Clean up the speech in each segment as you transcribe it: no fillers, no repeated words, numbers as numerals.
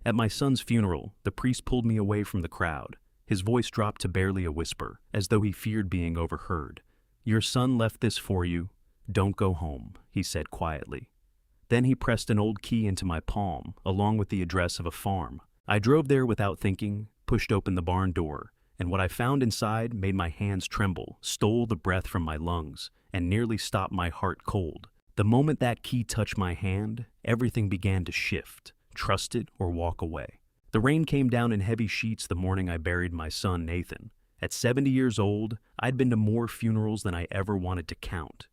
At my son's funeral, the priest pulled me away from the crowd. His voice dropped to barely a whisper, as though he feared being overheard. "Your son left this for you. Don't go home," he said quietly. Then he pressed an old key into my palm, along with the address of a farm. I drove there without thinking, pushed open the barn door, and what I found inside made my hands tremble, stole the breath from my lungs, and nearly stopped my heart cold. The moment that key touched my hand, everything began to shift, trust it or walk away. The rain came down in heavy sheets the morning I buried my son, Nathan. At 70 years old, I'd been to more funerals than I ever wanted to count.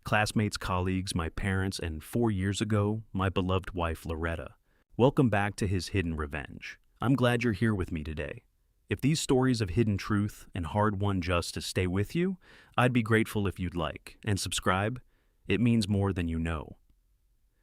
Classmates, colleagues, my parents, and 4 years ago, my beloved wife, Loretta. Welcome back to His Hidden Revenge. I'm glad you're here with me today. If these stories of hidden truth and hard-won justice stay with you, I'd be grateful if you'd like and subscribe. It means more than you know.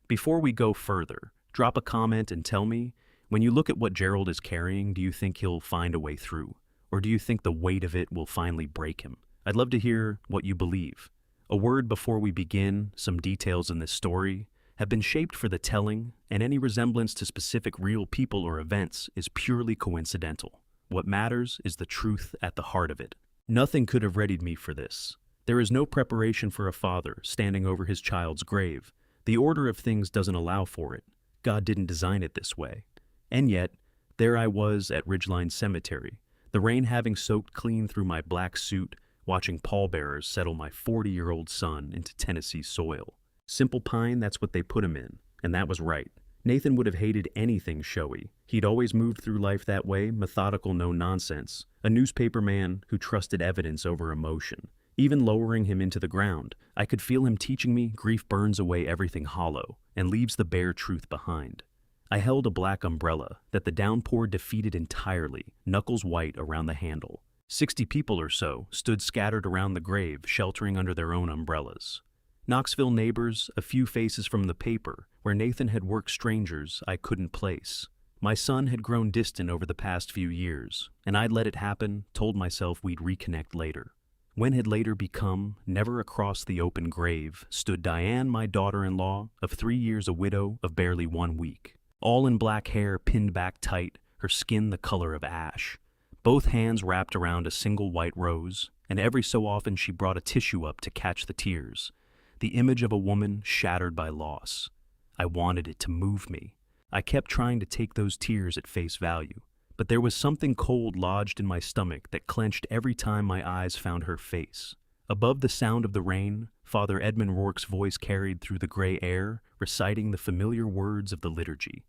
Before we go further, drop a comment and tell me, when you look at what Gerald is carrying, do you think he'll find a way through? Or do you think the weight of it will finally break him? I'd love to hear what you believe. A word before we begin: some details in this story have been shaped for the telling, and any resemblance to specific real people or events is purely coincidental. What matters is the truth at the heart of it. Nothing could have readied me for this. There is no preparation for a father standing over his child's grave. The order of things doesn't allow for it. God didn't design it this way. And yet, there I was at Ridgeline Cemetery, the rain having soaked clean through my black suit, watching pallbearers settle my 40-year-old son into Tennessee soil. Simple pine, that's what they put him in, and that was right. Nathan would have hated anything showy. He'd always moved through life that way, methodical, no nonsense, a newspaper man who trusted evidence over emotion. Even lowering him into the ground, I could feel him teaching me grief burns away everything hollow and leaves the bare truth behind. I held a black umbrella that the downpour defeated entirely, knuckles white around the handle. 60 people or so stood scattered around the grave, sheltering under their own umbrellas. Knoxville neighbors, a few faces from the paper, where Nathan had worked, strangers I couldn't place. My son had grown distant over the past few years, and I'd let it happen, told myself we'd reconnect later. When had later become, never across the open grave, stood Diane, my daughter-in-law, of 3 years, a widow of barely 1 week. All in black hair pinned back tight, her skin the color of ash. Both hands wrapped around a single white rose, and every so often she brought a tissue up to catch the tears. The image of a woman shattered by loss. I wanted it to move me. I kept trying to take those tears at face value, but there was something cold lodged in my stomach that clenched every time my eyes found her face. Above the sound of the rain, Father Edmund Rourke's voice carried through the gray air, reciting the familiar words of the liturgy.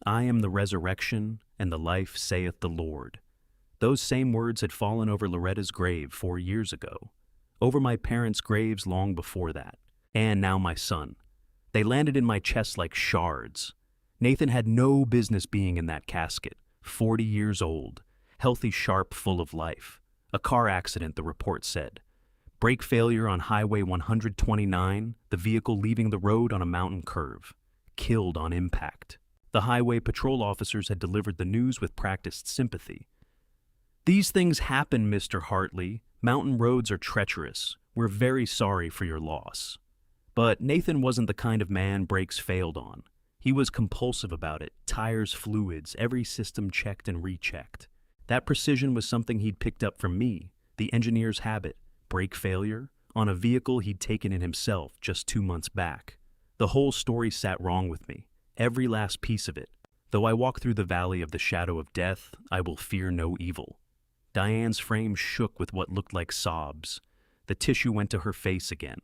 "I am the resurrection and the life, saith the Lord." Those same words had fallen over Loretta's grave 4 years ago, over my parents' graves long before that, and now my son. They landed in my chest like shards. Nathan had no business being in that casket, 40 years old, healthy, sharp, full of life. A car accident, the report said. Brake failure on Highway 129, the vehicle leaving the road on a mountain curve. Killed on impact. The highway patrol officers had delivered the news with practiced sympathy. "These things happen, Mr. Hartley. Mountain roads are treacherous. We're very sorry for your loss." But Nathan wasn't the kind of man brakes failed on. He was compulsive about it, tires, fluids, every system checked and rechecked. That precision was something he'd picked up from me, the engineer's habit, brake failure, on a vehicle he'd taken in himself just 2 months back. The whole story sat wrong with me, every last piece of it. Though I walk through the valley of the shadow of death, I will fear no evil. Diane's frame shook with what looked like sobs. The tissue went to her face again.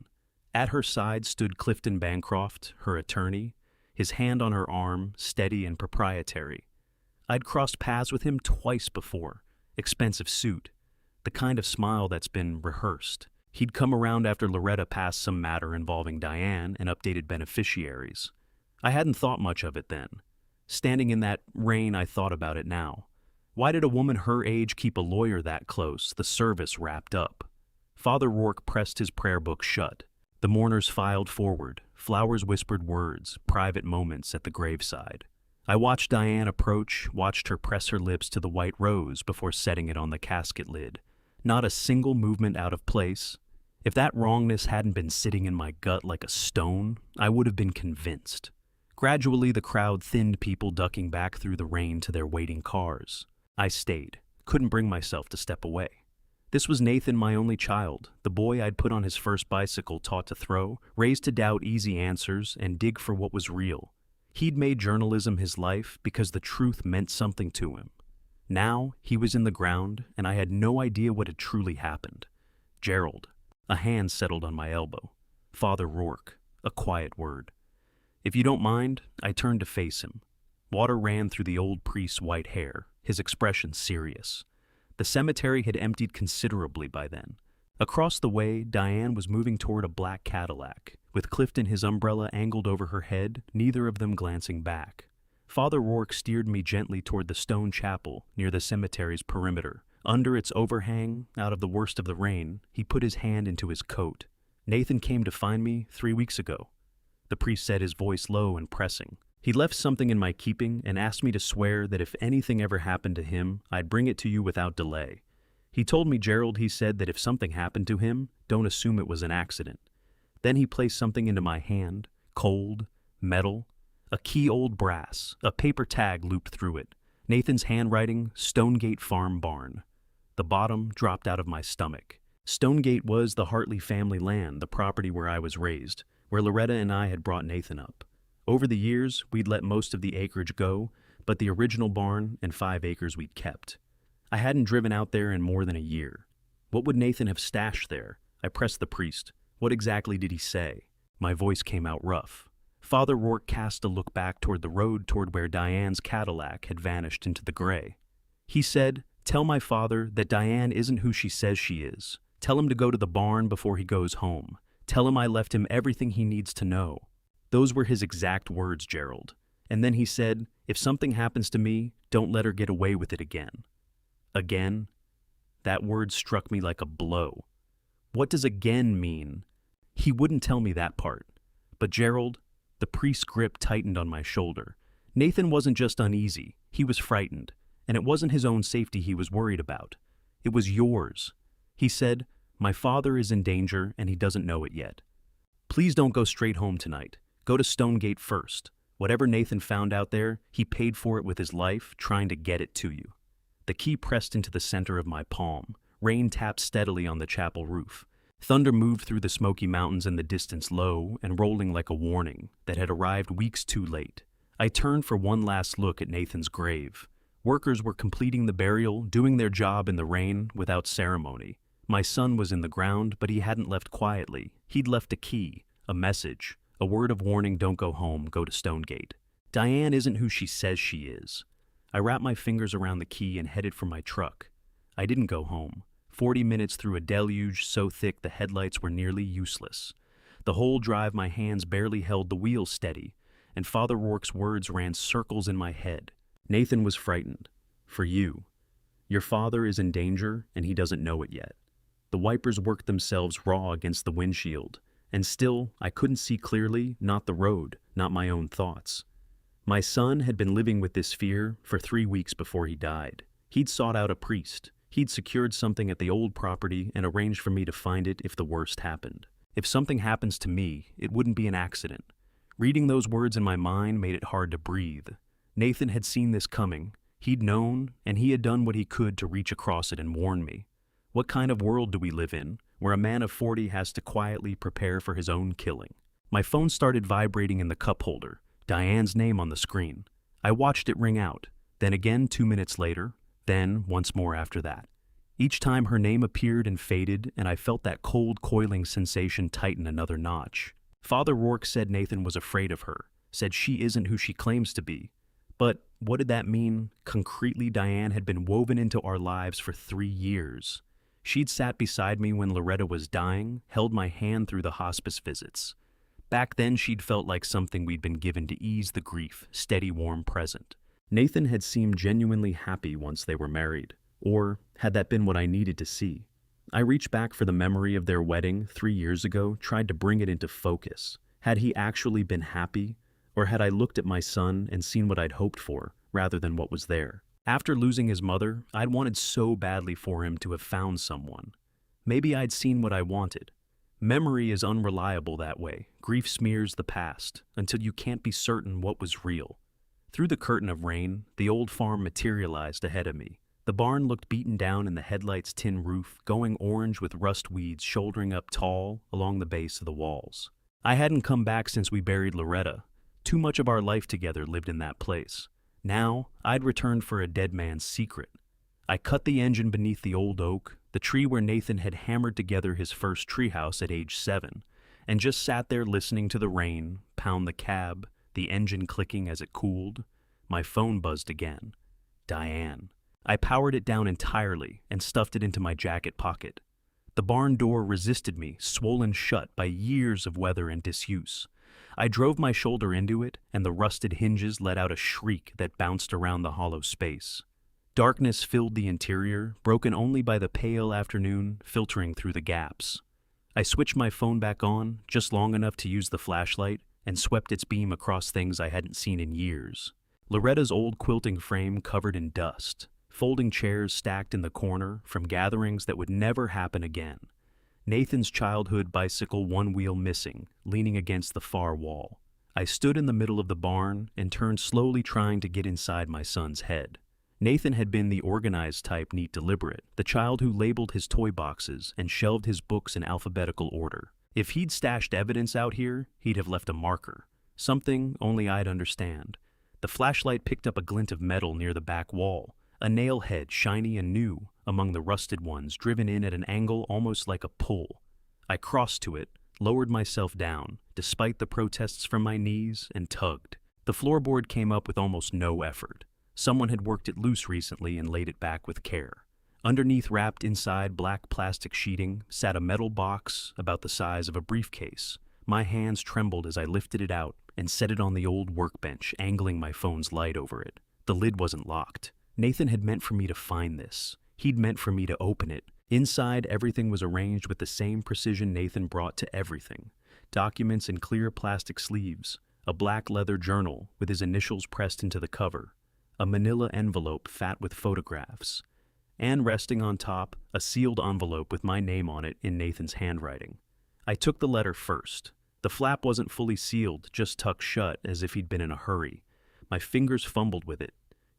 At her side stood Clifton Bancroft, her attorney, his hand on her arm, steady and proprietary. I'd crossed paths with him twice before. Expensive suit. The kind of smile that's been rehearsed. He'd come around after Loretta passed some matter involving Diane and updated beneficiaries. I hadn't thought much of it then. Standing in that rain, I thought about it now. Why did a woman her age keep a lawyer that close, the service wrapped up? Father Rourke pressed his prayer book shut. The mourners filed forward, flowers whispered words, private moments at the graveside. I watched Diane approach, watched her press her lips to the white rose before setting it on the casket lid. Not a single movement out of place. If that wrongness hadn't been sitting in my gut like a stone, I would have been convinced. Gradually, the crowd thinned, people ducking back through the rain to their waiting cars. I stayed, couldn't bring myself to step away. This was Nathan, my only child, the boy I'd put on his first bicycle, taught to throw, raised to doubt easy answers, and dig for what was real. He'd made journalism his life because the truth meant something to him. Now, he was in the ground, and I had no idea what had truly happened. Gerald. A hand settled on my elbow. Father Rourke. A quiet word. If you don't mind, I turned to face him. Water ran through the old priest's white hair, his expression serious. The cemetery had emptied considerably by then. Across the way, Diane was moving toward a black Cadillac, with Clifton, his umbrella angled over her head, neither of them glancing back. Father Rourke steered me gently toward the stone chapel near the cemetery's perimeter. Under its overhang, out of the worst of the rain, he put his hand into his coat. Nathan came to find me 3 weeks ago. The priest said, his voice low and pressing. He left something in my keeping and asked me to swear that if anything ever happened to him, I'd bring it to you without delay. He told me, Gerald, he said that if something happened to him, don't assume it was an accident. Then he placed something into my hand, cold, metal, a key, old brass, a paper tag looped through it. Nathan's handwriting, Stonegate Farm Barn. The bottom dropped out of my stomach. Stonegate was the Hartley family land, the property where I was raised, where Loretta and I had brought Nathan up. Over the years, we'd let most of the acreage go, but the original barn and 5 acres we'd kept. I hadn't driven out there in more than a year. What would Nathan have stashed there? I pressed the priest. What exactly did he say? My voice came out rough. Father Rourke cast a look back toward the road, toward where Diane's Cadillac had vanished into the gray. He said, tell my father that Diane isn't who she says she is. Tell him to go to the barn before he goes home. Tell him I left him everything he needs to know. Those were his exact words, Gerald. And then he said, if something happens to me, don't let her get away with it again. Again? That word struck me like a blow. What does again mean? He wouldn't tell me that part. But Gerald, the priest's grip tightened on my shoulder. Nathan wasn't just uneasy, he was frightened, and it wasn't his own safety he was worried about. It was yours. He said, my father is in danger and he doesn't know it yet. Please don't go straight home tonight. Go to Stonegate first. Whatever Nathan found out there, he paid for it with his life, trying to get it to you. The key pressed into the center of my palm. Rain tapped steadily on the chapel roof. Thunder moved through the Smoky Mountains in the distance, low and rolling like a warning that had arrived weeks too late. I turned for one last look at Nathan's grave. Workers were completing the burial, doing their job in the rain without ceremony. My son was in the ground, but he hadn't left quietly. He'd left a key, a message, a word of warning, don't go home, go to Stonegate. Diane isn't who she says she is. I wrapped my fingers around the key and headed for my truck. I didn't go home. 40 minutes through a deluge so thick the headlights were nearly useless. The whole drive my hands barely held the wheel steady, and Father Rourke's words ran circles in my head. Nathan was frightened. For you. Your father is in danger, and he doesn't know it yet. The wipers worked themselves raw against the windshield, and still I couldn't see clearly, not the road, not my own thoughts. My son had been living with this fear for 3 weeks before he died. He'd sought out a priest. He'd secured something at the old property and arranged for me to find it if the worst happened. If something happens to me, it wouldn't be an accident. Reading those words in my mind made it hard to breathe. Nathan had seen this coming. He'd known, and he had done what he could to reach across it and warn me. What kind of world do we live in, where a man of 40 has to quietly prepare for his own killing? My phone started vibrating in the cup holder, Diane's name on the screen. I watched it ring out, then again 2 minutes later, then once more after that. Each time her name appeared and faded, and I felt that cold, coiling sensation tighten another notch. Father Rourke said Nathan was afraid of her, said she isn't who she claims to be. But what did that mean? Concretely, Diane had been woven into our lives for 3 years. She'd sat beside me when Loretta was dying, held my hand through the hospice visits. Back then, she'd felt like something we'd been given to ease the grief, steady, warm present. Nathan had seemed genuinely happy once they were married. Or had that been what I needed to see? I reached back for the memory of their wedding 3 years ago, tried to bring it into focus. Had he actually been happy? Or had I looked at my son and seen what I'd hoped for, rather than what was there? After losing his mother, I'd wanted so badly for him to have found someone. Maybe I'd seen what I wanted. Memory is unreliable that way. Grief smears the past until you can't be certain what was real. Through the curtain of rain, the old farm materialized ahead of me. The barn looked beaten down in the headlight's tin roof, going orange with rust weeds shouldering up tall along the base of the walls. I hadn't come back since we buried Loretta. Too much of our life together lived in that place. Now, I'd returned for a dead man's secret. I cut the engine beneath the old oak, the tree where Nathan had hammered together his first treehouse at age 7, and just sat there listening to the rain pound the cab, the engine clicking as it cooled. My phone buzzed again. Diane. I powered it down entirely and stuffed it into my jacket pocket. The barn door resisted me, swollen shut by years of weather and disuse. I drove my shoulder into it, and the rusted hinges let out a shriek that bounced around the hollow space. Darkness filled the interior, broken only by the pale afternoon filtering through the gaps. I switched my phone back on, just long enough to use the flashlight, and swept its beam across things I hadn't seen in years. Loretta's old quilting frame covered in dust, folding chairs stacked in the corner from gatherings that would never happen again. Nathan's childhood bicycle, one wheel missing, leaning against the far wall. I stood in the middle of the barn and turned slowly, trying to get inside my son's head. Nathan had been the organized type, neat, deliberate, the child who labeled his toy boxes and shelved his books in alphabetical order. If he'd stashed evidence out here, he'd have left a marker, something only I'd understand. The flashlight picked up a glint of metal near the back wall, a nail head, shiny and new, among the rusted ones, driven in at an angle almost like a pull. I crossed to it, lowered myself down, despite the protests from my knees, and tugged. The floorboard came up with almost no effort. Someone had worked it loose recently and laid it back with care. Underneath, wrapped inside black plastic sheeting, sat a metal box about the size of a briefcase. My hands trembled as I lifted it out and set it on the old workbench, angling my phone's light over it. The lid wasn't locked. Nathan had meant for me to find this. He'd meant for me to open it. Inside, everything was arranged with the same precision Nathan brought to everything. Documents in clear plastic sleeves, a black leather journal with his initials pressed into the cover, a manila envelope fat with photographs, and resting on top, a sealed envelope with my name on it in Nathan's handwriting. I took the letter first. The flap wasn't fully sealed, just tucked shut as if he'd been in a hurry. My fingers fumbled with it.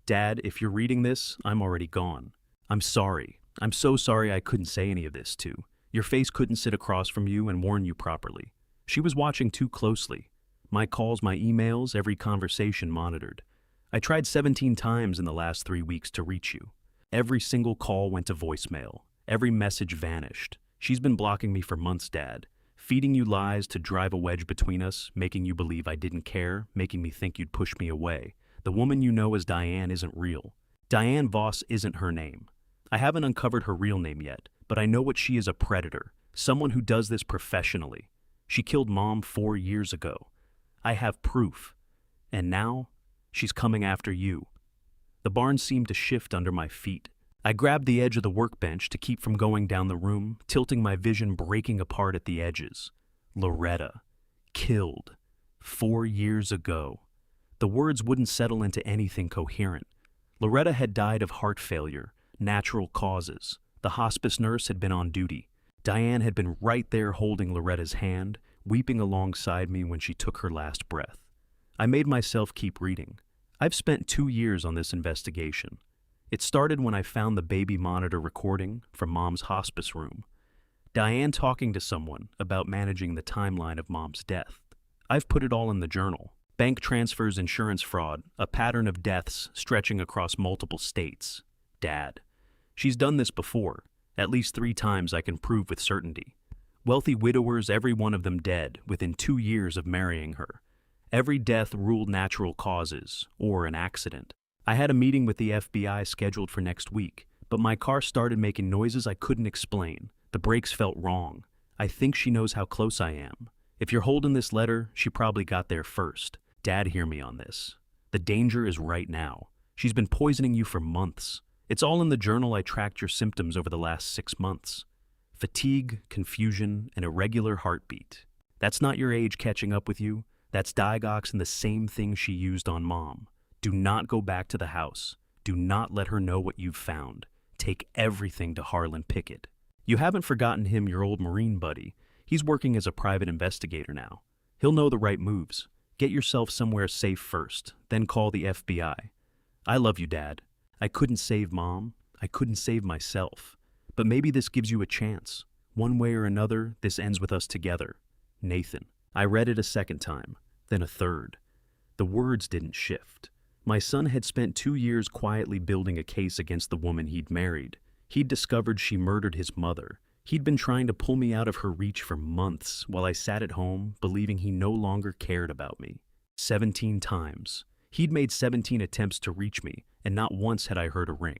Dad, if you're reading this, I'm already gone. I'm sorry. I'm so sorry I couldn't say any of this to. Your face couldn't sit across from you and warn you properly. She was watching too closely. My calls, my emails, every conversation monitored. I tried 17 times in the last 3 weeks to reach you. Every single call went to voicemail. Every message vanished. She's been blocking me for months, Dad. Feeding you lies to drive a wedge between us, making you believe I didn't care, making me think you'd push me away. The woman you know as Diane isn't real. Diane Voss isn't her name. I haven't uncovered her real name yet, but I know what she is: a predator, someone who does this professionally. She killed Mom 4 years ago. I have proof. And now, she's coming after you. The barn seemed to shift under my feet. I grabbed the edge of the workbench to keep from going down the room, tilting my vision, breaking apart at the edges. Loretta. Killed. 4 years ago. The words wouldn't settle into anything coherent. Loretta had died of heart failure, natural causes. The hospice nurse had been on duty. Diane had been right there holding Loretta's hand, weeping alongside me when she took her last breath. I made myself keep reading. I've spent 2 years on this investigation. It started when I found the baby monitor recording from Mom's hospice room. Diane talking to someone about managing the timeline of Mom's death. I've put it all in the journal. Bank transfers, insurance fraud, a pattern of deaths stretching across multiple states. Dad. She's done this before, at least 3 times I can prove with certainty. Wealthy widowers, every one of them dead within 2 years of marrying her. Every death ruled natural causes, or an accident. I had a meeting with the FBI scheduled for next week, but my car started making noises I couldn't explain. The brakes felt wrong. I think she knows how close I am. If you're holding this letter, she probably got there first. Dad, hear me on this. The danger is right now. She's been poisoning you for months. It's all in the journal. I tracked your symptoms over the last 6 months. Fatigue, confusion, and irregular heartbeat. That's not your age catching up with you. That's Digox and the same thing she used on Mom. Do not go back to the house. Do not let her know what you've found. Take everything to Harlan Pickett. You haven't forgotten him, your old Marine buddy. He's working as a private investigator now. He'll know the right moves. Get yourself somewhere safe first, then call the FBI. I love you, Dad. I couldn't save Mom. I couldn't save myself. But maybe this gives you a chance. One way or another, this ends with us together. Nathan. I read it a second time, then a third. The words didn't shift. My son had spent 2 years quietly building a case against the woman he'd married. He'd discovered she murdered his mother. He'd been trying to pull me out of her reach for months while I sat at home, believing he no longer cared about me. 17 times. He'd made 17 attempts to reach me, and not once had I heard a ring.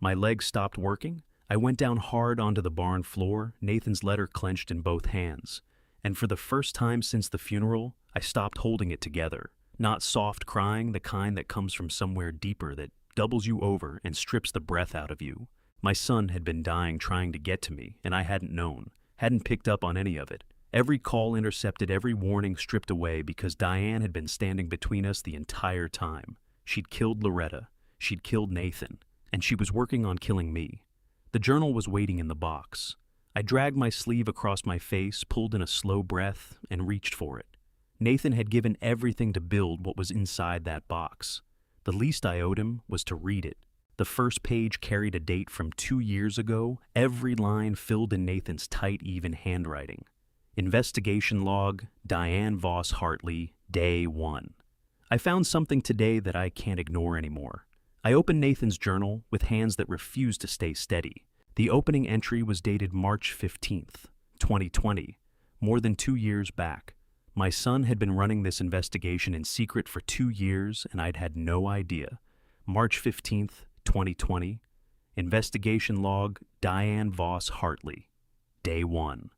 My legs stopped working. I went down hard onto the barn floor, Nathan's letter clenched in both hands. And for the first time since the funeral, I stopped holding it together. Not soft crying, the kind that comes from somewhere deeper that doubles you over and strips the breath out of you. My son had been dying trying to get to me, and I hadn't known, hadn't picked up on any of it. Every call intercepted, every warning stripped away because Diane had been standing between us the entire time. She'd killed Loretta, she'd killed Nathan, and she was working on killing me. The journal was waiting in the box. I dragged my sleeve across my face, pulled in a slow breath, and reached for it. Nathan had given everything to build what was inside that box. The least I owed him was to read it. The first page carried a date from 2 years ago, every line filled in Nathan's tight, even handwriting. Investigation log, Diane Voss Hartley, day 1. I found something today that I can't ignore anymore. I opened Nathan's journal with hands that refused to stay steady. The opening entry was dated March 15th, 2020, more than 2 years back. My son had been running this investigation in secret for 2 years, and I'd had no idea. March 15th, 2020, investigation log, Diane Voss Hartley, day 1.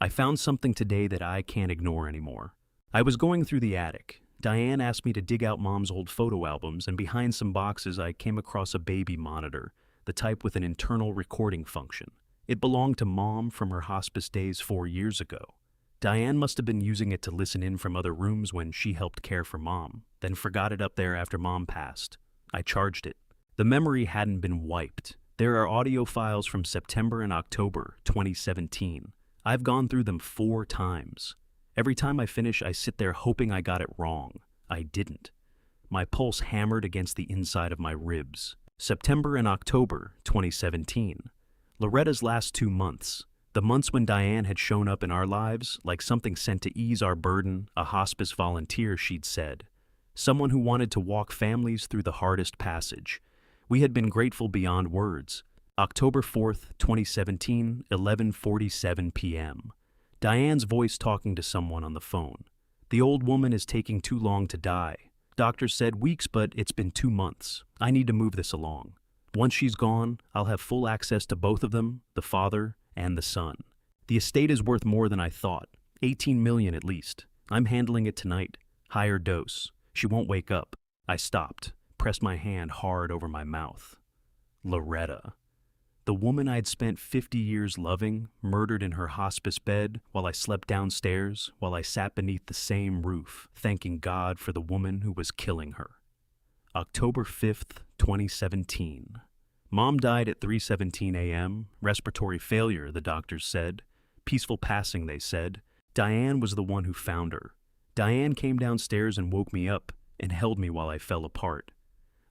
I found something today that I can't ignore anymore. I was going through the attic. Diane asked me to dig out Mom's old photo albums, and behind some boxes I came across a baby monitor, the type with an internal recording function. It belonged to Mom from her hospice days 4 years ago. Diane must have been using it to listen in from other rooms when she helped care for Mom, then forgot it up there after Mom passed. I charged it. The memory hadn't been wiped. There are audio files from September and October 2017. I've gone through them 4 times. Every time I finish, I sit there hoping I got it wrong. I didn't. My pulse hammered against the inside of my ribs. September and October 2017. Loretta's last 2 months. The months when Diane had shown up in our lives, like something sent to ease our burden, a hospice volunteer, she'd said. Someone who wanted to walk families through the hardest passage. We had been grateful beyond words. October 4th, 2017, 11:47 p.m. Diane's voice talking to someone on the phone. The old woman is taking too long to die. Doctors said weeks, but it's been 2 months. I need to move this along. Once she's gone, I'll have full access to both of them, the father and the son. The estate is worth more than I thought. 18 million at least. I'm handling it tonight. Higher dose. She won't wake up. I stopped, pressed my hand hard over my mouth. Loretta. The woman I'd spent 50 years loving, murdered in her hospice bed while I slept downstairs, while I sat beneath the same roof, thanking God for the woman who was killing her. October 5th, 2017. Mom died at 3:17 a.m., respiratory failure, the doctors said. Peaceful passing, they said. Diane was the one who found her. Diane came downstairs and woke me up and held me while I fell apart.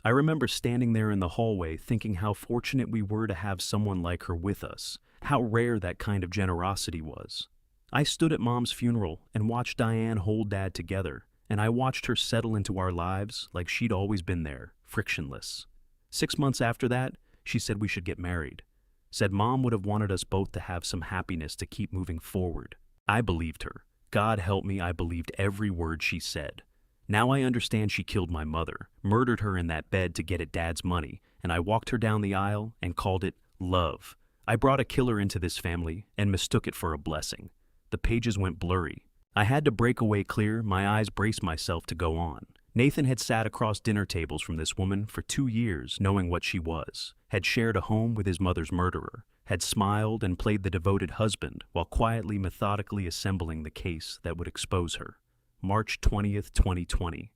I remember standing there in the hallway thinking how fortunate we were to have someone like her with us, how rare that kind of generosity was. I stood at Mom's funeral and watched Diane hold Dad together, and I watched her settle into our lives like she'd always been there, frictionless. 6 months after that, she said we should get married. Said Mom would have wanted us both to have some happiness to keep moving forward. I believed her. God help me, I believed every word she said. Now I understand she killed my mother, murdered her in that bed to get at Dad's money, and I walked her down the aisle and called it love. I brought a killer into this family and mistook it for a blessing. The pages went blurry. I had to break away clear, my eyes braced myself to go on. Nathan had sat across dinner tables from this woman for 2 years knowing what she was, had shared a home with his mother's murderer, had smiled and played the devoted husband while quietly, methodically assembling the case that would expose her. March 20th, 2020.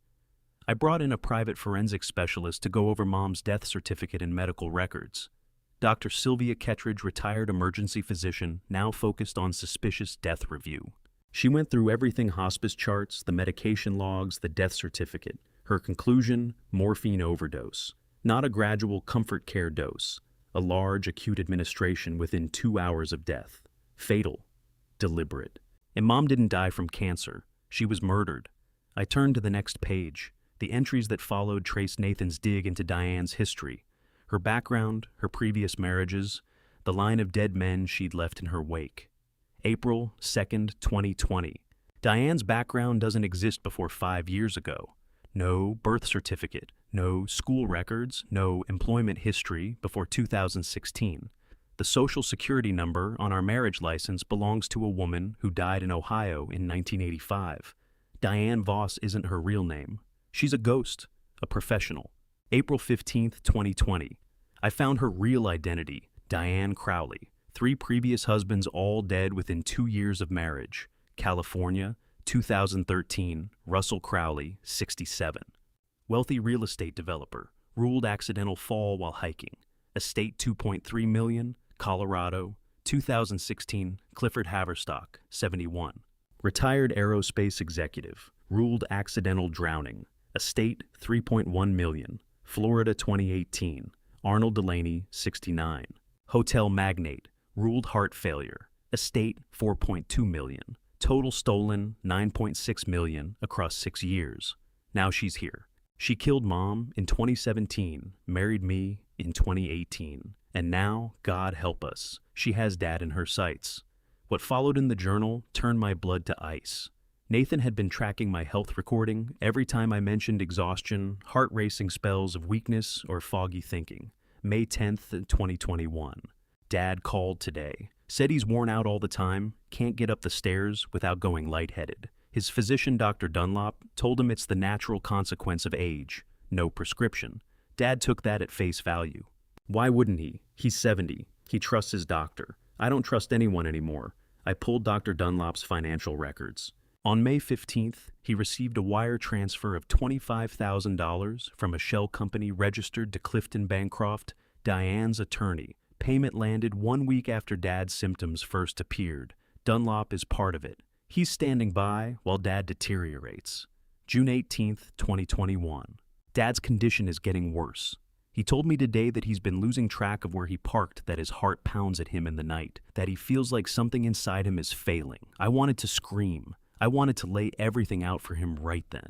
I brought in a private forensic specialist to go over Mom's death certificate and medical records. Dr. Sylvia Kettridge, retired emergency physician, now focused on suspicious death review. She went through everything: hospice charts, the medication logs, the death certificate. Her conclusion: morphine overdose. Not a gradual comfort care dose. A large acute administration within 2 hours of death. Fatal. Deliberate. And Mom didn't die from cancer. She was murdered. I turned to the next page. The entries that followed traced Nathan's dig into Diane's history. Her background, her previous marriages, the line of dead men she'd left in her wake. April 2nd, 2020. Diane's background doesn't exist before 5 years ago. No birth certificate, no school records, no employment history before 2016. The social security number on our marriage license belongs to a woman who died in Ohio in 1985. Diane Voss isn't her real name. She's a ghost, a professional. April 15th, 2020. I found her real identity, Diane Crowley. 3 previous husbands, all dead within 2 years of marriage. California, 2013, Russell Crowley, 67. Wealthy real estate developer, ruled accidental fall while hiking. Estate $2.3 million, Colorado, 2016, Clifford Haverstock, 71. Retired aerospace executive, ruled accidental drowning. Estate $3.1 million, Florida, 2018, Arnold Delaney, 69. Hotel magnate, ruled heart failure. Estate $4.2 million. Total stolen $9.6 million across 6 years. Now she's here. She killed Mom in 2017, married me in 2018, and now, God help us, she has Dad in her sights. What followed in the journal turned my blood to ice. Nathan had been tracking my health recording every time I mentioned exhaustion, heart-racing spells of weakness, or foggy thinking. May 10th, 2021. Dad called today. Said he's worn out all the time, can't get up the stairs without going lightheaded. His physician, Dr. Dunlop, told him it's the natural consequence of age. No prescription. Dad took that at face value. Why wouldn't he? He's 70. He trusts his doctor. I don't trust anyone anymore. I pulled Dr. Dunlop's financial records. On May 15th, he received a wire transfer of $25,000 from a shell company registered to Clifton Bancroft, Diane's attorney. Payment landed 1 week after Dad's symptoms first appeared. Dunlop is part of it. He's standing by while Dad deteriorates. June 18th, 2021. Dad's condition is getting worse. He told me today that he's been losing track of where he parked, that his heart pounds at him in the night, that he feels like something inside him is failing. I wanted to scream. I wanted to lay everything out for him right then.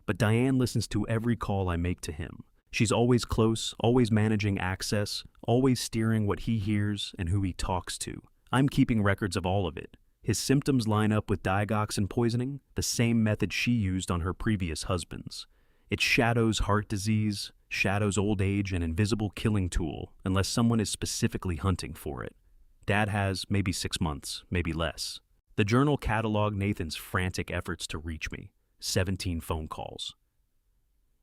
But Diane listens to every call I make to him. She's always close, always managing access, always steering what he hears and who he talks to. I'm keeping records of all of it. His symptoms line up with digoxin poisoning, the same method she used on her previous husbands. It shadows heart disease, shadows old age, an invisible killing tool, unless someone is specifically hunting for it. Dad has maybe 6 months, maybe less. The journal cataloged Nathan's frantic efforts to reach me. 17 phone calls.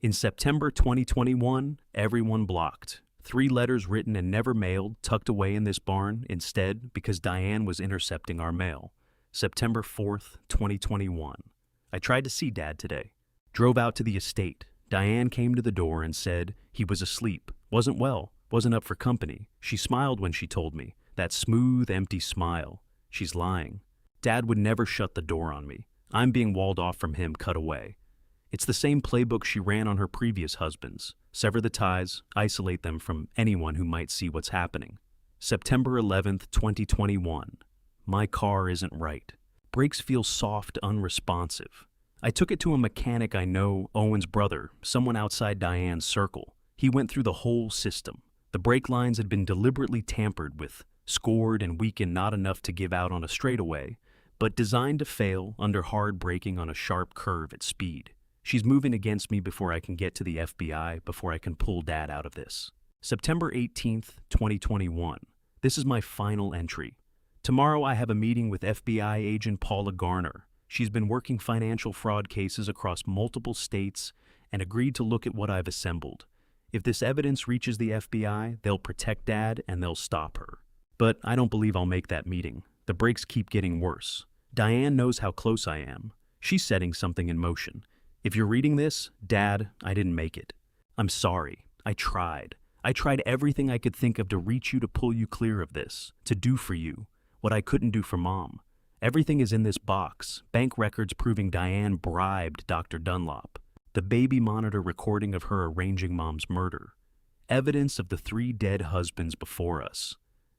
In September 2021, everyone blocked. 3 letters written and never mailed, tucked away in this barn, instead because Diane was intercepting our mail. September 4th, 2021. I tried to see Dad today. Drove out to the estate. Diane came to the door and said he was asleep, wasn't well, wasn't up for company. She smiled when she told me, that smooth, empty smile. She's lying. Dad would never shut the door on me. I'm being walled off from him, cut away. It's the same playbook she ran on her previous husbands. Sever the ties, isolate them from anyone who might see what's happening. September 11th, 2021. My car isn't right. Brakes feel soft, unresponsive. I took it to a mechanic I know, Owen's brother, someone outside Diane's circle. He went through the whole system. The brake lines had been deliberately tampered with, scored and weakened not enough to give out on a straightaway, but designed to fail under hard braking on a sharp curve at speed. She's moving against me before I can get to the FBI, before I can pull Dad out of this. September 18th, 2021. This is my final entry. Tomorrow I have a meeting with FBI agent Paula Garner. She's been working financial fraud cases across multiple states and agreed to look at what I've assembled. If this evidence reaches the FBI, they'll protect Dad and they'll stop her. But I don't believe I'll make that meeting. The breaks keep getting worse. Diane knows how close I am. She's setting something in motion. If you're reading this, Dad, I didn't make it. I'm sorry. I tried. I tried everything I could think of to reach you to pull you clear of this, to do for you what I couldn't do for Mom. Everything is in this box, bank records proving Diane bribed Dr. Dunlop, the baby monitor recording of her arranging Mom's murder, evidence of the 3 dead husbands before us,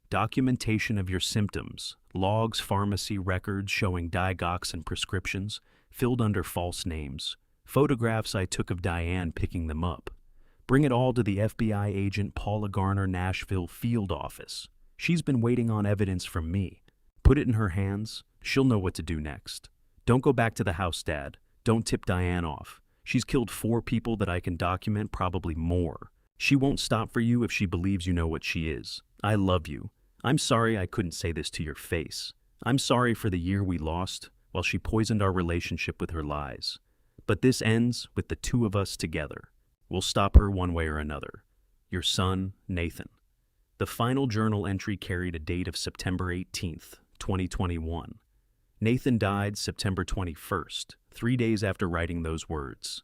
documentation of your symptoms, logs, pharmacy records showing digoxin prescriptions filled under false names, photographs I took of Diane picking them up. Bring it all to the FBI agent Paula Garner Nashville field office. She's been waiting on evidence from me. Put it in her hands. She'll know what to do next. Don't go back to the house, Dad. Don't tip Diane off. She's killed 4 people that I can document, probably more. She won't stop for you if she believes you know what she is. I love you. I'm sorry I couldn't say this to your face. I'm sorry for the year we lost while she poisoned our relationship with her lies. But this ends with the 2 of us together. We'll stop her one way or another. Your son, Nathan. The final journal entry carried a date of September 18th, 2021. Nathan died September 21st, 3 days after writing those words.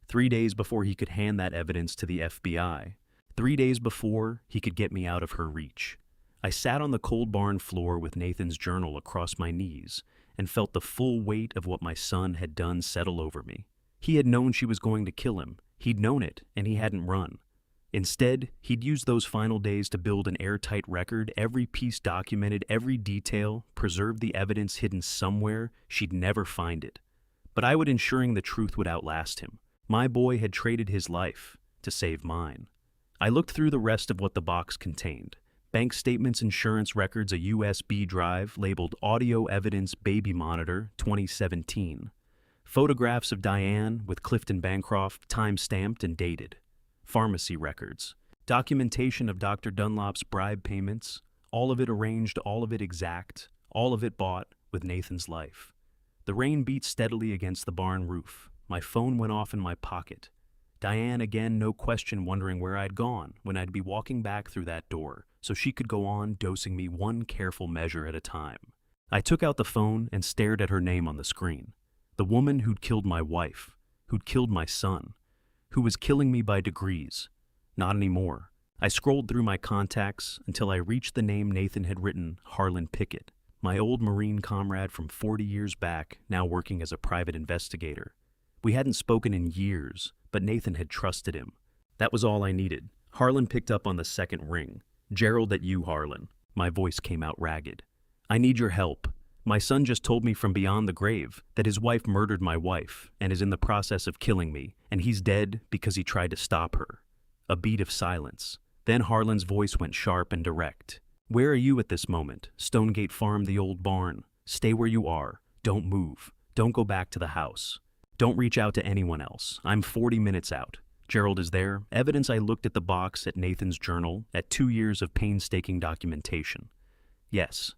3 days before he could hand that evidence to the FBI. 3 days before he could get me out of her reach. I sat on the cold barn floor with Nathan's journal across my knees and felt the full weight of what my son had done settle over me. He had known she was going to kill him. He'd known it, and he hadn't run. Instead, he'd used those final days to build an airtight record, every piece documented, every detail, preserved the evidence hidden somewhere she'd never find it. But I would ensuring the truth would outlast him. My boy had traded his life to save mine. I looked through the rest of what the box contained. Bank statements, insurance records, a USB drive labeled Audio Evidence Baby Monitor 2017. Photographs of Diane with Clifton Bancroft, time-stamped and dated. Pharmacy records. Documentation of Dr. Dunlop's bribe payments. All of it arranged, all of it exact, all of it bought with Nathan's life. The rain beat steadily against the barn roof. My phone went off in my pocket. Diane again, no question, wondering where I'd gone when I'd be walking back through that door, so she could go on dosing me one careful measure at a time. I took out the phone and stared at her name on the screen. The woman who'd killed my wife, who'd killed my son, who was killing me by degrees. Not anymore. I scrolled through my contacts until I reached the name Nathan had written, Harlan Pickett, my old Marine comrade from 40 years back, now working as a private investigator. We hadn't spoken in years, but Nathan had trusted him. That was all I needed. Harlan picked up on the second ring. Gerald, at you, Harlan. My voice came out ragged. I need your help. My son just told me from beyond the grave that his wife murdered my wife and is in the process of killing me, and he's dead because he tried to stop her. A beat of silence. Then Harlan's voice went sharp and direct. Where are you at this moment? Stonegate Farm, the old barn. Stay where you are. Don't move. Don't go back to the house. Don't reach out to anyone else. I'm 40 minutes out. Gerald is there. Evidence. I looked at the box, at Nathan's journal, at 2 years of painstaking documentation. Yes.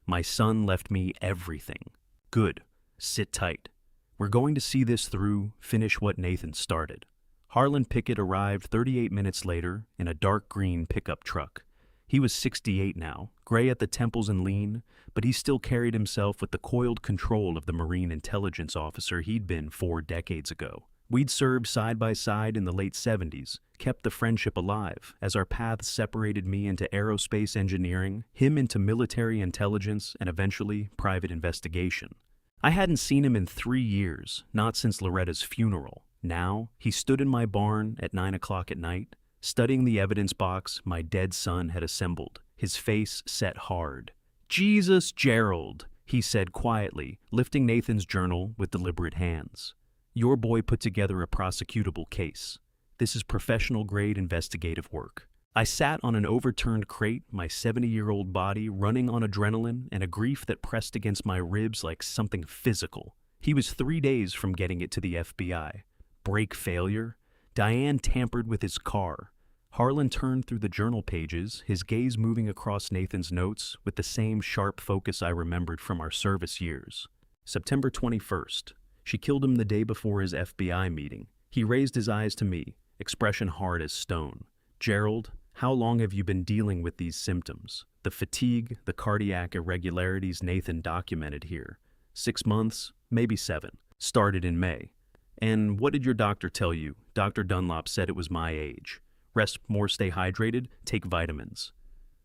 My son left me everything. Good. Sit tight. We're going to see this through, finish what Nathan started. Harlan Pickett arrived 38 minutes later in a dark green pickup truck. He was 68 now, gray at the temples and lean, but he still carried himself with the coiled control of the Marine intelligence officer he'd been 4 decades ago. We'd served side by side in the late 70s, kept the friendship alive as our paths separated, me into aerospace engineering, him into military intelligence, and eventually private investigation. I hadn't seen him in 3 years, not since Loretta's funeral. Now, he stood in my barn at 9 o'clock at night, studying the evidence box my dead son had assembled, his face set hard. Jesus, Gerald, he said quietly, lifting Nathan's journal with deliberate hands. Your boy put together a prosecutable case. This is professional-grade investigative work. I sat on an overturned crate, my 70-year-old body running on adrenaline and a grief that pressed against my ribs like something physical. He was 3 days from getting it to the FBI. Brake failure. Diane tampered with his car. Harlan turned through the journal pages, his gaze moving across Nathan's notes with the same sharp focus I remembered from our service years. September 21st. She killed him the day before his FBI meeting. He raised his eyes to me, expression hard as stone. Gerald, how long have you been dealing with these symptoms? The fatigue, the cardiac irregularities Nathan documented here. 6 months, maybe 7. Started in May. And what did your doctor tell you? Dr. Dunlop said it was my age. Rest more, stay hydrated, take vitamins.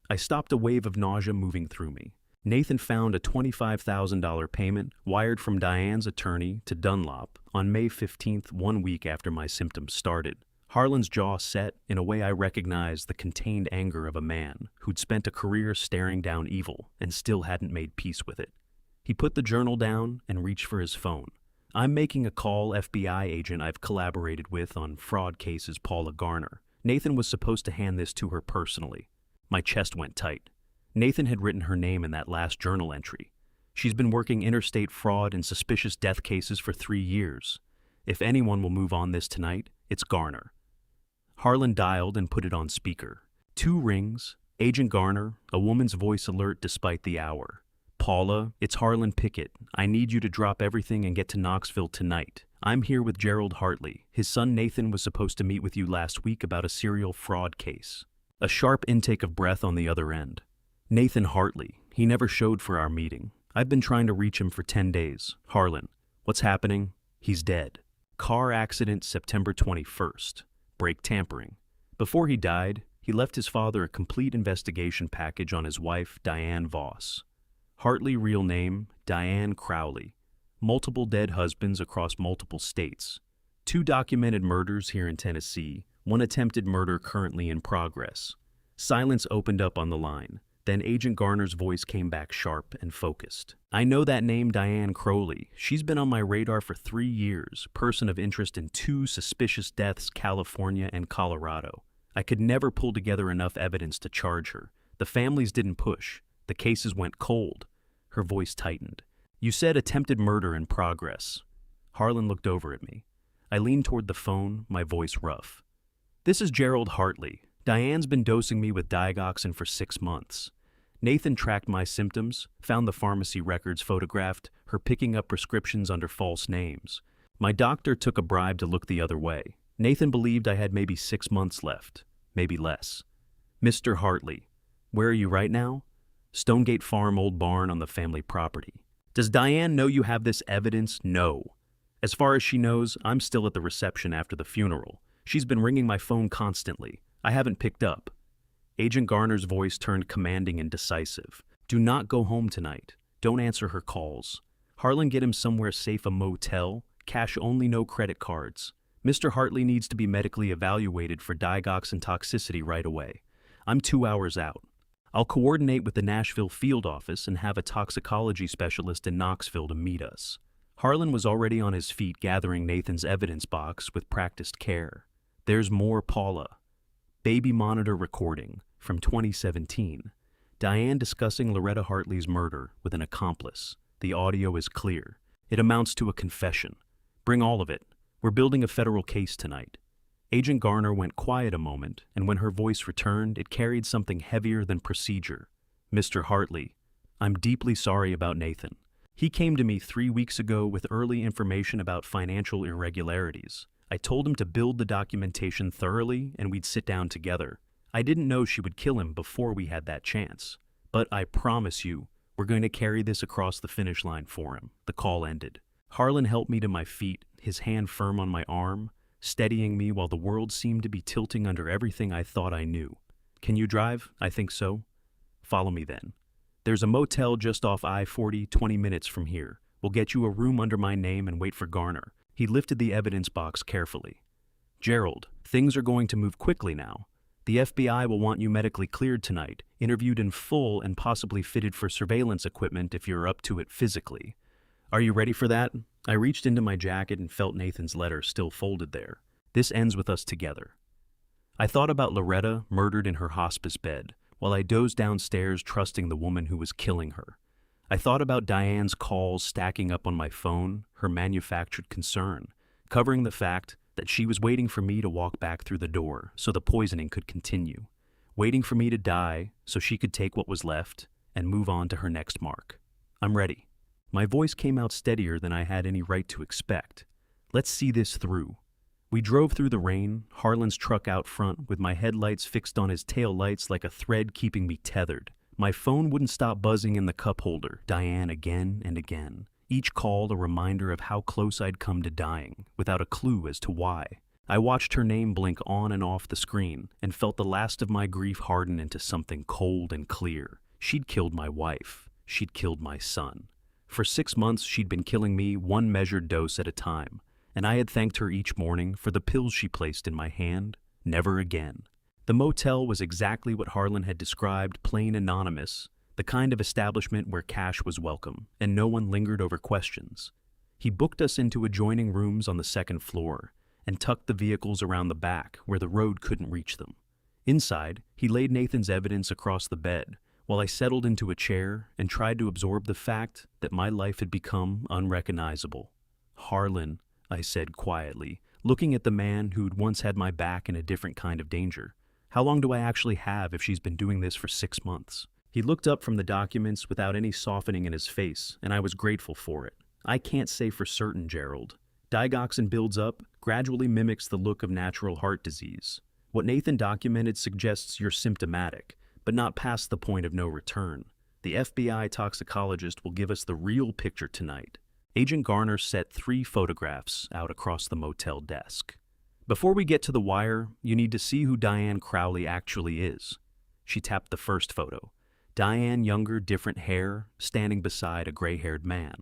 I stopped a wave of nausea moving through me. Nathan found a $25,000 payment wired from Diane's attorney to Dunlop on May 15th, 1 week after my symptoms started. Harlan's jaw set in a way I recognized the contained anger of a man who'd spent a career staring down evil and still hadn't made peace with it. He put the journal down and reached for his phone. "I'm making a call, FBI agent I've collaborated with on fraud cases, Paula Garner. Nathan was supposed to hand this to her personally." My chest went tight. Nathan had written her name in that last journal entry. She's been working interstate fraud and suspicious death cases for 3 years. If anyone will move on this tonight, it's Garner. Harlan dialed and put it on speaker. 2 rings. Agent Garner, a woman's voice alert despite the hour. "Paula, it's Harlan Pickett. I need you to drop everything and get to Knoxville tonight. I'm here with Gerald Hartley. His son Nathan was supposed to meet with you last week about a serial fraud case." A sharp intake of breath on the other end. "Nathan Hartley. He never showed for our meeting. I've been trying to reach him for 10 days. Harlan, what's happening? He's dead. Car accident September 21st. Brake tampering. Before he died, he left his father a complete investigation package on his wife, Diane Voss. Hartley, real name, Diane Crowley. Multiple dead husbands across multiple states. 2 documented murders here in Tennessee, 1 attempted murder currently in progress." Silence opened up on the line. Then Agent Garner's voice came back sharp and focused. "I know that name, Diane Crowley. She's been on my radar for 3 years, person of interest in 2 suspicious deaths, California and Colorado. I could never pull together enough evidence to charge her. The families didn't push. The cases went cold." Her voice tightened. "You said attempted murder in progress." Harlan looked over at me. I leaned toward the phone, my voice rough. "This is Gerald Hartley. Diane's been dosing me with digoxin for 6 months. Nathan tracked my symptoms, found the pharmacy records photographed, her picking up prescriptions under false names. My doctor took a bribe to look the other way. Nathan believed I had maybe 6 months left, maybe less. Mr. Hartley, where are you right now?" "Stonegate Farm, old barn on the family property." "Does Diane know you have this evidence?" "No. As far as she knows, I'm still at the reception after the funeral. She's been ringing my phone constantly. I haven't picked up." Agent Garner's voice turned commanding and decisive. "Do not go home tonight. Don't answer her calls. Harlan, get him somewhere safe, a motel. Cash only, no credit cards. Mr. Hartley needs to be medically evaluated for digoxin toxicity right away. I'm 2 hours out. I'll coordinate with the Nashville field office and have a toxicology specialist in Knoxville to meet us." Harlan was already on his feet gathering Nathan's evidence box with practiced care. "There's more, Paula. Baby monitor recording from 2017. Diane discussing Loretta Hartley's murder with an accomplice. The audio is clear. It amounts to a confession. Bring all of it. We're building a federal case tonight." Agent Garner went quiet a moment, and when her voice returned, it carried something heavier than procedure. "Mr. Hartley, I'm deeply sorry about Nathan. He came to me 3 weeks ago with early information about financial irregularities. I told him to build the documentation thoroughly and we'd sit down together. I didn't know she would kill him before we had that chance. But I promise you, we're going to carry this across the finish line for him." The call ended. Harlan helped me to my feet, his hand firm on my arm, steadying me while the world seemed to be tilting under everything I thought I knew. "Can you drive?" "I think so." "Follow me then. There's a motel just off I-40, 20 minutes from here. We'll get you a room under my name and wait for Garner." He lifted the evidence box carefully. "Gerald, things are going to move quickly now. The FBI will want you medically cleared tonight, interviewed in full and possibly fitted for surveillance equipment if you're up to it physically. Are you ready for that?" I reached into my jacket and felt Nathan's letter still folded there. "This ends with us together." I thought about Loretta, murdered in her hospice bed, while I dozed downstairs trusting the woman who was killing her. I thought about Diane's calls stacking up on my phone, her manufactured concern, covering the fact that she was waiting for me to walk back through the door so the poisoning could continue, waiting for me to die so she could take what was left and move on to her next mark. "I'm ready." My voice came out steadier than I had any right to expect. "Let's see this through." We drove through the rain, Harlan's truck out front with my headlights fixed on his tail lights like a thread keeping me tethered. My phone wouldn't stop buzzing in the cup holder, Diane again and again. Each call a reminder of how close I'd come to dying, without a clue as to why. I watched her name blink on and off the screen and felt the last of my grief harden into something cold and clear. She'd killed my wife. She'd killed my son. For 6 months, she'd been killing me one measured dose at a time, and I had thanked her each morning for the pills she placed in my hand. Never again. The motel was exactly what Harlan had described, plain anonymous, the kind of establishment where cash was welcome, and no one lingered over questions. He booked us into adjoining rooms on the 2nd floor, and tucked the vehicles around the back where the road couldn't reach them. Inside, he laid Nathan's evidence across the bed, while I settled into a chair and tried to absorb the fact that my life had become unrecognizable. "Harlan," I said quietly, looking at the man who'd once had my back in a different kind of danger. "How long do I actually have if she's been doing this for 6 months?" He looked up from the documents without any softening in his face, and I was grateful for it. "I can't say for certain, Gerald. Digoxin builds up, gradually mimics the look of natural heart disease. What Nathan documented suggests you're symptomatic, but not past the point of no return. The FBI toxicologist will give us the real picture tonight." Agent Garner set 3 photographs out across the motel desk. "Before we get to the wire, you need to see who Diane Crowley actually is." She tapped the first photo. Diane, younger, different hair, standing beside a gray-haired man.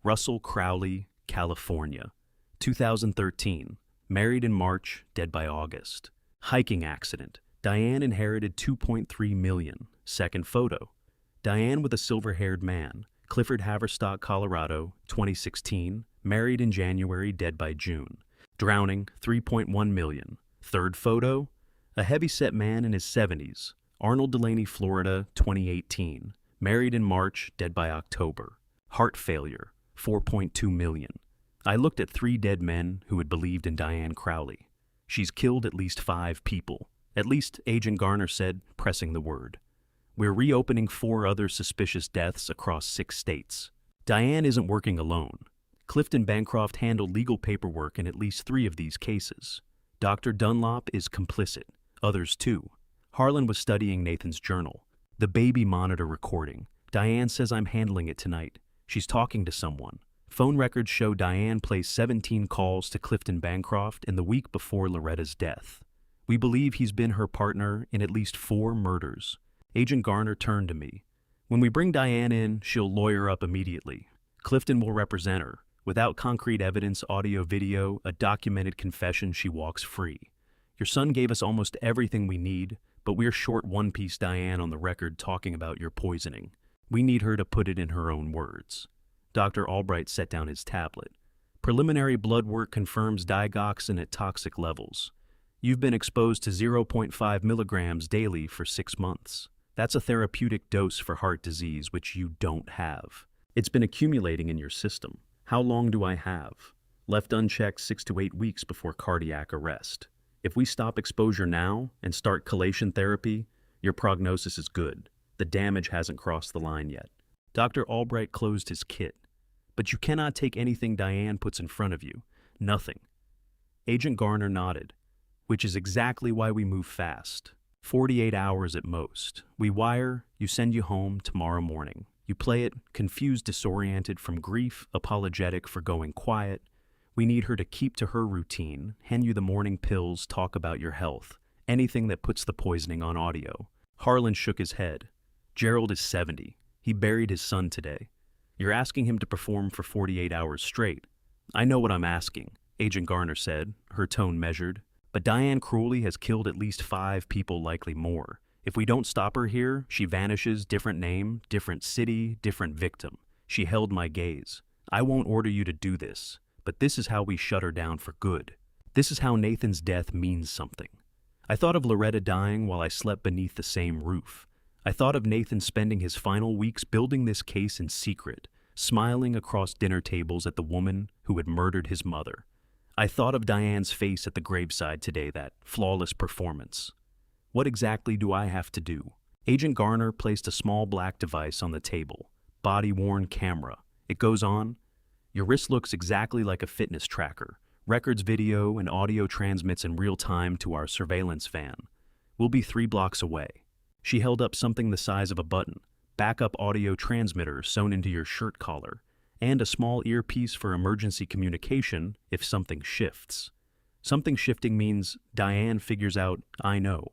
Russell Crowley, California. 2013. Married in March, dead by August. Hiking accident. Diane inherited $2.3 million. Second photo. Diane with a silver-haired man. Clifford Haverstock, Colorado, 2016. Married in January, dead by June. Drowning, $3.1 million. Third photo. A heavy-set man in his 70s. Arnold Delaney, Florida, 2018. Married in March, dead by October. Heart failure, $4.2 million. I looked at 3 dead men who had believed in Diane Crowley. "She's killed at least 5 people. At least," Agent Garner said, pressing the word. "We're reopening 4 other suspicious deaths across 6 states. Diane isn't working alone. Clifton Bancroft handled legal paperwork in at least 3 of these cases. Dr. Dunlop is complicit. Others too. Harlan was studying Nathan's journal. The baby monitor recording. Diane says I'm handling it tonight. She's talking to someone. Phone records show Diane placed 17 calls to Clifton Bancroft in the week before Loretta's death. We believe he's been her partner in at least 4 murders." Agent Garner turned to me. "When we bring Diane in, she'll lawyer up immediately. Clifton will represent her. Without concrete evidence, audio, video, a documented confession, she walks free. Your son gave us almost everything we need, but we're short one piece Diane on the record talking about your poisoning. We need her to put it in her own words." Dr. Albright set down his tablet. "Preliminary blood work confirms digoxin at toxic levels. You've been exposed to 0.5 milligrams daily for 6 months. That's a therapeutic dose for heart disease, which you don't have. It's been accumulating in your system. How long do I have? Left unchecked 6 to 8 weeks before cardiac arrest. If we stop exposure now and start chelation therapy, your prognosis is good. The damage hasn't crossed the line yet." Dr. Albright closed his kit. "But you cannot take anything Diane puts in front of you. Nothing." Agent Garner nodded. "Which is exactly why we move fast. 48 hours at most. We wire, you send you home tomorrow morning. You play it, confused, disoriented from grief, apologetic for going quiet. We need her to keep to her routine, hand you the morning pills, talk about your health. Anything that puts the poisoning on audio." Harlan shook his head. "Gerald is 70. He buried his son today. You're asking him to perform for 48 hours straight." "I know what I'm asking," Agent Garner said, her tone measured. "But Diane Crowley has killed at least 5 people, likely more. If we don't stop her here, she vanishes, different name, different city, different victim. She held my gaze. I won't order you to do this, but this is how we shut her down for good. This is how Nathan's death means something." I thought of Loretta dying while I slept beneath the same roof. I thought of Nathan spending his final weeks building this case in secret, smiling across dinner tables at the woman who had murdered his mother. I thought of Diane's face at the graveside today, that flawless performance. What exactly do I have to do? Agent Garner placed a small black device on the table, body-worn camera. It goes on. "Your wrist looks exactly like a fitness tracker. Records video and audio transmits in real time to our surveillance van. We'll be 3 blocks away." She held up something the size of a button, backup audio transmitter sewn into your shirt collar, and a small earpiece for emergency communication if something shifts. Something shifting means Diane figures out, I know.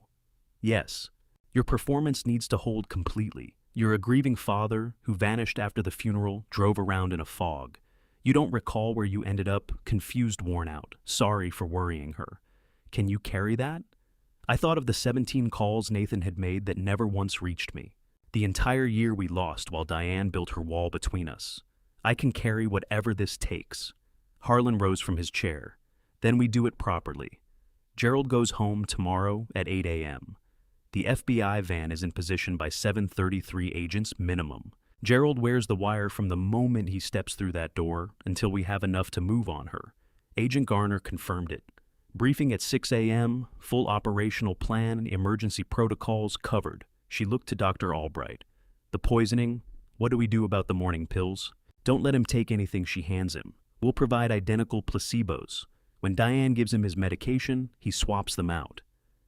Yes. Your performance needs to hold completely. You're a grieving father who vanished after the funeral, drove around in a fog. You don't recall where you ended up, confused, worn out, sorry for worrying her. Can you carry that? I thought of the 17 calls Nathan had made that never once reached me. The entire year we lost while Diane built her wall between us. I can carry whatever this takes. Harlan rose from his chair. Then we do it properly. Gerald goes home tomorrow at 8 a.m. The FBI van is in position by 7:33 agents minimum. Gerald wears the wire from the moment he steps through that door until we have enough to move on her. Agent Garner confirmed it. Briefing at 6 a.m., full operational plan, emergency protocols covered. She looked to Dr. Albright. The poisoning? What do we do about the morning pills? Don't let him take anything she hands him. We'll provide identical placebos. When Diane gives him his medication, he swaps them out.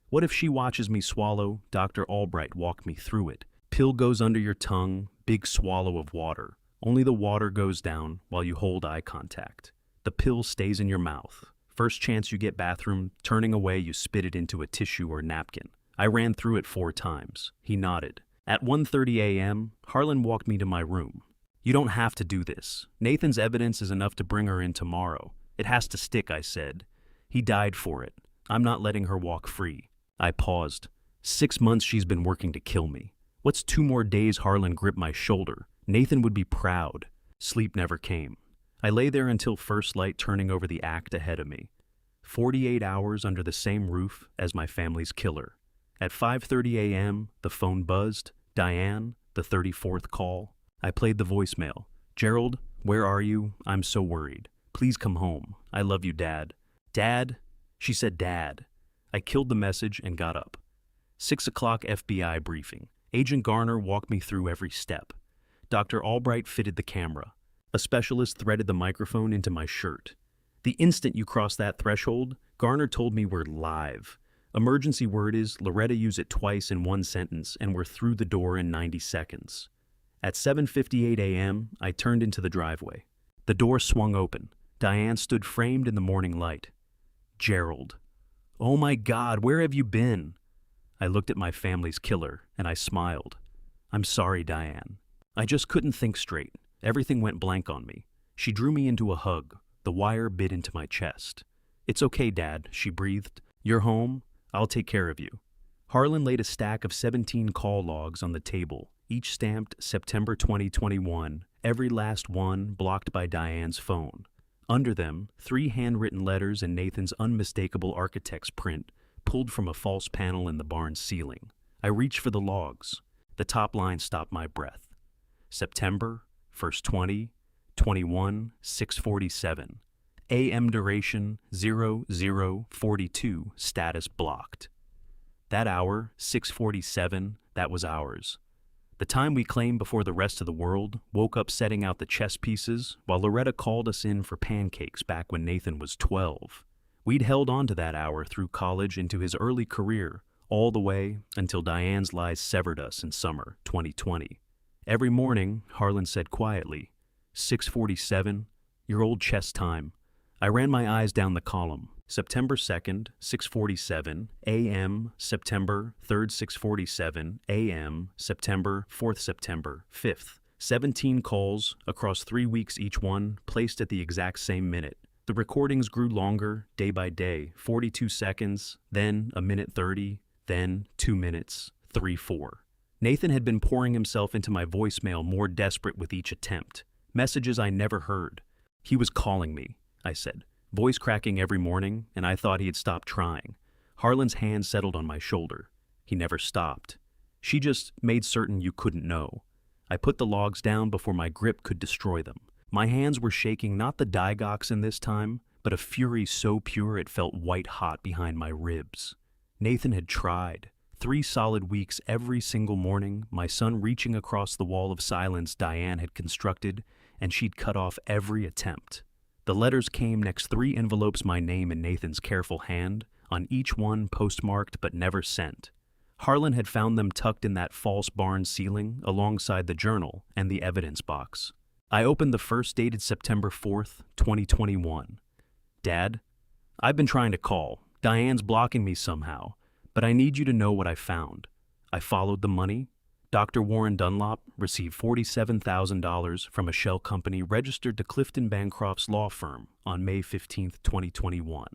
What if she watches me swallow? Dr. Albright walked me through it. Pill goes under your tongue, big swallow of water. Only the water goes down while you hold eye contact. The pill stays in your mouth. First chance you get bathroom, turning away you spit it into a tissue or napkin. I ran through it 4 times. He nodded. At 1:30 a.m., Harlan walked me to my room. You don't have to do this. Nathan's evidence is enough to bring her in tomorrow. It has to stick, I said. He died for it. I'm not letting her walk free. I paused. 6 months she's been working to kill me. What's 2 more days? Harlan gripped my shoulder. Nathan would be proud. Sleep never came. I lay there until first light, turning over the act ahead of me. 48 hours under the same roof as my family's killer. At 5:30 a.m., the phone buzzed. Diane, the 34th call. I played the voicemail. Gerald, where are you? I'm so worried. Please come home. I love you, Dad. Dad? She said Dad. I killed the message and got up. 6 o'clock FBI briefing. Agent Garner walked me through every step. Dr. Albright fitted the camera. A specialist threaded the microphone into my shirt. The instant you cross that threshold, Garner told me we're live. Emergency word is Loretta used it twice in 1 sentence and we're through the door in 90 seconds. At 7:58 a.m., I turned into the driveway. The door swung open. Diane stood framed in the morning light. Gerald. Oh my God, where have you been? I looked at my family's killer and I smiled. I'm sorry, Diane. I just couldn't think straight. Everything went blank on me. She drew me into a hug. The wire bit into my chest. It's okay, Dad, she breathed. You're home. I'll take care of you. Harlan laid a stack of 17 call logs on the table, each stamped September 2021, every last one blocked by Diane's phone. Under them, 3 handwritten letters in Nathan's unmistakable architect's print, pulled from a false panel in the barn's ceiling. I reached for the logs. The top line stopped my breath. September, first 20, 21, 6:47. AM duration 0042, status blocked. That hour, 6:47, that was ours. The time we claimed before the rest of the world, woke up setting out the chess pieces while Loretta called us in for pancakes back when Nathan was 12. We'd held on to that hour through college into his early career, all the way until Diane's lies severed us in summer 2020. Every morning, Harlan said quietly, 6:47, your old chess time. I ran my eyes down the column. September 2nd, 6:47 a.m., September 3rd, 6:47 a.m., September 4th, September 5th. 17 calls across 3 weeks each one, placed at the exact same minute. The recordings grew longer day by day, 42 seconds, then a minute 30, then 2 minutes, 3-4. Nathan had been pouring himself into my voicemail, more desperate with each attempt. Messages I never heard. He was calling me, I said, voice cracking every morning, and I thought he had stopped trying. Harlan's hand settled on my shoulder. He never stopped. She just made certain you couldn't know. I put the logs down before my grip could destroy them. My hands were shaking, not the digoxin this time, but a fury so pure it felt white hot behind my ribs. Nathan had tried. 3 solid weeks every single morning, my son reaching across the wall of silence Diane had constructed, and she'd cut off every attempt. The letters came next 3 envelopes, my name in Nathan's careful hand, on each one postmarked but never sent. Harlan had found them tucked in that false barn ceiling alongside the journal and the evidence box. I opened the first, dated September 4th, 2021. Dad, I've been trying to call. Diane's blocking me somehow. But I need you to know what I found. I followed the money. Dr. Warren Dunlop received $47,000 from a shell company registered to Clifton Bancroft's law firm on May 15, 2021.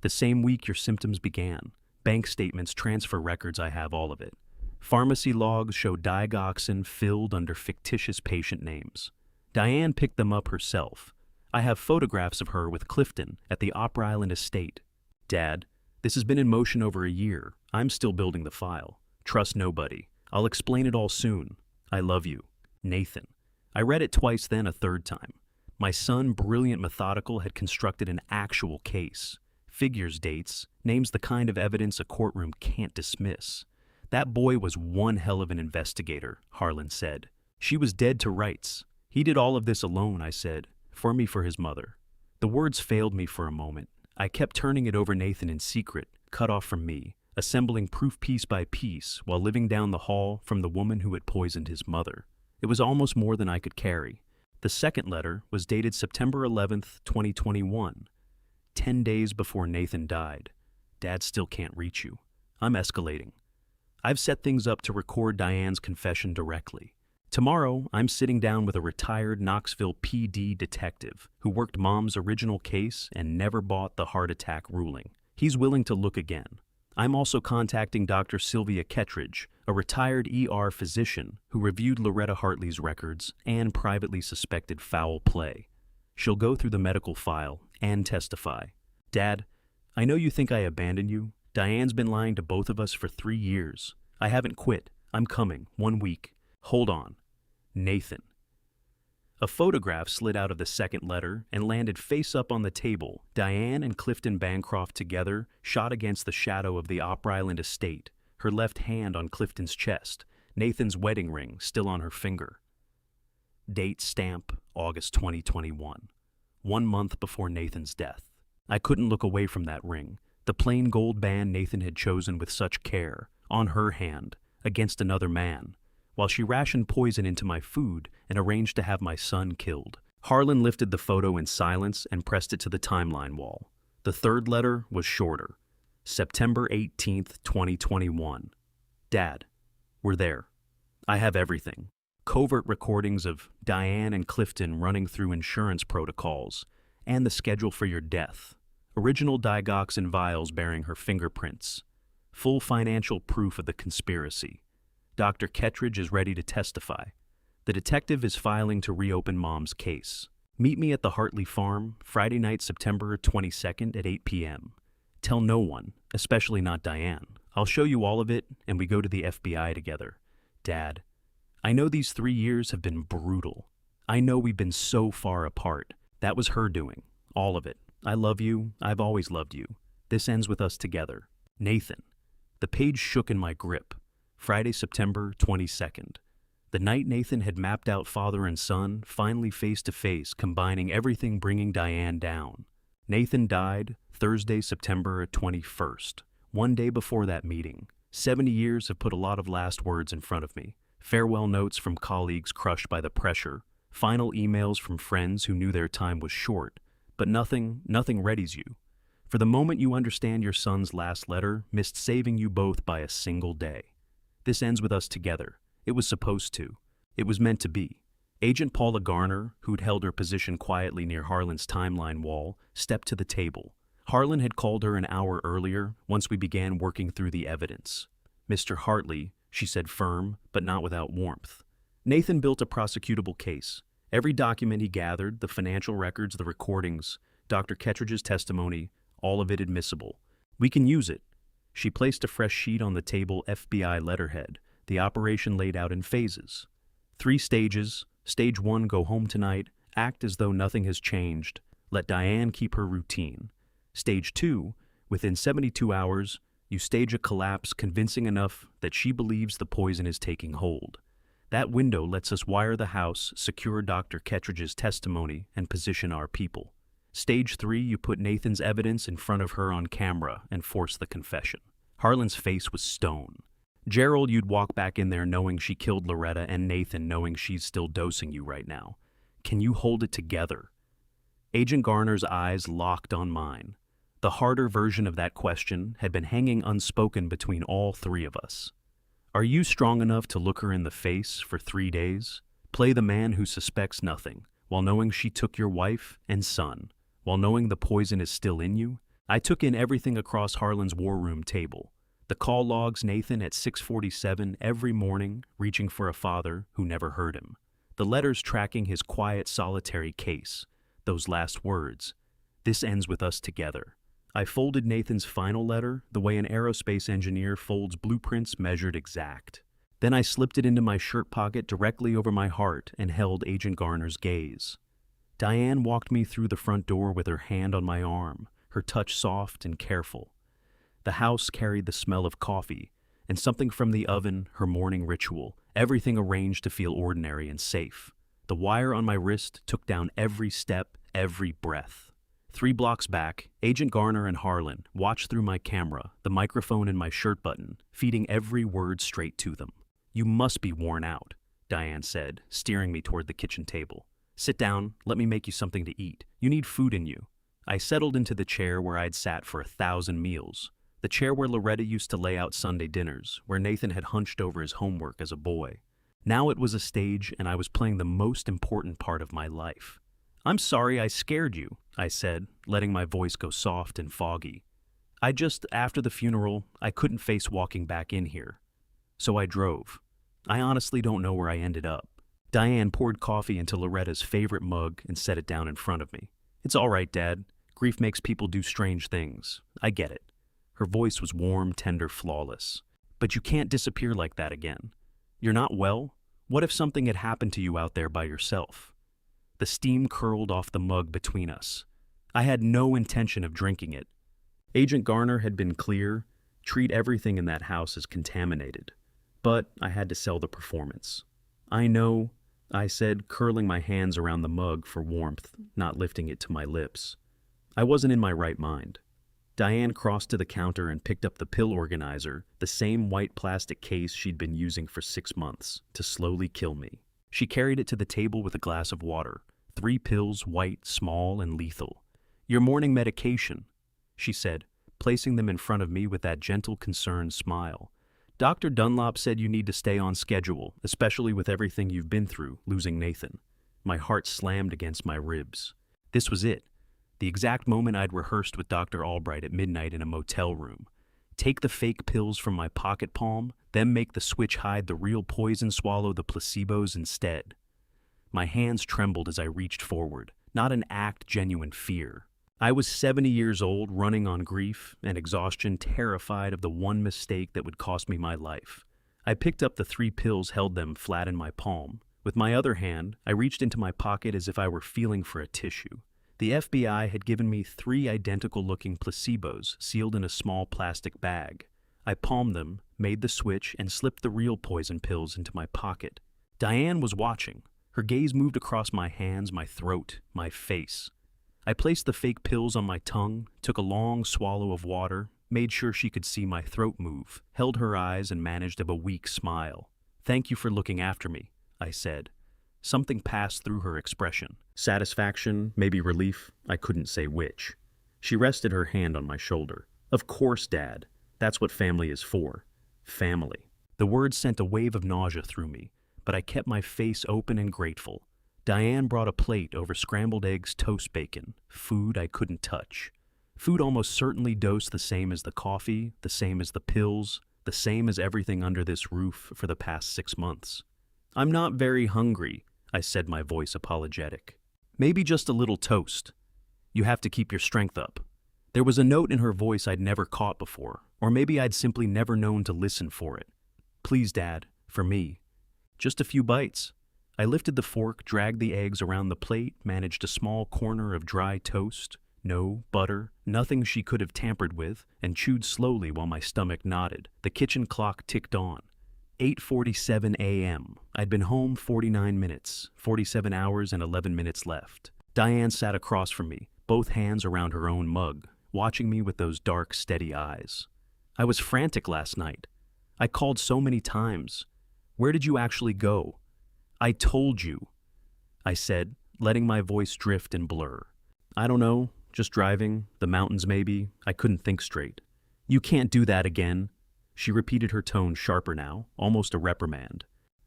The same week your symptoms began. Bank statements, transfer records, I have all of it. Pharmacy logs show digoxin filled under fictitious patient names. Diane picked them up herself. I have photographs of her with Clifton at the Opera Island estate. Dad, this has been in motion over a year. I'm still building the file. Trust nobody. I'll explain it all soon. I love you. Nathan. I read it twice, then a third time. My son, brilliant methodical, had constructed an actual case. Figures, dates, names, the kind of evidence a courtroom can't dismiss. That boy was one hell of an investigator, Harlan said. She was dead to rights. He did all of this alone, I said. For me, for his mother. The words failed me for a moment. I kept turning it over Nathan in secret, cut off from me, assembling proof piece by piece while living down the hall from the woman who had poisoned his mother. It was almost more than I could carry. The second letter was dated September 11th, 2021, 10 days before Nathan died. Dad still can't reach you. I'm escalating. I've set things up to record Diane's confession directly. Tomorrow, I'm sitting down with a retired Knoxville PD detective who worked Mom's original case and never bought the heart attack ruling. He's willing to look again. I'm also contacting Dr. Sylvia Kettridge, a retired ER physician who reviewed Loretta Hartley's records and privately suspected foul play. She'll go through the medical file and testify. Dad, I know you think I abandoned you. Diane's been lying to both of us for 3 years. I haven't quit. I'm coming. 1 week. Hold on. Nathan. A photograph slid out of the second letter and landed face up on the table, Diane and Clifton Bancroft together, shot against the shadow of the Opera Island estate, her left hand on Clifton's chest, Nathan's wedding ring still on her finger. Date stamp, August 2021. 1 month before Nathan's death. I couldn't look away from that ring, the plain gold band Nathan had chosen with such care, on her hand, against another man, while she rationed poison into my food and arranged to have my son killed. Harlan lifted the photo in silence and pressed it to the timeline wall. The third letter was shorter. September 18th, 2021. Dad, we're there. I have everything. Covert recordings of Diane and Clifton running through insurance protocols, and the schedule for your death. Original digoxin vials bearing her fingerprints. Full financial proof of the conspiracy. Dr. Kettridge is ready to testify. The detective is filing to reopen Mom's case. Meet me at the Hartley farm, Friday night, September 22nd at 8 p.m. Tell no one, especially not Diane. I'll show you all of it, and we go to the FBI together. Dad, I know these 3 years have been brutal. I know we've been so far apart. That was her doing. All of it. I love you. I've always loved you. This ends with us together. Nathan. The page shook in my grip. Friday, September 22nd. The night Nathan had mapped out father and son, finally face to face, combining everything bringing Diane down. Nathan died Thursday, September 21st, 1 day before that meeting. 70 years have put a lot of last words in front of me. Farewell notes from colleagues crushed by the pressure. Final emails from friends who knew their time was short. But nothing readies you. For the moment you understand your son's last letter missed saving you both by a single day. This ends with us together. It was supposed to. It was meant to be. Agent Paula Garner, who'd held her position quietly near Harlan's timeline wall, stepped to the table. Harlan had called her an hour earlier, once we began working through the evidence. Mr. Hartley, she said, firm, but not without warmth. Nathan built a prosecutable case. Every document he gathered, the financial records, the recordings, Dr. Kettridge's testimony, all of it admissible. We can use it. She placed a fresh sheet on the table, FBI letterhead, the operation laid out in phases. 3 stages. Stage 1, go home tonight, act as though nothing has changed, let Diane keep her routine. Stage 2, within 72 hours, you stage a collapse convincing enough that she believes the poison is taking hold. That window lets us wire the house, secure Dr. Kettridge's testimony, and position our people. Stage 3, you put Nathan's evidence in front of her on camera and force the confession. Harlan's face was stone. Gerald, you'd walk back in there knowing she killed Loretta, and Nathan knowing she's still dosing you right now. Can you hold it together? Agent Garner's eyes locked on mine. The harder version of that question had been hanging unspoken between all three of us. Are you strong enough to look her in the face for 3 days? Play the man who suspects nothing, while knowing she took your wife and son, while knowing the poison is still in you? I took in everything across Harlan's war room table. The call logs Nathan at 6:47 every morning, reaching for a father who never heard him. The letters tracking his quiet, solitary case. Those last words. This ends with us together. I folded Nathan's final letter the way an aerospace engineer folds blueprints measured exact. Then I slipped it into my shirt pocket directly over my heart and held Agent Garner's gaze. Diane walked me through the front door with her hand on my arm, her touch soft and careful. The house carried the smell of coffee, and something from the oven, her morning ritual, everything arranged to feel ordinary and safe. The wire on my wrist took down every step, every breath. 3 blocks back, Agent Garner and Harlan watched through my camera, the microphone in my shirt button, feeding every word straight to them. You must be worn out, Diane said, steering me toward the kitchen table. Sit down, let me make you something to eat. You need food in you. I settled into the chair where I'd sat for 1,000 meals. The chair where Loretta used to lay out Sunday dinners, where Nathan had hunched over his homework as a boy. Now it was a stage, and I was playing the most important part of my life. I'm sorry I scared you, I said, letting my voice go soft and foggy. After the funeral, I couldn't face walking back in here. So I drove. I honestly don't know where I ended up. Diane poured coffee into Loretta's favorite mug and set it down in front of me. It's all right, Dad. Grief makes people do strange things. I get it. Her voice was warm, tender, flawless. But you can't disappear like that again. You're not well? What if something had happened to you out there by yourself? The steam curled off the mug between us. I had no intention of drinking it. Agent Garner had been clear, treat everything in that house as contaminated. But I had to sell the performance. I know, I said, curling my hands around the mug for warmth, not lifting it to my lips. I wasn't in my right mind. Diane crossed to the counter and picked up the pill organizer, the same white plastic case she'd been using for 6 months, to slowly kill me. She carried it to the table with a glass of water. 3 pills, white, small, and lethal. Your morning medication, she said, placing them in front of me with that gentle, concerned smile. Dr. Dunlop said you need to stay on schedule, especially with everything you've been through, losing Nathan. My heart slammed against my ribs. This was it. The exact moment I'd rehearsed with Dr. Albright at midnight in a motel room. Take the fake pills from my pocket palm, then make the switch hide the real poison, swallow the placebos instead. My hands trembled as I reached forward, not an act, genuine fear. I was 70 years old, running on grief and exhaustion, terrified of the one mistake that would cost me my life. I picked up the 3 pills, held them flat in my palm. With my other hand, I reached into my pocket as if I were feeling for a tissue. The FBI had given me 3 identical-looking placebos sealed in a small plastic bag. I palmed them, made the switch, and slipped the real poison pills into my pocket. Diane was watching. Her gaze moved across my hands, my throat, my face. I placed the fake pills on my tongue, took a long swallow of water, made sure she could see my throat move, held her eyes, and managed a weak smile. Thank you for looking after me, I said. Something passed through her expression. Satisfaction, maybe relief, I couldn't say which. She rested her hand on my shoulder. Of course, Dad. That's what family is for. Family. The words sent a wave of nausea through me, but I kept my face open and grateful. Diane brought a plate over scrambled eggs, toast bacon, food I couldn't touch. Food almost certainly dosed the same as the coffee, the same as the pills, the same as everything under this roof for the past 6 months. I'm not very hungry, I said, my voice apologetic. Maybe just a little toast. You have to keep your strength up. There was a note in her voice I'd never caught before, or maybe I'd simply never known to listen for it. Please, Dad, for me. Just a few bites. I lifted the fork, dragged the eggs around the plate, managed a small corner of dry toast, no butter, nothing she could have tampered with, and chewed slowly while my stomach nodded. The kitchen clock ticked on. 8:47 a.m. I'd been home 49 minutes, 47 hours and 11 minutes left. Diane sat across from me, both hands around her own mug, watching me with those dark, steady eyes. I was frantic last night. I called so many times. Where did you actually go? I told you, I said, letting my voice drift and blur. I don't know, Just driving, the mountains maybe. I couldn't think straight. You can't do that again. She repeated, her tone sharper now, almost a reprimand.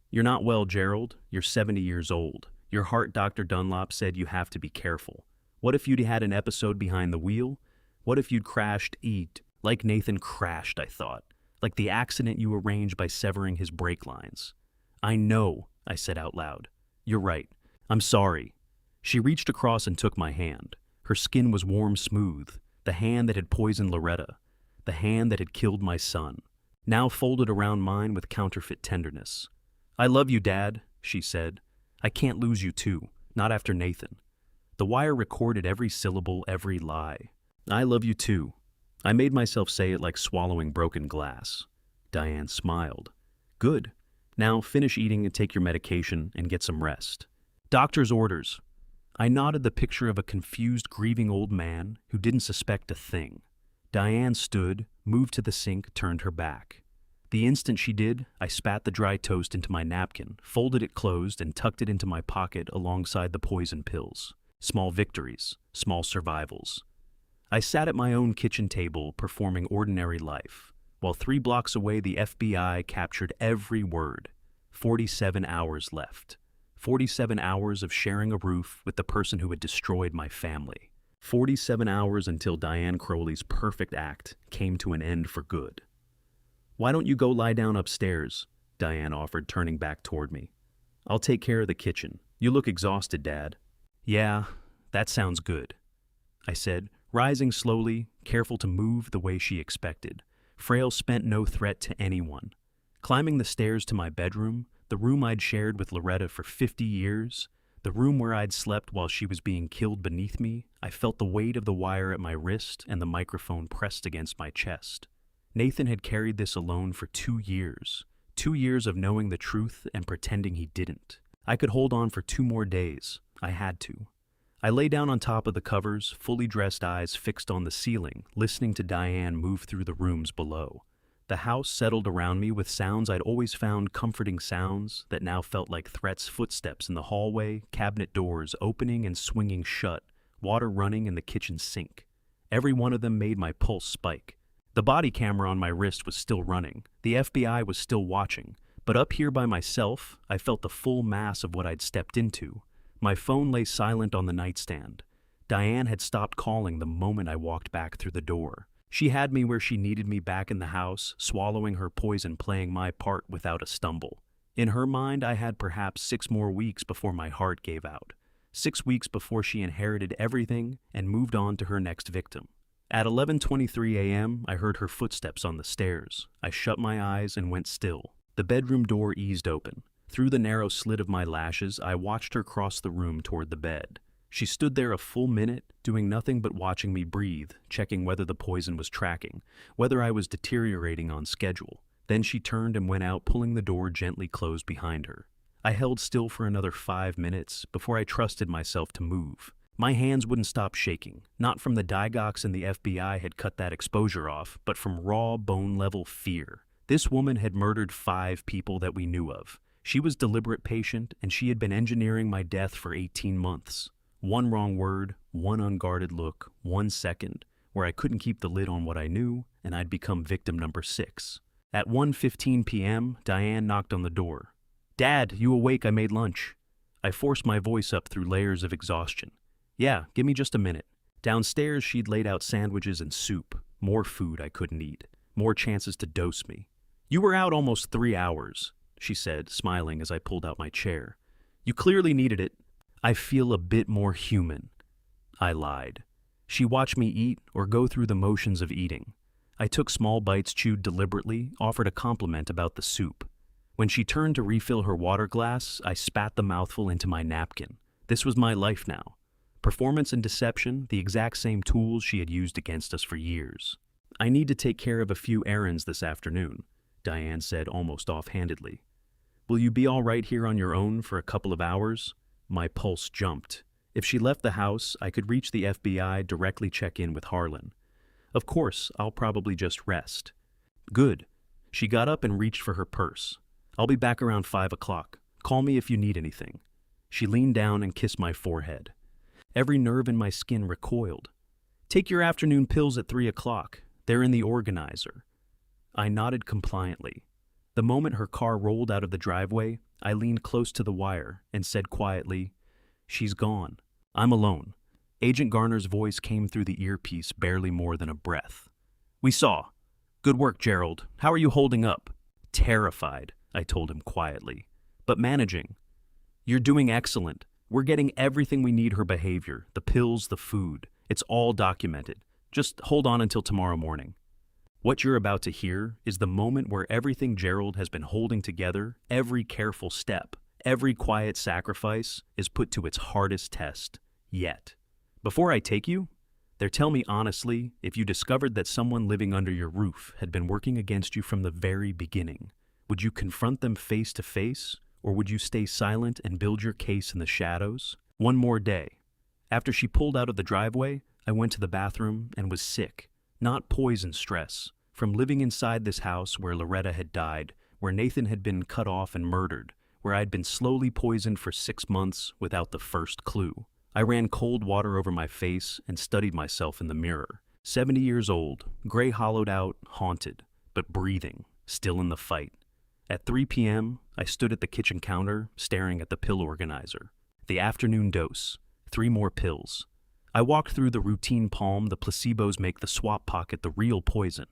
You're not well, Gerald. You're 70 years old. Your heart, Dr. Dunlop said you have to be careful. What if you'd had an episode behind the wheel? What if you'd crashed, like Nathan crashed, I thought. Like the accident you arranged by severing his brake lines. I know, I said out loud. You're right. I'm sorry. She reached across and took my hand. Her skin was warm, smooth. The hand that had poisoned Loretta. The hand that had killed my son. Now folded around mine with counterfeit tenderness. I love you, Dad, she said. I can't lose you too, not after Nathan. The wire recorded every syllable, every lie. I love you too. I made myself say it like swallowing broken glass. Diane smiled. Good. Now finish eating and take your medication and get some rest. Doctor's orders. I nodded, the picture of a confused, grieving old man who didn't suspect a thing. Diane stood, moved to the sink, turned her back. The instant she did, I spat the dry toast into my napkin, folded it closed, and tucked it into my pocket alongside the poison pills. Small victories, small survivals. I sat at my own kitchen table performing ordinary life, while 3 blocks away the FBI captured every word. 47 hours left. 47 hours of sharing a roof with the person who had destroyed my family. 47 hours until Diane Crowley's perfect act came to an end for good. Why don't you go lie down upstairs? Diane offered, turning back toward me. I'll take care of the kitchen. You look exhausted, Dad. Yeah, that sounds good, I said, rising slowly, careful to move the way she expected. Frail spent no threat to anyone. Climbing the stairs to my bedroom, the room I'd shared with Loretta for 50 years, the room where I'd slept while she was being killed beneath me, I felt the weight of the wire at my wrist and the microphone pressed against my chest. Nathan had carried this alone for 2 years. 2 years of knowing the truth and pretending he didn't. I could hold on for 2 more days. I had to. I lay down on top of the covers, fully dressed, eyes fixed on the ceiling, listening to Diane move through the rooms below. The house settled around me with sounds I'd always found comforting, sounds that now felt like threats. Footsteps in the hallway, cabinet doors opening and swinging shut, water running in the kitchen sink. Every one of them made my pulse spike. The body camera on my wrist was still running. The FBI was still watching. But up here by myself, I felt the full mass of what I'd stepped into. My phone lay silent on the nightstand. Diane had stopped calling the moment I walked back through the door. She had me where she needed me, back in the house, swallowing her poison, playing my part without a stumble. In her mind, I had perhaps 6 more weeks before my heart gave out. 6 weeks before she inherited everything and moved on to her next victim. At 11:23 a.m., I heard her footsteps on the stairs. I shut my eyes and went still. The bedroom door eased open. Through the narrow slit of my lashes, I watched her cross the room toward the bed. She stood there a full minute, doing nothing but watching me breathe, checking whether the poison was tracking, whether I was deteriorating on schedule. Then she turned and went out, pulling the door gently closed behind her. I held still for another 5 minutes before I trusted myself to move. My hands wouldn't stop shaking, not from the Digox and the FBI had cut that exposure off, but from raw, bone-level fear. This woman had murdered 5 people that we knew of. She was deliberate, patient, and she had been engineering my death for 18 months. One wrong word, one unguarded look, 1 second, where I couldn't keep the lid on what I knew, and I'd become victim number 6. At 1:15 p.m., Diane knocked on the door. Dad, you awake? I made lunch. I forced my voice up through layers of exhaustion. Yeah, give me just a minute. Downstairs, she'd laid out sandwiches and soup. More food I couldn't eat. More chances to dose me. You were out almost 3 hours, she said, smiling as I pulled out my chair. You clearly needed it. I feel a bit more human. I lied. She watched me eat or go through the motions of eating. I took small bites, chewed deliberately, offered a compliment about the soup. When she turned to refill her water glass, I spat the mouthful into my napkin. This was my life now. Performance and deception, the exact same tools she had used against us for years. I need to take care of a few errands this afternoon, Diane said almost offhandedly. Will you be all right here on your own for a couple of hours? My pulse jumped. If she left the house, I could reach the FBI, directly check in with Harlan. Of course, I'll probably just rest. Good. She got up and reached for her purse. I'll be back around 5 o'clock. Call me if you need anything. She leaned down and kissed my forehead. Every nerve in my skin recoiled. Take your afternoon pills at 3 o'clock. They're in the organizer. I nodded compliantly. The moment her car rolled out of the driveway, I leaned close to the wire and said quietly, "She's gone. I'm alone." Agent Garner's voice came through the earpiece barely more than a breath. "We saw. Good work, Gerald. How are you holding up?" "Terrified," I told him quietly. "But managing." "You're doing excellent. We're getting everything we need her behavior, the pills, the food. It's all documented. Just hold on until tomorrow morning." What you're about to hear is the moment where everything Gerald has been holding together, every careful step, every quiet sacrifice, is put to its hardest test yet. Before I take you there, tell me honestly, if you discovered that someone living under your roof had been working against you from the very beginning, would you confront them face to face, or would you stay silent and build your case in the shadows? One more day. After she pulled out of the driveway, I went to the bathroom and was sick. Not poison stress, from living inside this house where Loretta had died, where Nathan had been cut off and murdered, where I'd been slowly poisoned for 6 months without the first clue. I ran cold water over my face and studied myself in the mirror. 70 years old, gray hollowed out, haunted, but breathing, still in the fight. At 3 p.m., I stood at the kitchen counter, staring at the pill organizer. The afternoon dose, 3 more pills. I walked through the routine palm the placebos make the swap pocket the real poison,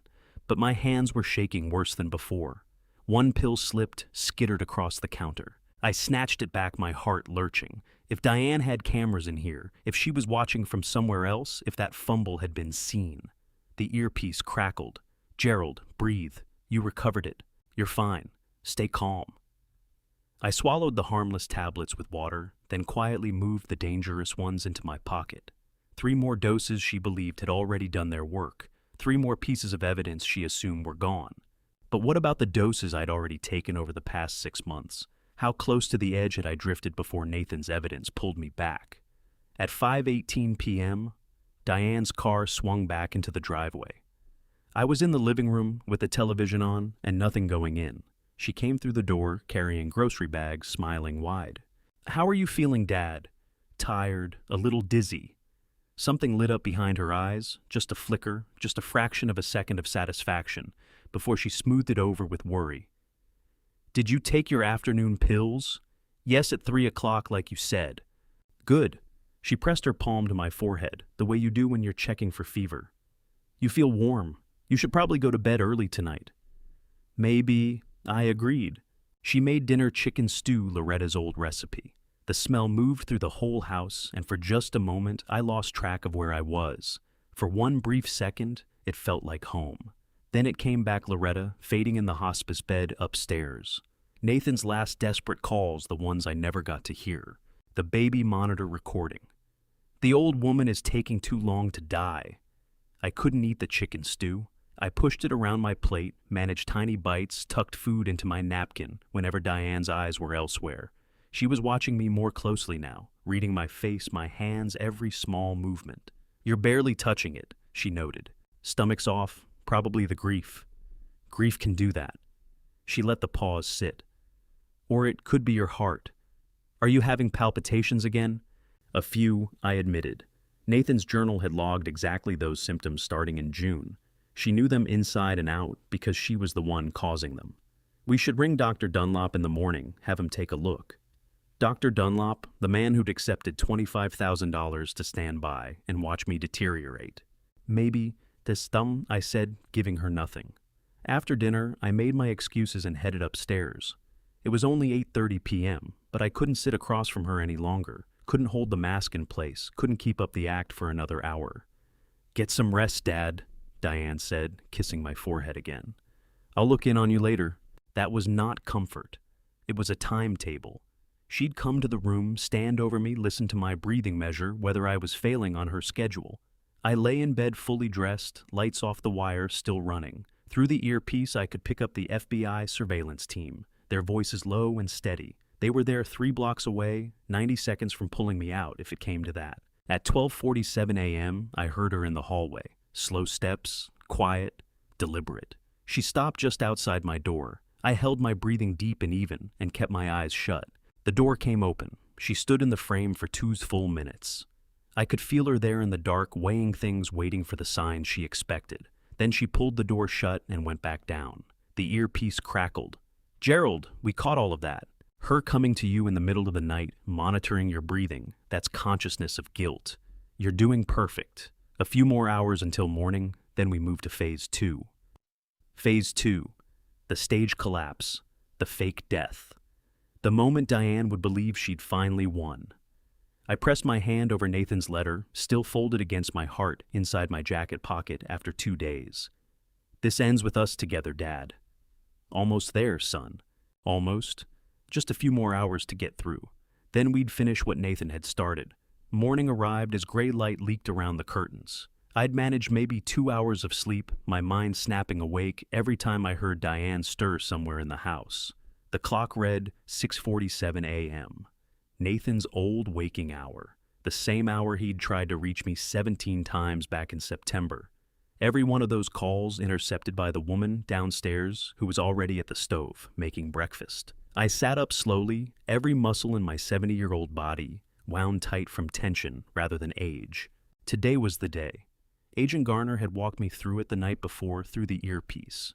but my hands were shaking worse than before. One pill slipped, skittered across the counter. I snatched it back, my heart lurching. If Diane had cameras in here, if she was watching from somewhere else, if that fumble had been seen. The earpiece crackled. "Gerald, breathe. You recovered it. You're fine. Stay calm." I swallowed the harmless tablets with water, then quietly moved the dangerous ones into my pocket. 3 more doses she believed had already done their work. 3 more pieces of evidence she assumed were gone. But what about the doses I'd already taken over the past 6 months? How close to the edge had I drifted before Nathan's evidence pulled me back? At 5:18 p.m., Diane's car swung back into the driveway. I was in the living room with the television on and nothing going in. She came through the door carrying grocery bags, smiling wide. "How are you feeling, Dad?" "Tired, a little dizzy." Something lit up behind her eyes, just a flicker, just a fraction of a second of satisfaction, before she smoothed it over with worry. "Did you take your afternoon pills?" "Yes, at 3 o'clock like you said." "Good." She pressed her palm to my forehead, the way you do when you're checking for fever. "You feel warm. You should probably go to bed early tonight." "Maybe," I agreed. She made dinner chicken stew, Loretta's old recipe. The smell moved through the whole house, and for just a moment I lost track of where I was. For one brief second, it felt like home. Then it came back, Loretta, fading in the hospice bed upstairs. Nathan's last desperate calls, the ones I never got to hear. The baby monitor recording. "The old woman is taking too long to die." I couldn't eat the chicken stew. I pushed it around my plate, managed tiny bites, tucked food into my napkin whenever Diane's eyes were elsewhere. She was watching me more closely now, reading my face, my hands, every small movement. "You're barely touching it," she noted. "Stomach's off, probably the grief." "Grief can do that." She let the pause sit. "Or it could be your heart." "Are you having palpitations again?" "A few," I admitted. Nathan's journal had logged exactly those symptoms starting in June. She knew them inside and out because she was the one causing them. "We should ring Dr. Dunlop in the morning, have him take a look." Dr. Dunlop, the man who'd accepted $25,000 to stand by and watch me deteriorate. "Maybe this thumb," I said, giving her nothing. After dinner, I made my excuses and headed upstairs. It was only 8:30 p.m., but I couldn't sit across from her any longer, couldn't hold the mask in place, couldn't keep up the act for another hour. "Get some rest, Dad," Diane said, kissing my forehead again. "I'll look in on you later." That was not comfort. It was a timetable. She'd come to the room, stand over me, listen to my breathing measure, whether I was failing on her schedule. I lay in bed fully dressed, lights off the wire still running. Through the earpiece I could pick up the FBI surveillance team, their voices low and steady. They were there 3 blocks away, 90 seconds from pulling me out if it came to that. At 12:47 a.m., I heard her in the hallway. Slow steps, quiet, deliberate. She stopped just outside my door. I held my breathing deep and even and kept my eyes shut. The door came open. She stood in the frame for 2 full minutes. I could feel her there in the dark, weighing things, waiting for the signs she expected. Then she pulled the door shut and went back down. The earpiece crackled. "Gerald, we caught all of that." Her coming to you in the middle of the night, monitoring your breathing, that's consciousness of guilt. You're doing perfect. A few more hours until morning, then we move to phase 2. Phase 2. The stage collapse. The fake death. The moment Diane would believe she'd finally won. I pressed my hand over Nathan's letter, still folded against my heart inside my jacket pocket after 2 days. "This ends with us together, Dad." "Almost there, son." "Almost. Just a few more hours to get through. Then we'd finish what Nathan had started." Morning arrived as gray light leaked around the curtains. I'd managed maybe 2 hours of sleep, my mind snapping awake every time I heard Diane stir somewhere in the house. The clock read 6:47 a.m. Nathan's old waking hour, the same hour he'd tried to reach me 17 times back in September. Every one of those calls intercepted by the woman downstairs who was already at the stove, making breakfast. I sat up slowly, every muscle in my 70-year-old body wound tight from tension rather than age. Today was the day. Agent Garner had walked me through it the night before through the earpiece.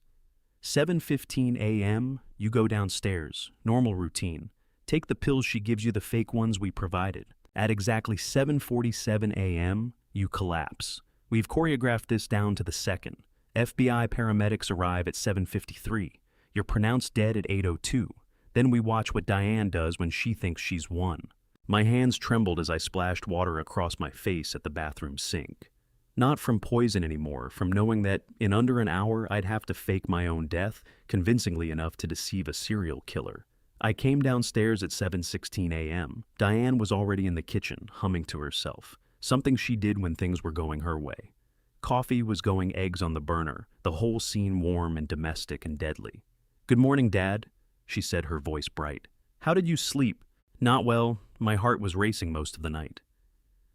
7:15 a.m., you go downstairs, normal routine. Take the pills she gives you, the fake ones we provided. At exactly 7:47 a.m., you collapse. We've choreographed this down to the second. FBI paramedics arrive at 7:53. You're pronounced dead at 8:02. Then we watch what Diane does when she thinks she's won. My hands trembled as I splashed water across my face at the bathroom sink. Not from poison anymore, from knowing that in under an hour I'd have to fake my own death, convincingly enough to deceive a serial killer. I came downstairs at 7:16 a.m. Diane was already in the kitchen, humming to herself, something she did when things were going her way. Coffee was going eggs on the burner, the whole scene warm and domestic and deadly. "Good morning, Dad," she said, her voice bright. "How did you sleep?" "Not well. My heart was racing most of the night."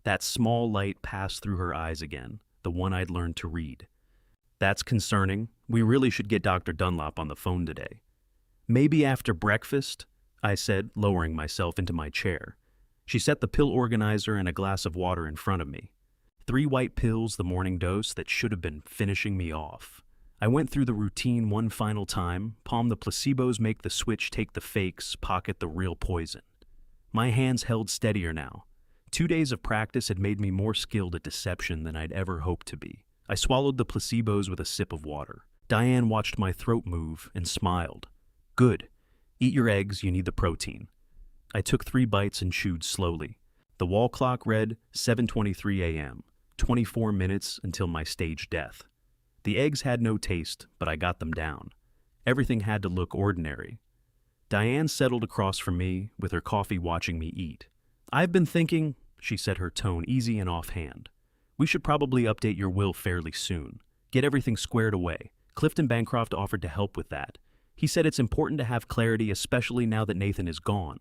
That small light passed through her eyes again, the one I'd learned to read. "That's concerning. We really should get Dr. Dunlop on the phone today." "Maybe after breakfast," I said, lowering myself into my chair. She set the pill organizer and a glass of water in front of me. 3 white pills, the morning dose that should have been finishing me off. I went through the routine one final time, palm the placebos, make the switch, take the fakes, pocket the real poison. My hands held steadier now. 2 days of practice had made me more skilled at deception than I'd ever hoped to be. I swallowed the placebos with a sip of water. Diane watched my throat move and smiled. "Good. Eat your eggs, you need the protein." I took 3 bites and chewed slowly. The wall clock read 7:23 a.m., 24 minutes until my stage death. The eggs had no taste, but I got them down. Everything had to look ordinary. Diane settled across from me, with her coffee watching me eat. "I've been thinking," she said, her tone easy and offhand. "We should probably update your will fairly soon. Get everything squared away. Clifton Bancroft offered to help with that. He said it's important to have clarity, especially now that Nathan is gone."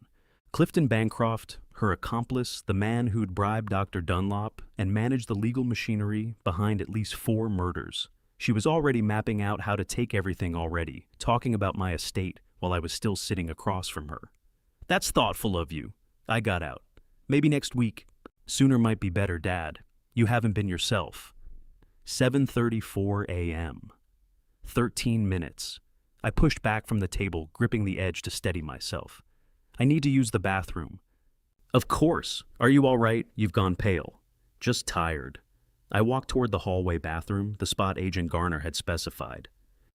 Clifton Bancroft, her accomplice, the man who'd bribed Dr. Dunlop and managed the legal machinery behind at least 4 murders. She was already mapping out how to take everything already, talking about my estate while I was still sitting across from her. "That's thoughtful of you." I got out. "Maybe next week." "Sooner might be better, Dad. You haven't been yourself." 7:34 a.m. 13 minutes. I pushed back from the table, gripping the edge to steady myself. "I need to use the bathroom." "Of course. Are you all right? You've gone pale." "Just tired." I walked toward the hallway bathroom, the spot Agent Garner had specified.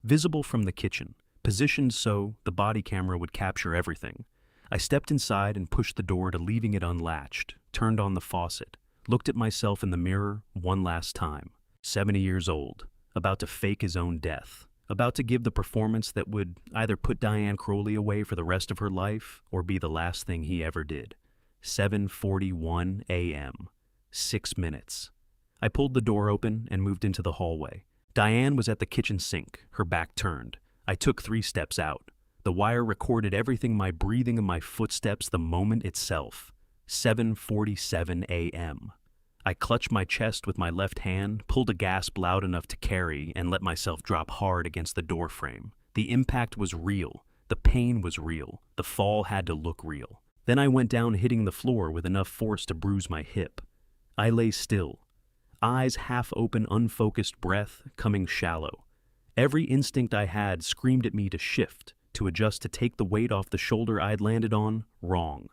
Visible from the kitchen, positioned so the body camera would capture everything. I stepped inside and pushed the door to leaving it unlatched, turned on the faucet, looked at myself in the mirror one last time. 70 years old, about to fake his own death, about to give the performance that would either put Diane Crowley away for the rest of her life or be the last thing he ever did. 7:41 a.m. 6 minutes. I pulled the door open and moved into the hallway. Diane was at the kitchen sink, her back turned. I took 3 steps out. The wire recorded everything, my breathing and my footsteps, the moment itself. 7:47 a.m. I clutched my chest with my left hand, pulled a gasp loud enough to carry, and let myself drop hard against the door frame. The impact was real. The pain was real. The fall had to look real. Then I went down, hitting the floor with enough force to bruise my hip. I lay still, eyes half open, unfocused, breath coming shallow. Every instinct I had screamed at me to shift, to adjust, to take the weight off the shoulder I'd landed on. Wrong.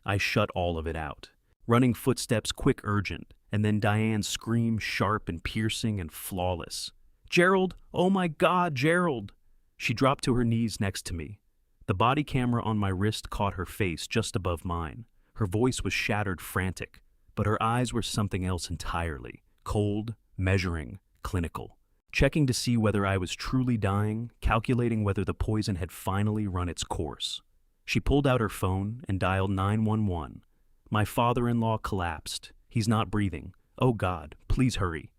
I shut all of it out. Running footsteps, quick, urgent, and then Diane's scream, sharp and piercing and flawless. "Gerald! Oh my God, Gerald!" She dropped to her knees next to me. The body camera on my wrist caught her face just above mine. Her voice was shattered, frantic, but her eyes were something else entirely. Cold, measuring, clinical. Checking to see whether I was truly dying, calculating whether the poison had finally run its course. She pulled out her phone and dialed 911. My father-in-law collapsed. He's not breathing. Oh God, please hurry.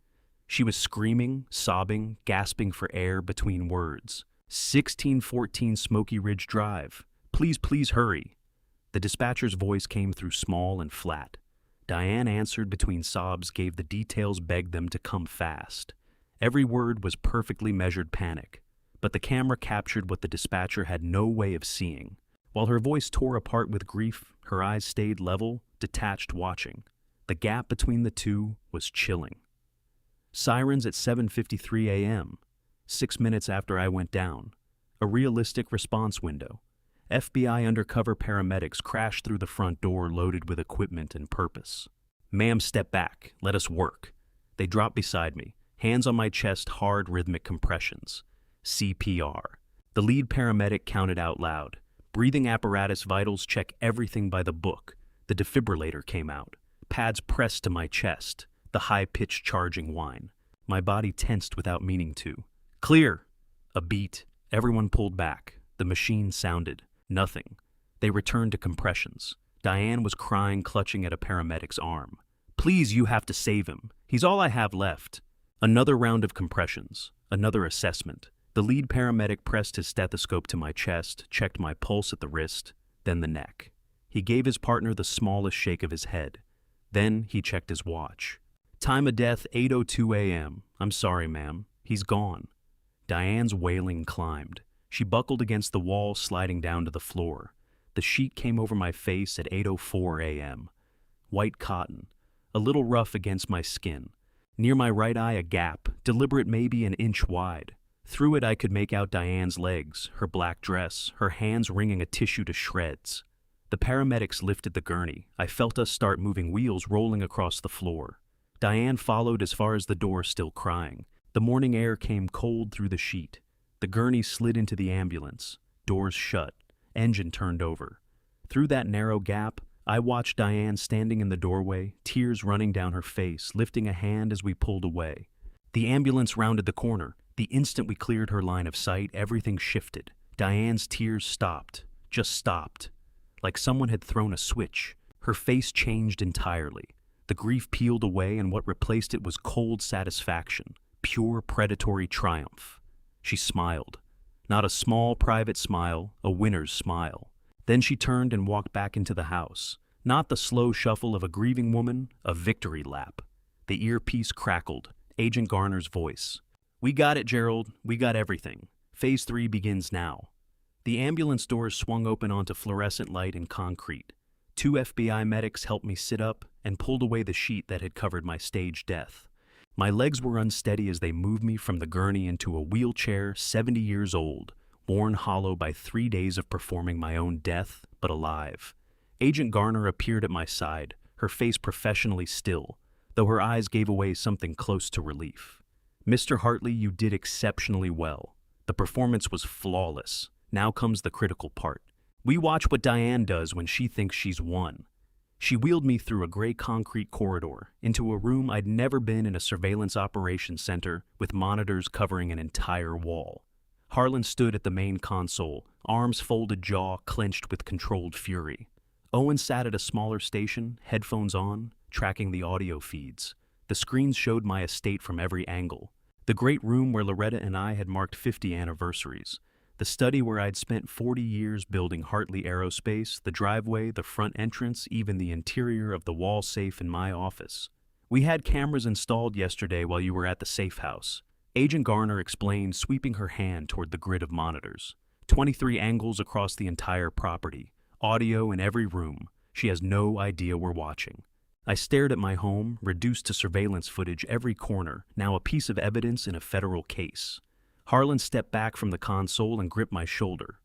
She was screaming, sobbing, gasping for air between words. 1614 Smoky Ridge Drive. Please, please hurry. The dispatcher's voice came through small and flat. Diane answered between sobs, gave the details, begged them to come fast. Every word was perfectly measured panic, but the camera captured what the dispatcher had no way of seeing. While her voice tore apart with grief, her eyes stayed level, detached, watching. The gap between the two was chilling. Sirens at 7:53 a.m., 6 minutes after I went down. A realistic response window. FBI undercover paramedics crashed through the front door loaded with equipment and purpose. "Ma'am, step back. Let us work." They dropped beside me, hands on my chest, hard rhythmic compressions. CPR. The lead paramedic counted out loud. Breathing apparatus vitals, check everything by the book. The defibrillator came out. Pads pressed to my chest. The high-pitched charging whine. My body tensed without meaning to. "Clear!" A beat. Everyone pulled back. The machine sounded. Nothing. They returned to compressions. Diane was crying, clutching at a paramedic's arm. "Please, you have to save him. He's all I have left." Another round of compressions. Another assessment. The lead paramedic pressed his stethoscope to my chest, checked my pulse at the wrist, then the neck. He gave his partner the smallest shake of his head. Then he checked his watch. "Time of death, 8:02 a.m. I'm sorry, ma'am. He's gone." Diane's wailing climbed. She buckled against the wall, sliding down to the floor. The sheet came over my face at 8:04 a.m. White cotton, a little rough against my skin. Near my right eye, a gap, deliberate, maybe an inch wide. Through it I could make out Diane's legs, her black dress, her hands wringing a tissue to shreds. The paramedics lifted the gurney. I felt us start moving, wheels rolling across the floor. Diane followed as far as the door, still crying. The morning air came cold through the sheet. The gurney slid into the ambulance. Doors shut. Engine turned over. Through that narrow gap, I watched Diane standing in the doorway, tears running down her face, lifting a hand as we pulled away. The ambulance rounded the corner. The instant we cleared her line of sight, everything shifted. Diane's tears stopped. Just stopped. Like someone had thrown a switch. Her face changed entirely. The grief peeled away, and what replaced it was cold satisfaction, pure predatory triumph. She smiled. Not a small private smile, a winner's smile. Then she turned and walked back into the house. Not the slow shuffle of a grieving woman, a victory lap. The earpiece crackled. Agent Garner's voice. "We got it, Gerald. We got everything. Phase 3 begins now." The ambulance doors swung open onto fluorescent light and concrete. 2 FBI medics helped me sit up and pulled away the sheet that had covered my staged death. My legs were unsteady as they moved me from the gurney into a wheelchair, 70 years old, worn hollow by 3 days of performing my own death, but alive. Agent Garner appeared at my side, her face professionally still, though her eyes gave away something close to relief. "Mr. Hartley, you did exceptionally well. The performance was flawless. Now comes the critical part. We watch what Diane does when she thinks she's won." She wheeled me through a gray concrete corridor, into a room I'd never been in, a surveillance operations center with monitors covering an entire wall. Harlan stood at the main console, arms folded, jaw clenched with controlled fury. Owen sat at a smaller station, headphones on, tracking the audio feeds. The screens showed my estate from every angle. The great room where Loretta and I had marked 50 anniversaries. The study where I'd spent 40 years building Hartley Aerospace, the driveway, the front entrance, even the interior of the wall safe in my office. "We had cameras installed yesterday while you were at the safe house," Agent Garner explained, sweeping her hand toward the grid of monitors. 23 angles across the entire property, audio in every room. She has no idea we're watching. I stared at my home, reduced to surveillance footage every corner, now a piece of evidence in a federal case. Harlan stepped back from the console and gripped my shoulder.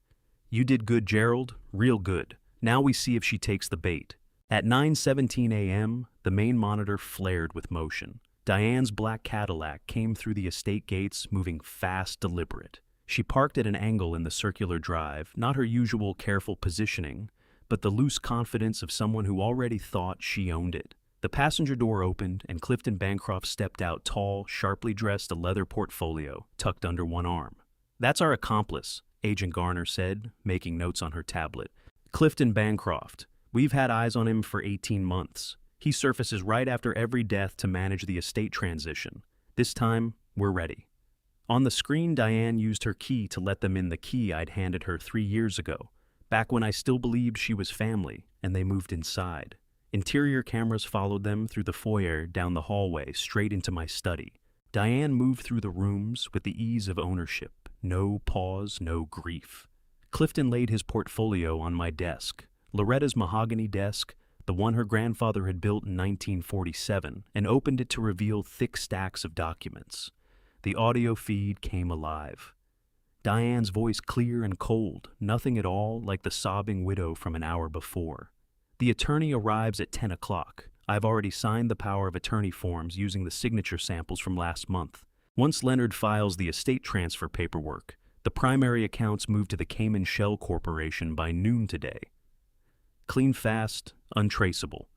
"You did good, Gerald, real good. Now we see if she takes the bait." At 9:17 a.m., the main monitor flared with motion. Diane's black Cadillac came through the estate gates, moving fast, deliberate. She parked at an angle in the circular drive, not her usual careful positioning, but the loose confidence of someone who already thought she owned it. The passenger door opened, and Clifton Bancroft stepped out tall, sharply dressed, a leather portfolio tucked under one arm. "That's our accomplice," Agent Garner said, making notes on her tablet. "Clifton Bancroft. We've had eyes on him for 18 months. He surfaces right after every death to manage the estate transition. This time, we're ready." On the screen, Diane used her key to let them in, the key I'd handed her 3 years ago, back when I still believed she was family, and they moved inside. Interior cameras followed them through the foyer, down the hallway, straight into my study. Diane moved through the rooms with the ease of ownership. No pause, no grief. Clifton laid his portfolio on my desk, Loretta's mahogany desk, the one her grandfather had built in 1947, and opened it to reveal thick stacks of documents. The audio feed came alive. Diane's voice clear and cold, nothing at all like the sobbing widow from an hour before. "The attorney arrives at 10 o'clock. I've already signed the power of attorney forms using the signature samples from last month. Once Leonard files the estate transfer paperwork, the primary accounts move to the Cayman Shell Corporation by noon today. Clean, fast, untraceable."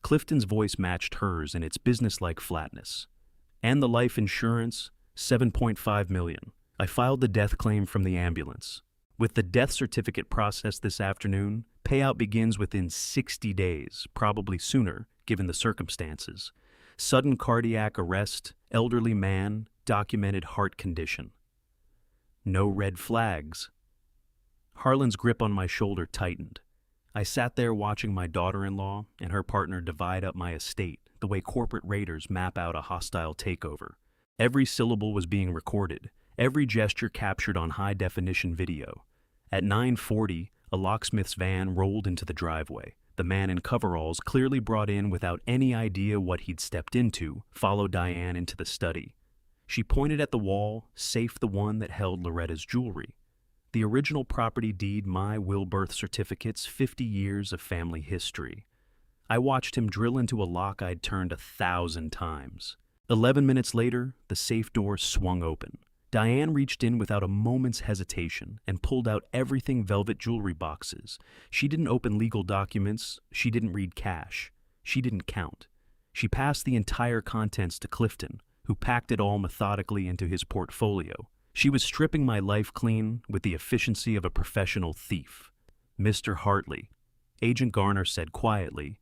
Clifton's voice matched hers in its businesslike flatness. "And the life insurance, $7.5 million. I filed the death claim from the ambulance. With the death certificate processed this afternoon, payout begins within 60 days, probably sooner, given the circumstances. Sudden cardiac arrest, elderly man, documented heart condition. No red flags." Harlan's grip on my shoulder tightened. I sat there watching my daughter-in-law and her partner divide up my estate, the way corporate raiders map out a hostile takeover. Every syllable was being recorded, every gesture captured on high-definition video. At 9:40, a locksmith's van rolled into the driveway. The man in coveralls, clearly brought in without any idea what he'd stepped into, followed Diane into the study. She pointed at the wall, safe the one that held Loretta's jewelry. The original property deed, my will birth certificates, 50 years of family history. I watched him drill into a lock I'd turned 1,000 times. 11 minutes later, the safe door swung open. Diane reached in without a moment's hesitation and pulled out everything velvet jewelry boxes. She didn't open legal documents. She didn't read cash. She didn't count. She passed the entire contents to Clifton, who packed it all methodically into his portfolio. She was stripping my life clean with the efficiency of a professional thief. "Mr. Hartley," Agent Garner said quietly,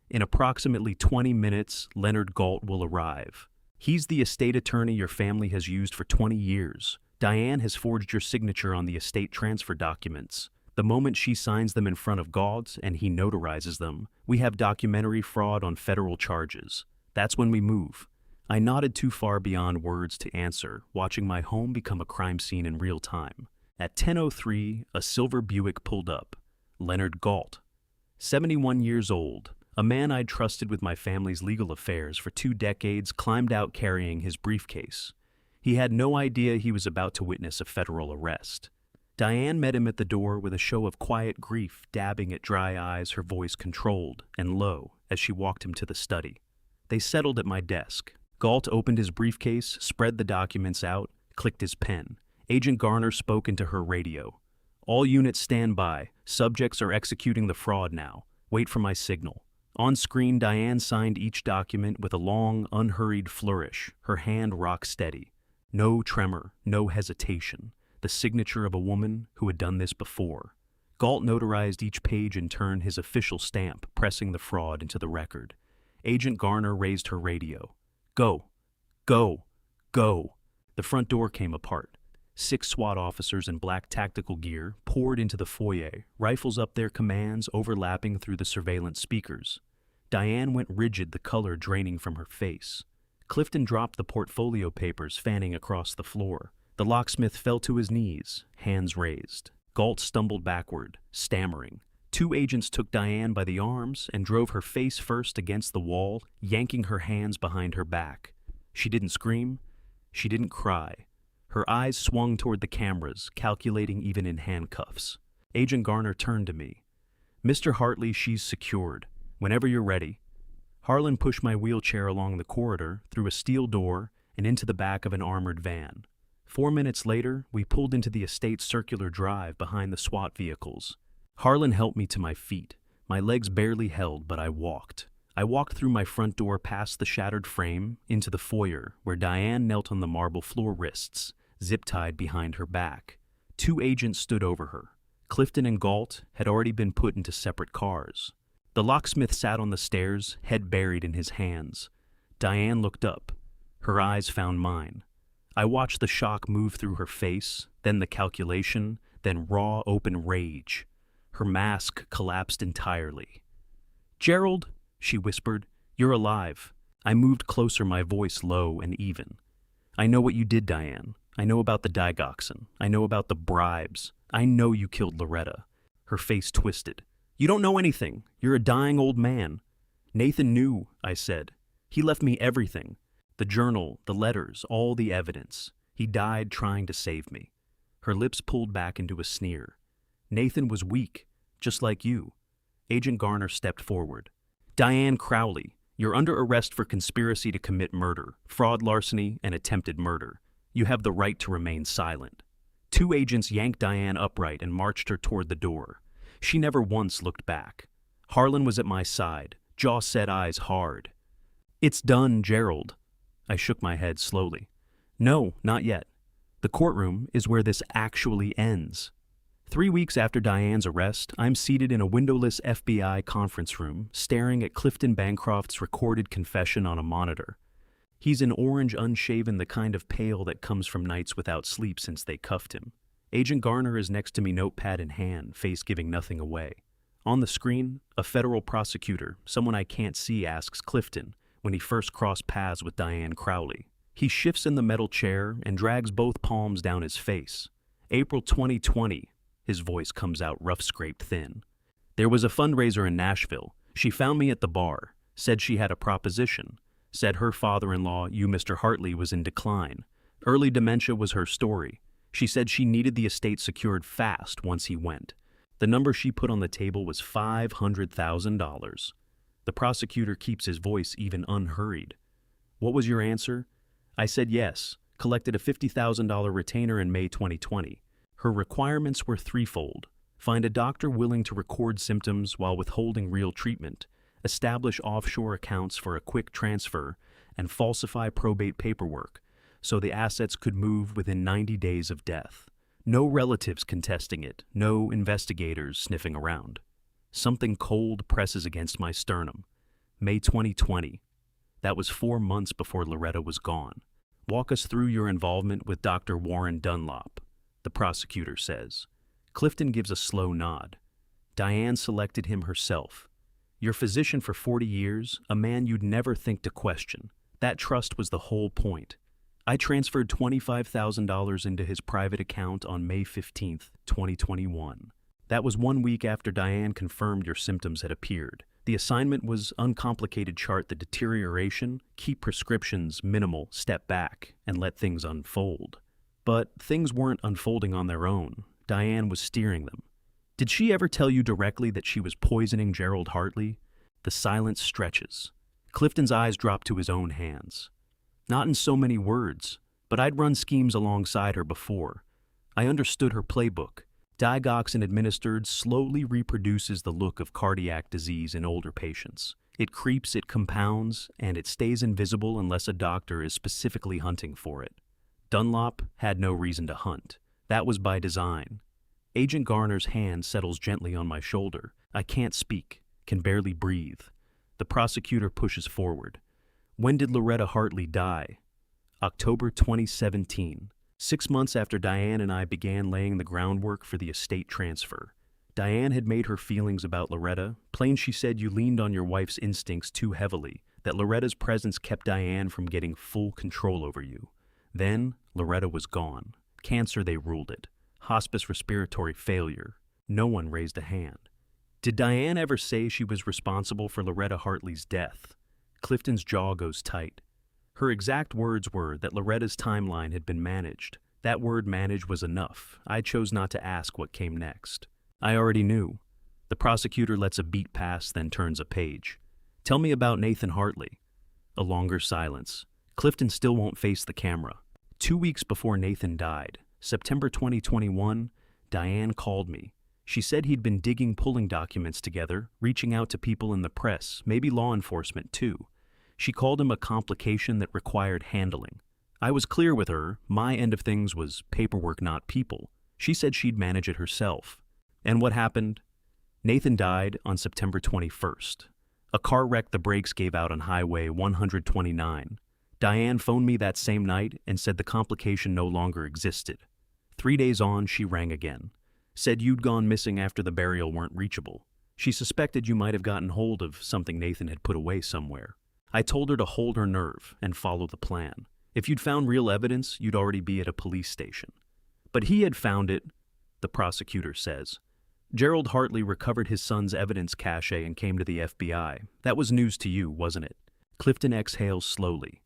"in approximately 20 minutes, Leonard Galt will arrive. He's the estate attorney your family has used for 20 years. Diane has forged your signature on the estate transfer documents. The moment she signs them in front of Galt and he notarizes them, we have documentary fraud on federal charges. That's when we move." I nodded too far beyond words to answer, watching my home become a crime scene in real time. At 10:03, a silver Buick pulled up. Leonard Galt, 71 years old, a man I'd trusted with my family's legal affairs for 2 decades, climbed out carrying his briefcase. He had no idea he was about to witness a federal arrest. Diane met him at the door with a show of quiet grief, dabbing at dry eyes, her voice controlled and low as she walked him to the study. They settled at my desk. Galt opened his briefcase, spread the documents out, clicked his pen. Agent Garner spoke into her radio. "All units stand by. Subjects are executing the fraud now. Wait for my signal." On screen, Diane signed each document with a long, unhurried flourish, her hand rock steady. No tremor, no hesitation. The signature of a woman who had done this before. Galt notarized each page in turn, his official stamp, pressing the fraud into the record. Agent Garner raised her radio. "Go, go, go." The front door came apart. 6 SWAT officers in black tactical gear poured into the foyer, rifles up their commands overlapping through the surveillance speakers. Diane went rigid, the color draining from her face. Clifton dropped the portfolio papers, fanning across the floor. The locksmith fell to his knees, hands raised. Galt stumbled backward, stammering. Two agents took Diane by the arms and drove her face first against the wall, yanking her hands behind her back. She didn't scream. She didn't cry. Her eyes swung toward the cameras, calculating even in handcuffs. Agent Garner turned to me. "Mr. Hartley, she's secured. Whenever you're ready." Harlan pushed my wheelchair along the corridor, through a steel door, and into the back of an armored van. 4 minutes later, we pulled into the estate's circular drive behind the SWAT vehicles. Harlan helped me to my feet. My legs barely held, but I walked. I walked through my front door past the shattered frame, into the foyer, where Diane knelt on the marble floor wrists, zip-tied behind her back. Two agents stood over her. Clifton and Galt had already been put into separate cars. The locksmith sat on the stairs, head buried in his hands. Diane looked up. Her eyes found mine. I watched the shock move through her face, then the calculation, then raw, open rage. Her mask collapsed entirely. "Gerald," she whispered, "you're alive." I moved closer, my voice low and even. "I know what you did, Diane. I know about the digoxin. I know about the bribes. I know you killed Loretta." Her face twisted. "You don't know anything. You're a dying old man." "Nathan knew," I said. "He left me everything. The journal, the letters, all the evidence. He died trying to save me." Her lips pulled back into a sneer. "Nathan was weak, just like you." Agent Garner stepped forward. "Diane Crowley, you're under arrest for conspiracy to commit murder, fraud, larceny, and attempted murder. You have the right to remain silent." Two agents yanked Diane upright and marched her toward the door. She never once looked back. Harlan was at my side, jaw set, eyes hard. "It's done, Gerald." I shook my head slowly. "No, not yet. The courtroom is where this actually ends." 3 weeks after Diane's arrest, I'm seated in a windowless FBI conference room, staring at Clifton Bancroft's recorded confession on a monitor. He's an orange, unshaven, the kind of pale that comes from nights without sleep since they cuffed him. Agent Garner is next to me, notepad in hand, face giving nothing away. On the screen, a federal prosecutor, someone I can't see, asks Clifton when he first crossed paths with Diane Crowley. He shifts in the metal chair and drags both palms down his face. "April 2020, his voice comes out rough, scraped thin. "There was a fundraiser in Nashville. She found me at the bar, said she had a proposition, said her father-in-law, you Mr. Hartley, was in decline. Early dementia was her story. She said she needed the estate secured fast once he went. The number she put on the table was $500,000. The prosecutor keeps his voice even unhurried. "What was your answer?" I said yes, collected a $50,000 retainer in May 2020. Her requirements were threefold: find a doctor willing to record symptoms while withholding real treatment, establish offshore accounts for a quick transfer, and falsify probate paperwork so the assets could move within 90 days of death. No relatives contesting it, no investigators sniffing around. Something cold presses against my sternum. May 2020. That was 4 months before Loretta was gone. "Walk us through your involvement with Dr. Warren Dunlop," the prosecutor says. Clifton gives a slow nod. "Diane selected him herself. Your physician for 40 years, a man you'd never think to question. That trust was the whole point. I transferred $25,000 into his private account on May 15th, 2021. That was 1 week after Diane confirmed your symptoms had appeared. The assignment was uncomplicated: chart the deterioration, keep prescriptions minimal, step back, and let things unfold." But things weren't unfolding on their own. Diane was steering them. "Did she ever tell you directly that she was poisoning Gerald Hartley?" The silence stretches. Clifton's eyes drop to his own hands. "Not in so many words, but I'd run schemes alongside her before. I understood her playbook. Digoxin administered slowly reproduces the look of cardiac disease in older patients. It creeps, it compounds, and it stays invisible unless a doctor is specifically hunting for it. Dunlop had no reason to hunt. That was by design." Agent Garner's hand settles gently on my shoulder. I can't speak, can barely breathe. The prosecutor pushes forward. "When did Loretta Hartley die?" "October 2017. 6 months after Diane and I began laying the groundwork for the estate transfer. Diane had made her feelings about Loretta plain. She said you leaned on your wife's instincts too heavily, that Loretta's presence kept Diane from getting full control over you. Then, Loretta was gone. Cancer, they ruled it. Hospice, respiratory failure. No one raised a hand. Did Diane ever say she was responsible for Loretta Hartley's death? Clifton's jaw goes tight. Her exact words were that Loretta's timeline had been managed. That word manage was enough. I chose not to ask what came next. I already knew. The prosecutor lets a beat pass, then turns a page. Tell me about Nathan Hartley. A longer silence. Clifton still won't face the camera. 2 weeks before Nathan died, September 2021, Diane called me. She said he'd been digging pulling documents together, reaching out to people in the press, maybe law enforcement too. She called him a complication that required handling. I was clear with her, my end of things was paperwork, not people. She said she'd manage it herself. And what happened? Nathan died on September 21st. A car wreck the brakes gave out on Highway 129. Diane phoned me that same night and said the complication no longer existed. 3 days on, she rang again. Said you'd gone missing after the burial weren't reachable. She suspected you might have gotten hold of something Nathan had put away somewhere. I told her to hold her nerve and follow the plan. If you'd found real evidence, you'd already be at a police station. But he had found it, the prosecutor says. Gerald Hartley recovered his son's evidence cache and came to the FBI. That was news to you, wasn't it? Clifton exhales slowly.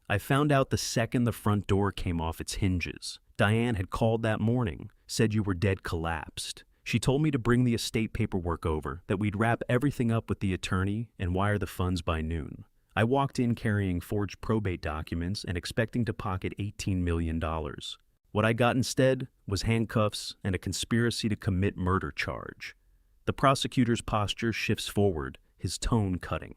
I found out the second the front door came off its hinges. Diane had called that morning, said you were dead, collapsed. She told me to bring the estate paperwork over, that we'd wrap everything up with the attorney and wire the funds by noon. I walked in carrying forged probate documents and expecting to pocket $18 million. What I got instead was handcuffs and a conspiracy to commit murder charge. The prosecutor's posture shifts forward, his tone cutting.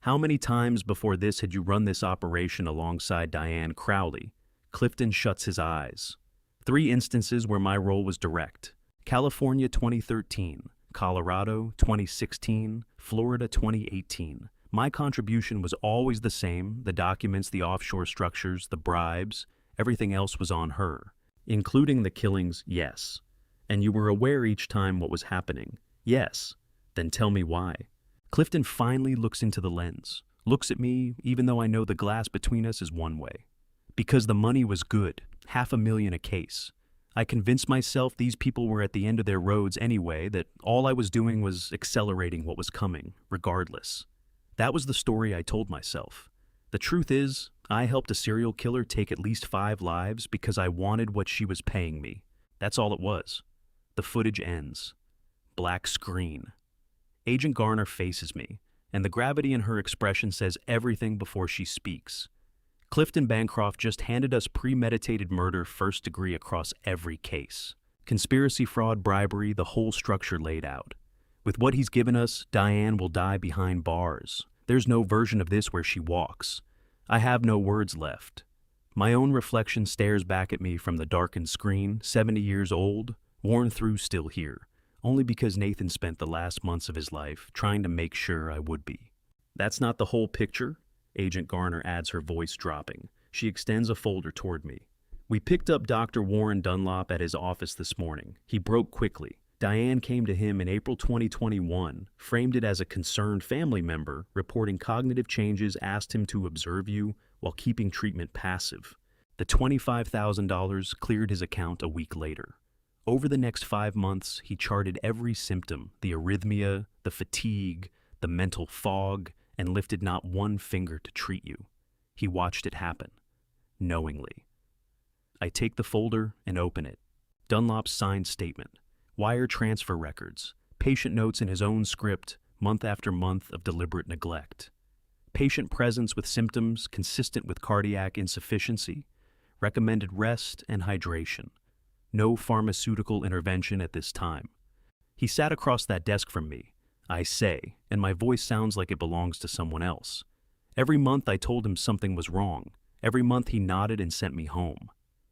How many times before this had you run this operation alongside Diane Crowley? Clifton shuts his eyes. 3 instances where my role was direct. California 2013, Colorado 2016, Florida 2018. My contribution was always the same, the documents, the offshore structures, the bribes, everything else was on her. Including the killings, yes. And you were aware each time what was happening? Yes. Then tell me why. Clifton finally looks into the lens, looks at me even though I know the glass between us is one way. Because the money was good, $500,000 a case. I convinced myself these people were at the end of their roads anyway, that all I was doing was accelerating what was coming, regardless. That was the story I told myself. The truth is, I helped a serial killer take at least 5 lives because I wanted what she was paying me. That's all it was. The footage ends. Black screen. Agent Garner faces me, and the gravity in her expression says everything before she speaks. Clifton Bancroft just handed us premeditated murder, first degree across every case. Conspiracy, fraud, bribery, the whole structure laid out. With what he's given us, Diane will die behind bars. There's no version of this where she walks. I have no words left. My own reflection stares back at me from the darkened screen, 70 years old, worn through, still here, only because Nathan spent the last months of his life trying to make sure I would be. That's not the whole picture, Agent Garner adds, her voice dropping. She extends a folder toward me. We picked up Dr. Warren Dunlop at his office this morning. He broke quickly. Diane came to him in April 2021, framed it as a concerned family member, reporting cognitive changes, asked him to observe you while keeping treatment passive. The $25,000 cleared his account a week later. Over the next 5 months, he charted every symptom, the arrhythmia, the fatigue, the mental fog, and lifted not one finger to treat you. He watched it happen, knowingly. I take the folder and open it. Dunlop's signed statement. Wire transfer records, patient notes in his own script, month after month of deliberate neglect. Patient presence with symptoms consistent with cardiac insufficiency, recommended rest and hydration. No pharmaceutical intervention at this time. He sat across that desk from me, I say, and my voice sounds like it belongs to someone else. Every month I told him something was wrong. Every month he nodded and sent me home.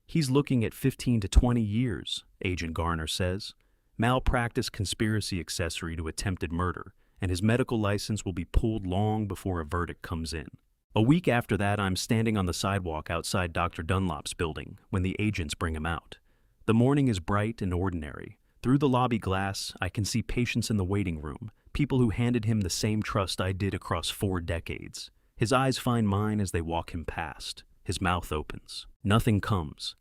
He's looking at 15 to 20 years, Agent Garner says. Malpractice, conspiracy, accessory to attempted murder, and his medical license will be pulled long before a verdict comes in. A week after that, I'm standing on the sidewalk outside Dr. Dunlop's building when the agents bring him out. The morning is bright and ordinary. Through the lobby glass, I can see patients in the waiting room, people who handed him the same trust I did across 4 decades. His eyes find mine as they walk him past. His mouth opens. Nothing comes.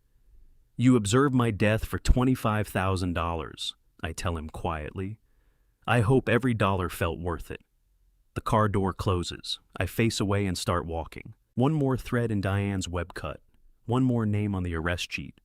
You observed my death for $25,000, I tell him quietly. I hope every dollar felt worth it. The car door closes. I face away and start walking. One more thread in Diane's web cut. One more name on the arrest sheet.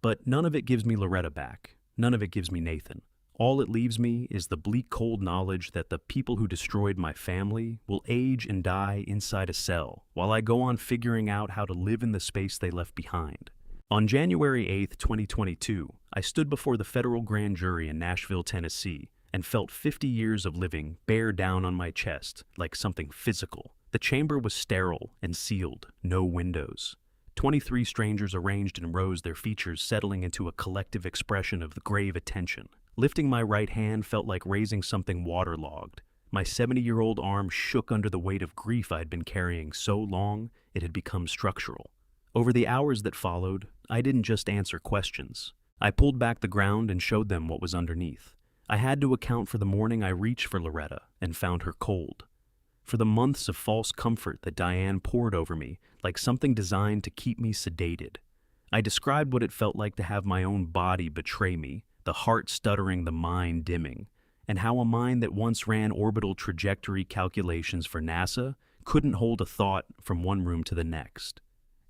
But none of it gives me Loretta back. None of it gives me Nathan. All it leaves me is the bleak cold knowledge that the people who destroyed my family will age and die inside a cell while I go on figuring out how to live in the space they left behind. On January 8, 2022, I stood before the federal grand jury in Nashville, Tennessee, and felt 50 years of living bear down on my chest like something physical. The chamber was sterile and sealed, no windows. 23 strangers arranged in rows, their features settling into a collective expression of grave attention. Lifting my right hand felt like raising something waterlogged. My 70-year-old arm shook under the weight of grief I'd been carrying so long it had become structural. Over the hours that followed, I didn't just answer questions. I pulled back the ground and showed them what was underneath. I had to account for the morning I reached for Loretta and found her cold. For the months of false comfort that Diane poured over me like something designed to keep me sedated. I described what it felt like to have my own body betray me, the heart stuttering, the mind dimming, and how a mind that once ran orbital trajectory calculations for NASA couldn't hold a thought from one room to the next.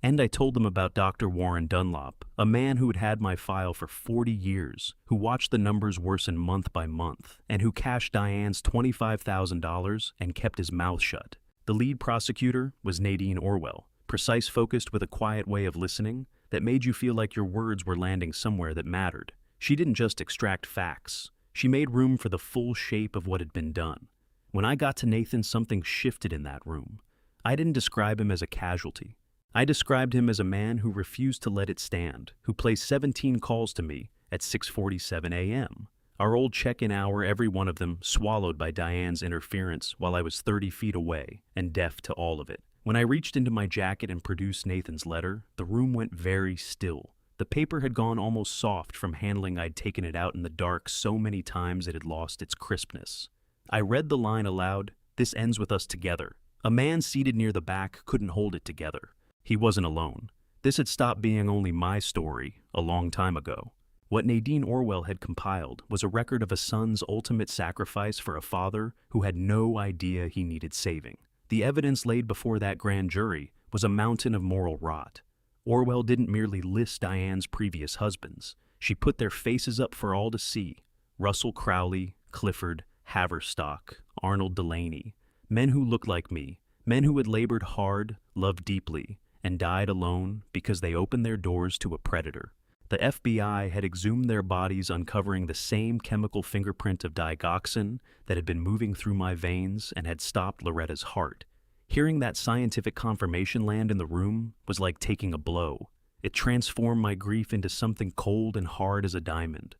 And I told them about Dr. Warren Dunlop, a man who had had my file for 40 years, who watched the numbers worsen month by month, and who cashed Diane's $25,000 and kept his mouth shut. The lead prosecutor was Nadine Orwell, precise, focused, with a quiet way of listening that made you feel like your words were landing somewhere that mattered. She didn't just extract facts. She made room for the full shape of what had been done. When I got to Nathan, something shifted in that room. I didn't describe him as a casualty. I described him as a man who refused to let it stand, who placed 17 calls to me at 6:47 a.m. Our old check-in hour, every one of them swallowed by Diane's interference while I was 30 feet away and deaf to all of it. When I reached into my jacket and produced Nathan's letter, the room went very still. The paper had gone almost soft from handling. I'd taken it out in the dark so many times it had lost its crispness. I read the line aloud, "This ends with us together." A man seated near the back couldn't hold it together. He wasn't alone. This had stopped being only my story a long time ago. What Nadine Orwell had compiled was a record of a son's ultimate sacrifice for a father who had no idea he needed saving. The evidence laid before that grand jury was a mountain of moral rot. Orwell didn't merely list Diane's previous husbands. She put their faces up for all to see. Russell Crowley, Clifford, Haverstock, Arnold Delaney. Men who looked like me. Men who had labored hard, loved deeply, and died alone because they opened their doors to a predator. The FBI had exhumed their bodies, uncovering the same chemical fingerprint of digoxin that had been moving through my veins and had stopped Loretta's heart. Hearing that scientific confirmation land in the room was like taking a blow. It transformed my grief into something cold and hard as a diamond.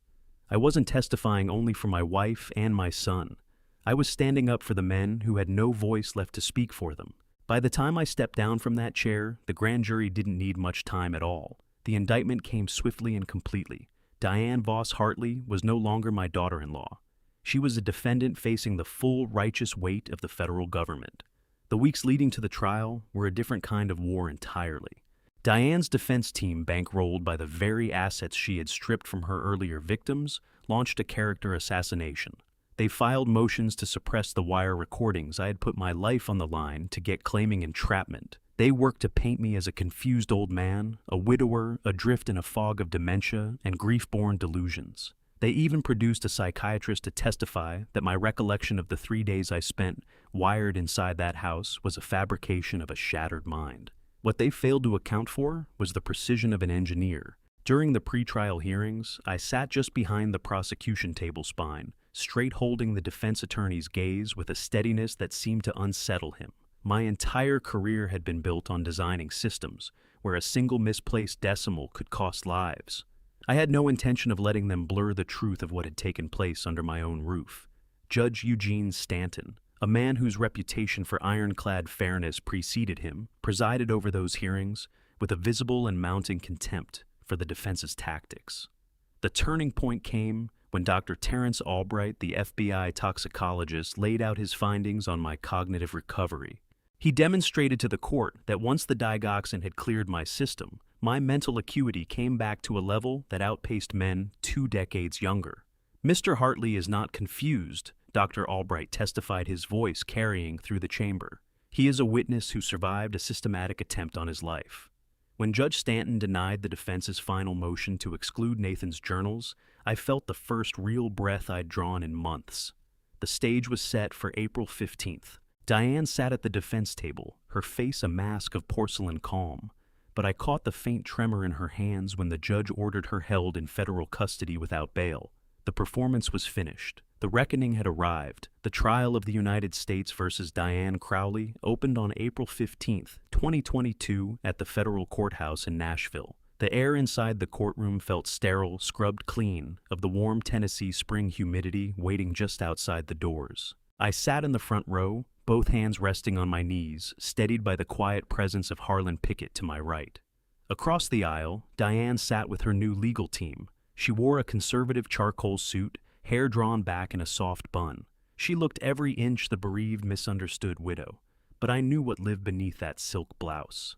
I wasn't testifying only for my wife and my son. I was standing up for the men who had no voice left to speak for them. By the time I stepped down from that chair, the grand jury didn't need much time at all. The indictment came swiftly and completely. Diane Voss Hartley was no longer my daughter-in-law. She was a defendant facing the full righteous weight of the federal government. The weeks leading to the trial were a different kind of war entirely. Diane's defense team, bankrolled by the very assets she had stripped from her earlier victims, launched a character assassination. They filed motions to suppress the wire recordings I had put my life on the line to get, claiming entrapment. They worked to paint me as a confused old man, a widower, adrift in a fog of dementia and grief-born delusions. They even produced a psychiatrist to testify that my recollection of the 3 days I spent wired inside that house was a fabrication of a shattered mind. What they failed to account for was the precision of an engineer. During the pretrial hearings, I sat just behind the prosecution table spine, straight holding the defense attorney's gaze with a steadiness that seemed to unsettle him. My entire career had been built on designing systems where a single misplaced decimal could cost lives. I had no intention of letting them blur the truth of what had taken place under my own roof. Judge Eugene Stanton, a man whose reputation for ironclad fairness preceded him, presided over those hearings with a visible and mounting contempt for the defense's tactics. The turning point came when Dr. Terrence Albright, the FBI toxicologist, laid out his findings on my cognitive recovery. He demonstrated to the court that once the digoxin had cleared my system, my mental acuity came back to a level that outpaced men 2 decades younger. Mr. Hartley is not confused, Dr. Albright testified, his voice carrying through the chamber. He is a witness who survived a systematic attempt on his life. When Judge Stanton denied the defense's final motion to exclude Nathan's journals, I felt the first real breath I'd drawn in months. The stage was set for April 15th. Diane sat at the defense table, her face a mask of porcelain calm, but I caught the faint tremor in her hands when the judge ordered her held in federal custody without bail. The performance was finished. The reckoning had arrived. The trial of the United States versus Diane Crowley opened on April 15th, 2022 at the federal courthouse in Nashville. The air inside the courtroom felt sterile, scrubbed clean of the warm Tennessee spring humidity waiting just outside the doors. I sat in the front row, both hands resting on my knees, steadied by the quiet presence of Harlan Pickett to my right. Across the aisle, Diane sat with her new legal team. She wore a conservative charcoal suit, hair drawn back in a soft bun. She looked every inch the bereaved, misunderstood widow, but I knew what lived beneath that silk blouse.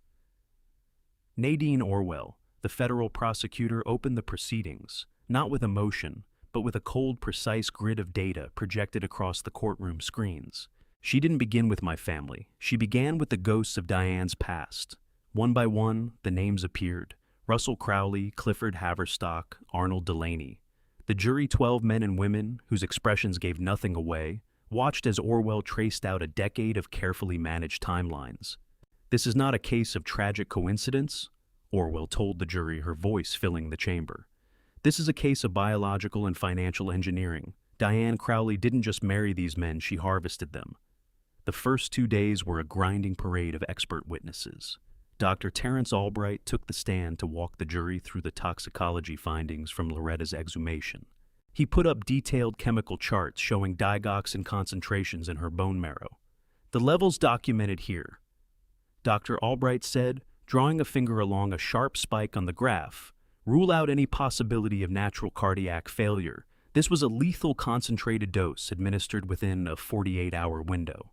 Nadine Orwell, the federal prosecutor, opened the proceedings, not with emotion, but with a cold, precise grid of data projected across the courtroom screens. She didn't begin with my family. She began with the ghosts of Diane's past. One by one, the names appeared. Russell Crowley, Clifford Haverstock, Arnold Delaney. The jury, 12 men and women, whose expressions gave nothing away, watched as Orwell traced out a decade of carefully managed timelines. "This is not a case of tragic coincidence," Orwell told the jury, her voice filling the chamber. "This is a case of biological and financial engineering. Diane Crowley didn't just marry these men, she harvested them." The first 2 days were a grinding parade of expert witnesses. Dr. Terence Albright took the stand to walk the jury through the toxicology findings from Loretta's exhumation. He put up detailed chemical charts showing digoxin concentrations in her bone marrow. "The levels documented here," Dr. Albright said, drawing a finger along a sharp spike on the graph, "rule out any possibility of natural cardiac failure. This was a lethal concentrated dose administered within a 48-hour window."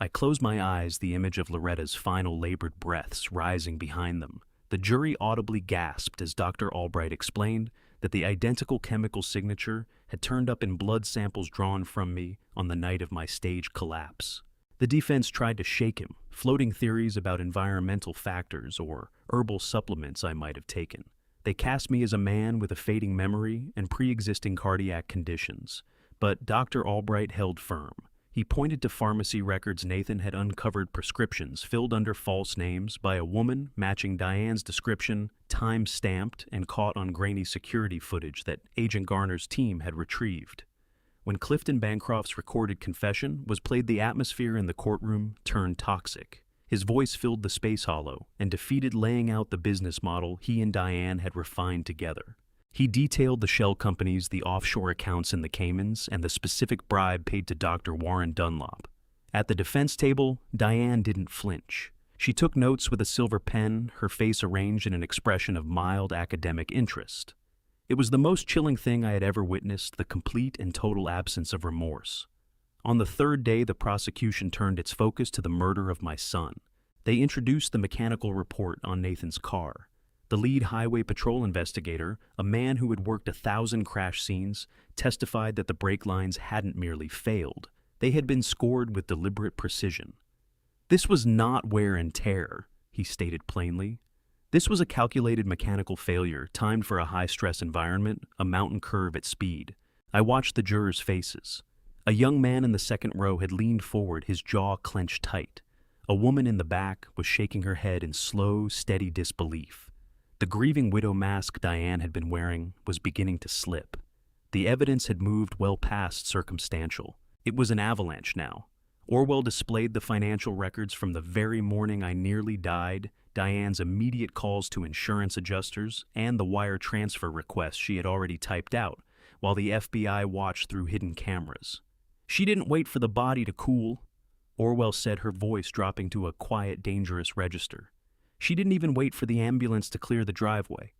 I closed my eyes, the image of Loretta's final labored breaths rising behind them. The jury audibly gasped as Dr. Albright explained that the identical chemical signature had turned up in blood samples drawn from me on the night of my staged collapse. The defense tried to shake him, floating theories about environmental factors or herbal supplements I might have taken. They cast me as a man with a fading memory and pre-existing cardiac conditions, but Dr. Albright held firm. He pointed to pharmacy records Nathan had uncovered, prescriptions filled under false names by a woman matching Diane's description, time-stamped and caught on grainy security footage that Agent Garner's team had retrieved. When Clifton Bancroft's recorded confession was played, the atmosphere in the courtroom turned toxic. His voice filled the space hollow and defeated laying out the business model he and Diane had refined together. He detailed the shell companies, the offshore accounts in the Caymans, and the specific bribe paid to Dr. Warren Dunlop. At the defense table, Diane didn't flinch. She took notes with a silver pen, her face arranged in an expression of mild academic interest. It was the most chilling thing I had ever witnessed, the complete and total absence of remorse. On the third day, the prosecution turned its focus to the murder of my son. They introduced the mechanical report on Nathan's car. The lead highway patrol investigator, a man who had worked 1,000 crash scenes, testified that the brake lines hadn't merely failed. They had been scored with deliberate precision. "This was not wear and tear," he stated plainly. "This was a calculated mechanical failure, timed for a high-stress environment, a mountain curve at speed." I watched the jurors' faces. A young man in the second row had leaned forward, his jaw clenched tight. A woman in the back was shaking her head in slow, steady disbelief. The grieving widow mask Diane had been wearing was beginning to slip. The evidence had moved well past circumstantial. It was an avalanche now. Orwell displayed the financial records from the very morning I nearly died, Diane's immediate calls to insurance adjusters, and the wire transfer requests she had already typed out, while the FBI watched through hidden cameras. "She didn't wait for the body to cool," Orwell said, her voice dropping to a quiet, dangerous register. "She didn't even wait for the ambulance to clear the driveway."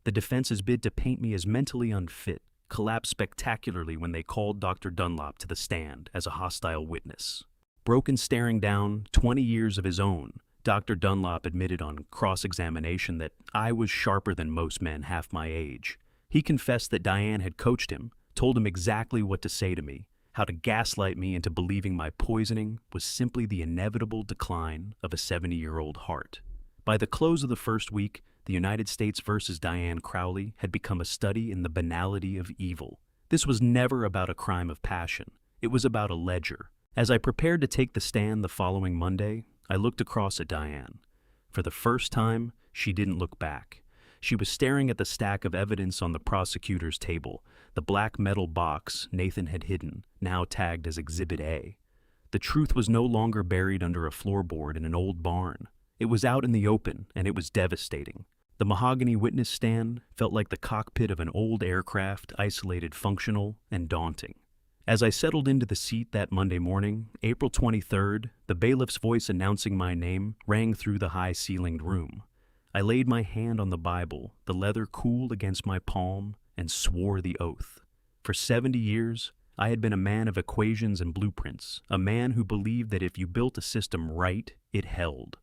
The defense's bid to paint me as mentally unfit collapsed spectacularly when they called Dr. Dunlop to the stand as a hostile witness. Broken staring down 20 years of his own, Dr. Dunlop admitted on cross-examination that I was sharper than most men half my age. He confessed that Diane had coached him, told him exactly what to say to me, how to gaslight me into believing my poisoning was simply the inevitable decline of a 70-year-old heart. By the close of the first week, the United States versus Diane Crowley had become a study in the banality of evil. This was never about a crime of passion. It was about a ledger. As I prepared to take the stand the following Monday, I looked across at Diane. For the first time, she didn't look back. She was staring at the stack of evidence on the prosecutor's table, the black metal box Nathan had hidden, now tagged as Exhibit A. The truth was no longer buried under a floorboard in an old barn. It was out in the open, and it was devastating. The mahogany witness stand felt like the cockpit of an old aircraft, isolated, functional, and daunting. As I settled into the seat that Monday morning, April 23rd, the bailiff's voice announcing my name rang through the high-ceilinged room. I laid my hand on the Bible, the leather cool against my palm, and swore the oath. For 70 years, I had been a man of equations and blueprints, a man who believed that if you built a system right, it held.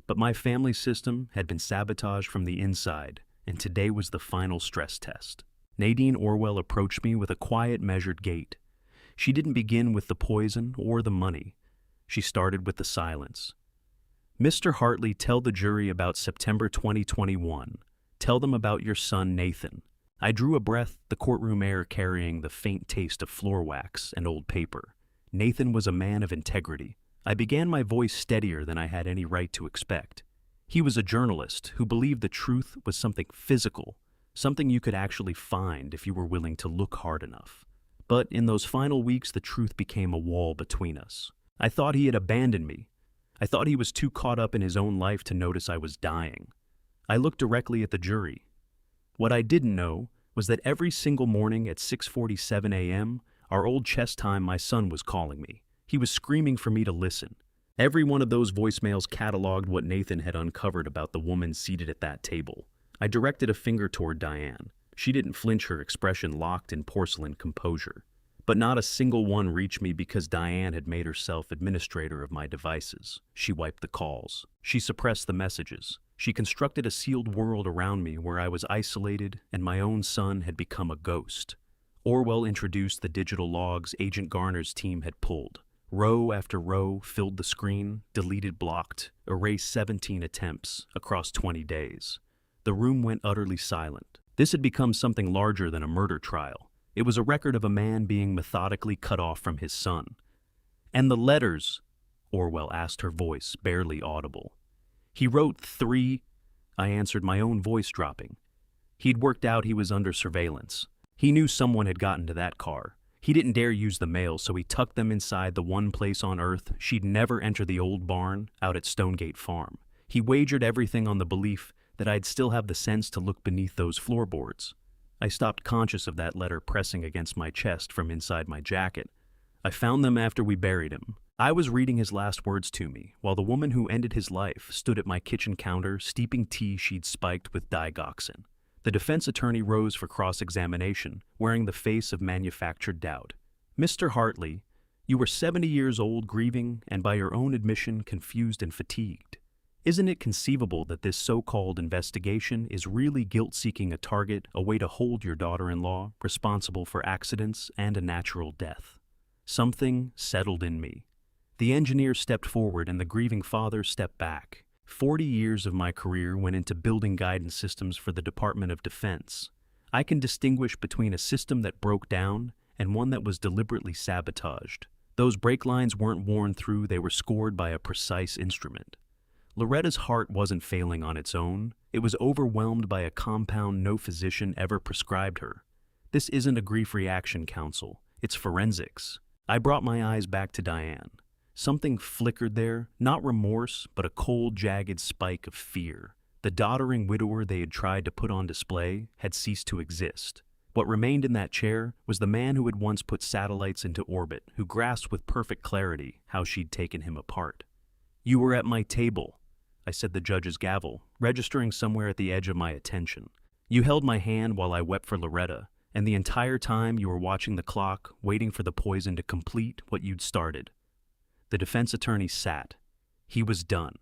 But my family system had been sabotaged from the inside, and today was the final stress test. Nadine Orwell approached me with a quiet, measured gait. She didn't begin with the poison or the money. She started with the silence. Mr. Hartley, tell the jury about September 2021. Tell them about your son, Nathan. I drew a breath, the courtroom air carrying the faint taste of floor wax and old paper. Nathan was a man of integrity. I began my voice steadier than I had any right to expect. He was a journalist who believed the truth was something physical, something you could actually find if you were willing to look hard enough. But in those final weeks, the truth became a wall between us. I thought he had abandoned me. I thought he was too caught up in his own life to notice I was dying. I looked directly at the jury. What I didn't know was that every single morning at 6:47 a.m., our old chess time, my son was calling me. He was screaming for me to listen. Every one of those voicemails cataloged what Nathan had uncovered about the woman seated at that table. I directed a finger toward Diane. She didn't flinch, her expression locked in porcelain composure. But not a single one reached me because Diane had made herself administrator of my devices. She wiped the calls. She suppressed the messages. She constructed a sealed world around me where I was isolated and my own son had become a ghost. Orwell introduced the digital logs Agent Garner's team had pulled. Row after row filled the screen, deleted, blocked, erased 17 attempts across 20 days. The room went utterly silent. This had become something larger than a murder trial. It was a record of a man being methodically cut off from his son. And the letters, Orwell asked, her voice barely audible. He wrote 3, I answered, my own voice dropping. He'd worked out he was under surveillance. He knew someone had gotten to that car. He didn't dare use the mail, so he tucked them inside the one place on Earth she'd never enter, the old barn out at Stonegate Farm. He wagered everything on the belief that I'd still have the sense to look beneath those floorboards. I stopped conscious of that letter pressing against my chest from inside my jacket. I found them after we buried him. I was reading his last words to me, while the woman who ended his life stood at my kitchen counter steeping tea she'd spiked with digoxin. The defense attorney rose for cross-examination, wearing the face of manufactured doubt. Mr. Hartley, you were 70 years old, grieving, and by your own admission, confused and fatigued. Isn't it conceivable that this so-called investigation is really guilt-seeking a target, a way to hold your daughter-in-law responsible for accidents and a natural death? Something settled in me. The engineer stepped forward and the grieving father stepped back. 40 years of my career went into building guidance systems for the Department of Defense. I can distinguish between a system that broke down and one that was deliberately sabotaged. Those brake lines weren't worn through, they were scored by a precise instrument. Loretta's heart wasn't failing on its own. It was overwhelmed by a compound no physician ever prescribed her. This isn't a grief reaction, counsel. It's forensics. I brought my eyes back to Diane. Something flickered there, not remorse, but a cold, jagged spike of fear. The doddering widower they had tried to put on display had ceased to exist. What remained in that chair was the man who had once put satellites into orbit, who grasped with perfect clarity how she'd taken him apart. You were at my table, I said, the judge's gavel, registering somewhere at the edge of my attention. You held my hand while I wept for Loretta, and the entire time you were watching the clock, waiting for the poison to complete what you'd started. The defense attorney sat. He was done.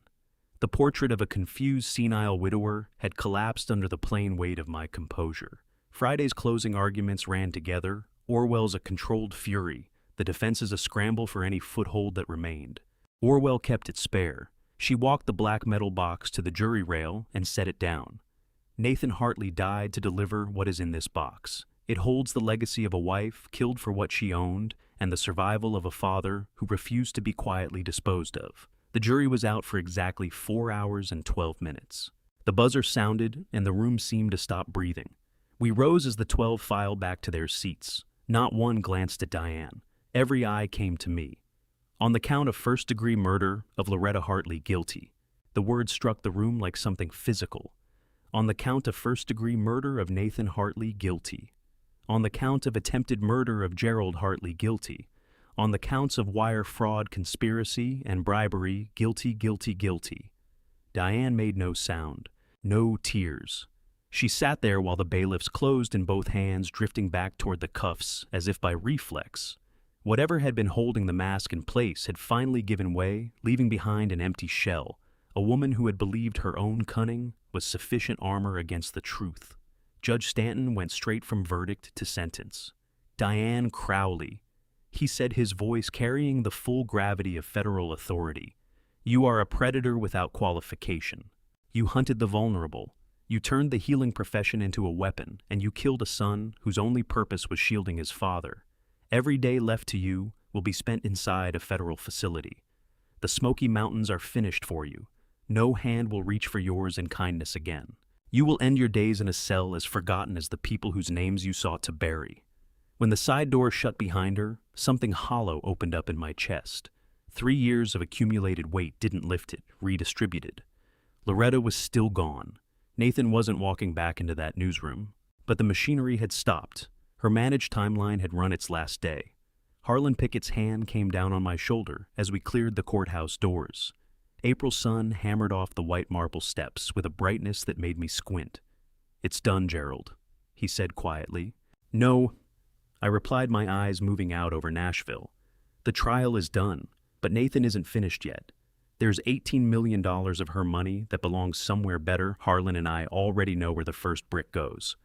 The portrait of a confused, senile widower had collapsed under the plain weight of my composure. Friday's closing arguments ran together. Orwell's a controlled fury, the defenses a scramble for any foothold that remained. Orwell kept it spare. She walked the black metal box to the jury rail and set it down. Nathan Hartley died to deliver what is in this box. It holds the legacy of a wife killed for what she owned and the survival of a father who refused to be quietly disposed of. The jury was out for exactly 4 hours and 12 minutes. The buzzer sounded and the room seemed to stop breathing. We rose as the 12 filed back to their seats. Not one glanced at Diane. Every eye came to me. On the count of first-degree murder of Loretta Hartley, guilty. The word struck the room like something physical. On the count of first-degree murder of Nathan Hartley, guilty. On the count of attempted murder of Gerald Hartley, guilty. On the counts of wire fraud, conspiracy, and bribery, guilty, guilty, guilty. Diane made no sound, no tears. She sat there while the bailiffs closed in both hands, drifting back toward the cuffs, as if by reflex. Whatever had been holding the mask in place had finally given way, leaving behind an empty shell. A woman who had believed her own cunning was sufficient armor against the truth. Judge Stanton went straight from verdict to sentence. Diane Crowley. He said, his voice carrying the full gravity of federal authority. You are a predator without qualification. You hunted the vulnerable. You turned the healing profession into a weapon, and you killed a son whose only purpose was shielding his father. Every day left to you will be spent inside a federal facility. The Smoky Mountains are finished for you. No hand will reach for yours in kindness again. You will end your days in a cell as forgotten as the people whose names you sought to bury. When the side door shut behind her, something hollow opened up in my chest. 3 years of accumulated weight didn't lift it, redistributed. Loretta was still gone. Nathan wasn't walking back into that newsroom, but the machinery had stopped. Her managed timeline had run its last day. Harlan Pickett's hand came down on my shoulder as we cleared the courthouse doors. April's sun hammered off the white marble steps with a brightness that made me squint. It's done, Gerald, he said quietly. No, I replied, my eyes moving out over Nashville. The trial is done, but Nathan isn't finished yet. There's $18 million of her money that belongs somewhere better. Harlan and I already know where the first brick goes.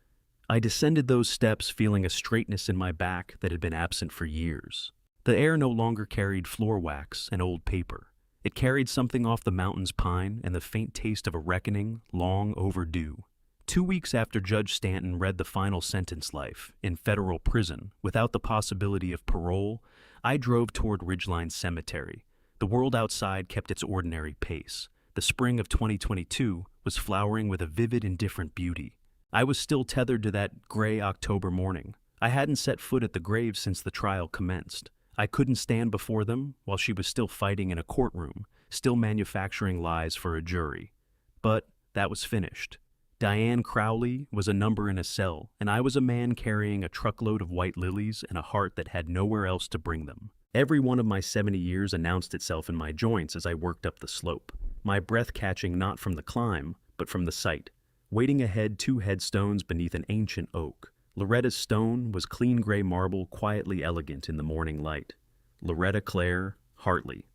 I descended those steps feeling a straightness in my back that had been absent for years. The air no longer carried floor wax and old paper. It carried something off the mountain's pine and the faint taste of a reckoning long overdue. 2 weeks after Judge Stanton read the final sentence, life in federal prison without the possibility of parole, I drove toward Ridgeline Cemetery. The world outside kept its ordinary pace. The spring of 2022 was flowering with a vivid, indifferent beauty. I was still tethered to that gray October morning. I hadn't set foot at the grave since the trial commenced. I couldn't stand before them while she was still fighting in a courtroom, still manufacturing lies for a jury. But that was finished. Diane Crowley was a number in a cell, and I was a man carrying a truckload of white lilies and a heart that had nowhere else to bring them. Every one of my 70 years announced itself in my joints as I worked up the slope, my breath catching not from the climb, but from the sight. Waiting ahead, 2 headstones beneath an ancient oak. Loretta's stone was clean gray marble, quietly elegant in the morning light. Loretta Claire Hartley,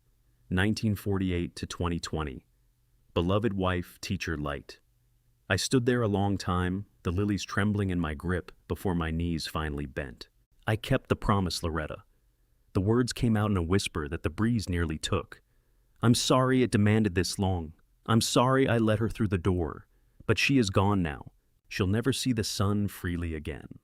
1948 to 2020. Beloved wife, teacher, light. I stood there a long time, the lilies trembling in my grip before my knees finally bent. I kept the promise, Loretta. The words came out in a whisper that the breeze nearly took. I'm sorry it demanded this long. I'm sorry I let her through the door. But she is gone now. She'll never see the sun freely again.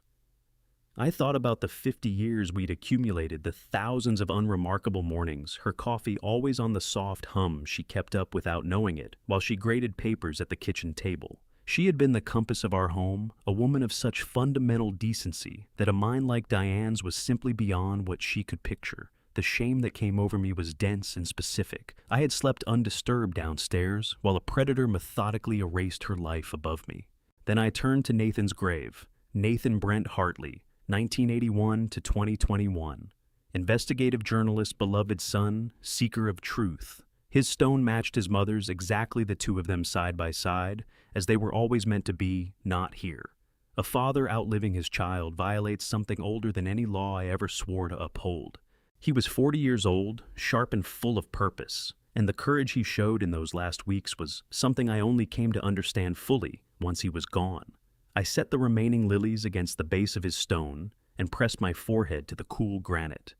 I thought about the 50 years we'd accumulated, the thousands of unremarkable mornings, her coffee always on the soft hum she kept up without knowing it, while she graded papers at the kitchen table. She had been the compass of our home, a woman of such fundamental decency that a mind like Diane's was simply beyond what she could picture. The shame that came over me was dense and specific. I had slept undisturbed downstairs, while a predator methodically erased her life above me. Then I turned to Nathan's grave. Nathan Brent Hartley, 1981 to 2021. Investigative journalist, beloved son, seeker of truth. His stone matched his mother's, exactly the two of them side by side, as they were always meant to be, not here. A father outliving his child violates something older than any law I ever swore to uphold. He was 40 years old, sharp and full of purpose, and the courage he showed in those last weeks was something I only came to understand fully once he was gone. I set the remaining lilies against the base of his stone and pressed my forehead to the cool granite.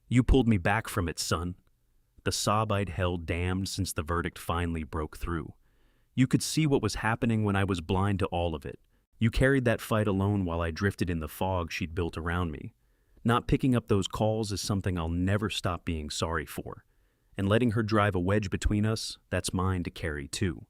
You pulled me back from it, son. The sob I'd held damned since the verdict finally broke through. You could see what was happening when I was blind to all of it. You carried that fight alone while I drifted in the fog she'd built around me. Not picking up those calls is something I'll never stop being sorry for. And letting her drive a wedge between us, that's mine to carry too.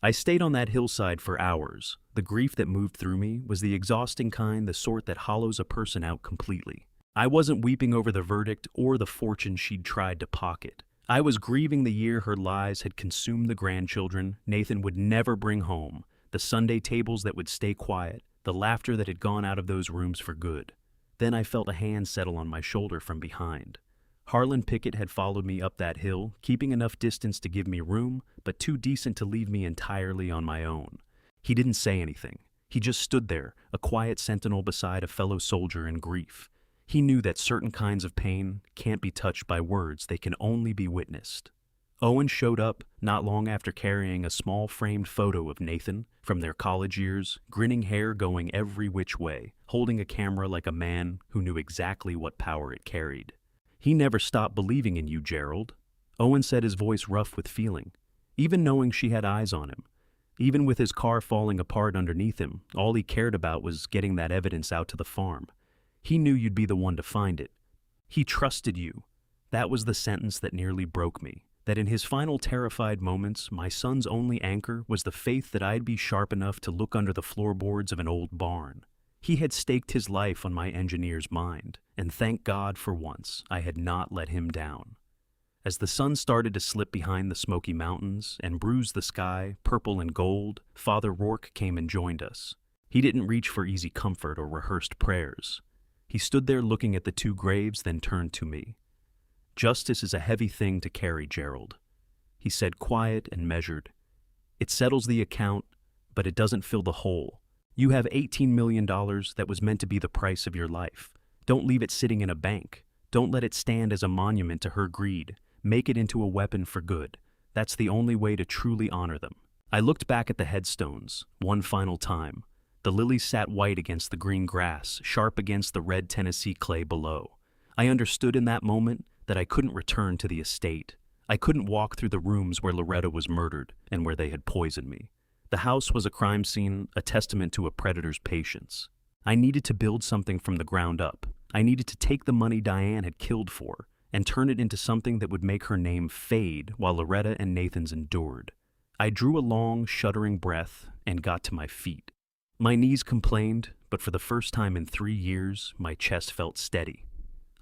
I stayed on that hillside for hours. The grief that moved through me was the exhausting kind, the sort that hollows a person out completely. I wasn't weeping over the verdict or the fortune she'd tried to pocket. I was grieving the year her lies had consumed the grandchildren Nathan would never bring home, the Sunday tables that would stay quiet, the laughter that had gone out of those rooms for good. Then I felt a hand settle on my shoulder from behind. Harlan Pickett had followed me up that hill, keeping enough distance to give me room, but too decent to leave me entirely on my own. He didn't say anything. He just stood there, a quiet sentinel beside a fellow soldier in grief. He knew that certain kinds of pain can't be touched by words, they can only be witnessed. Owen showed up not long after carrying a small framed photo of Nathan from their college years, grinning hair going every which way, holding a camera like a man who knew exactly what power it carried. He never stopped believing in you, Gerald. Owen said, his voice rough with feeling. Even knowing she had eyes on him. Even with his car falling apart underneath him, all he cared about was getting that evidence out to the farm. He knew you'd be the one to find it. He trusted you. That was the sentence that nearly broke me. That in his final terrified moments, my son's only anchor was the faith that I'd be sharp enough to look under the floorboards of an old barn. He had staked his life on my engineer's mind, and thank God for once I had not let him down. As the sun started to slip behind the Smoky Mountains and bruise the sky, purple and gold, Father Rourke came and joined us. He didn't reach for easy comfort or rehearsed prayers. He stood there looking at the two graves, then turned to me. Justice is a heavy thing to carry, Gerald. He said, quiet and measured. It settles the account, but it doesn't fill the hole. You have $18 million that was meant to be the price of your life. Don't leave it sitting in a bank. Don't let it stand as a monument to her greed. Make it into a weapon for good. That's the only way to truly honor them. I looked back at the headstones, one final time. The lilies sat white against the green grass, sharp against the red Tennessee clay below. I understood in that moment that I couldn't return to the estate. I couldn't walk through the rooms where Loretta was murdered and where they had poisoned me. The house was a crime scene, a testament to a predator's patience. I needed to build something from the ground up. I needed to take the money Diane had killed for and turn it into something that would make her name fade while Loretta and Nathan's endured. I drew a long, shuddering breath and got to my feet. My knees complained, but for the first time in 3 years, my chest felt steady.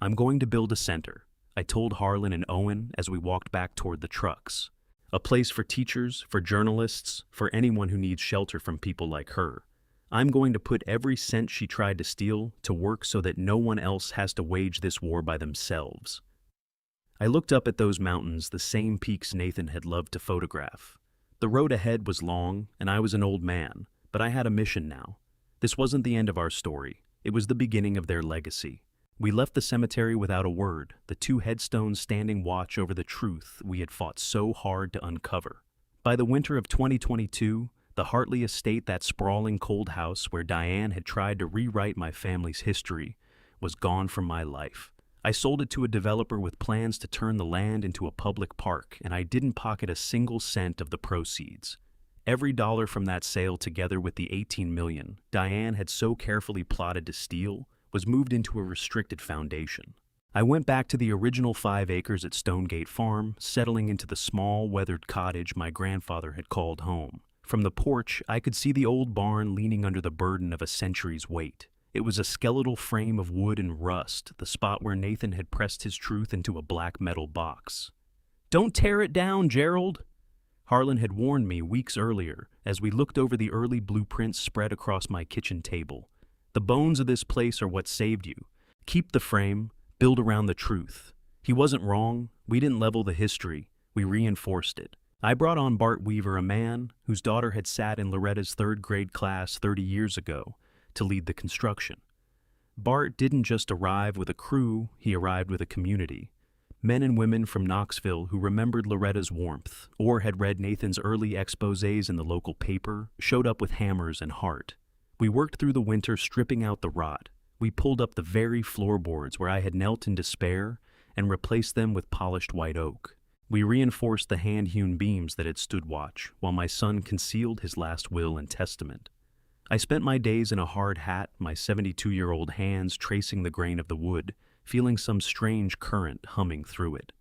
I'm going to build a center, I told Harlan and Owen as we walked back toward the trucks. A place for teachers, for journalists, for anyone who needs shelter from people like her. I'm going to put every cent she tried to steal to work so that no one else has to wage this war by themselves. I looked up at those mountains, the same peaks Nathan had loved to photograph. The road ahead was long, and I was an old man, but I had a mission now. This wasn't the end of our story. It was the beginning of their legacy. We left the cemetery without a word, the two headstones standing watch over the truth we had fought so hard to uncover. By the winter of 2022, the Hartley estate, that sprawling cold house where Diane had tried to rewrite my family's history, was gone from my life. I sold it to a developer with plans to turn the land into a public park, and I didn't pocket a single cent of the proceeds. Every dollar from that sale, together with the $18 million Diane had so carefully plotted to steal, was moved into a restricted foundation. I went back to the original 5 acres at Stonegate Farm, settling into the small, weathered cottage my grandfather had called home. From the porch, I could see the old barn leaning under the burden of a century's weight. It was a skeletal frame of wood and rust, the spot where Nathan had pressed his truth into a black metal box. "Don't tear it down, Gerald!" Harlan had warned me weeks earlier as we looked over the early blueprints spread across my kitchen table. The bones of this place are what saved you. Keep the frame, build around the truth. He wasn't wrong. We didn't level the history. We reinforced it. I brought on Bart Weaver, a man whose daughter had sat in Loretta's 3rd grade class 30 years ago, to lead the construction. Bart didn't just arrive with a crew, he arrived with a community. Men and women from Knoxville who remembered Loretta's warmth or had read Nathan's early exposés in the local paper showed up with hammers and heart. We worked through the winter stripping out the rot. We pulled up the very floorboards where I had knelt in despair and replaced them with polished white oak. We reinforced the hand-hewn beams that had stood watch, while my son concealed his last will and testament. I spent my days in a hard hat, my 72-year-old hands tracing the grain of the wood, feeling some strange current humming through it.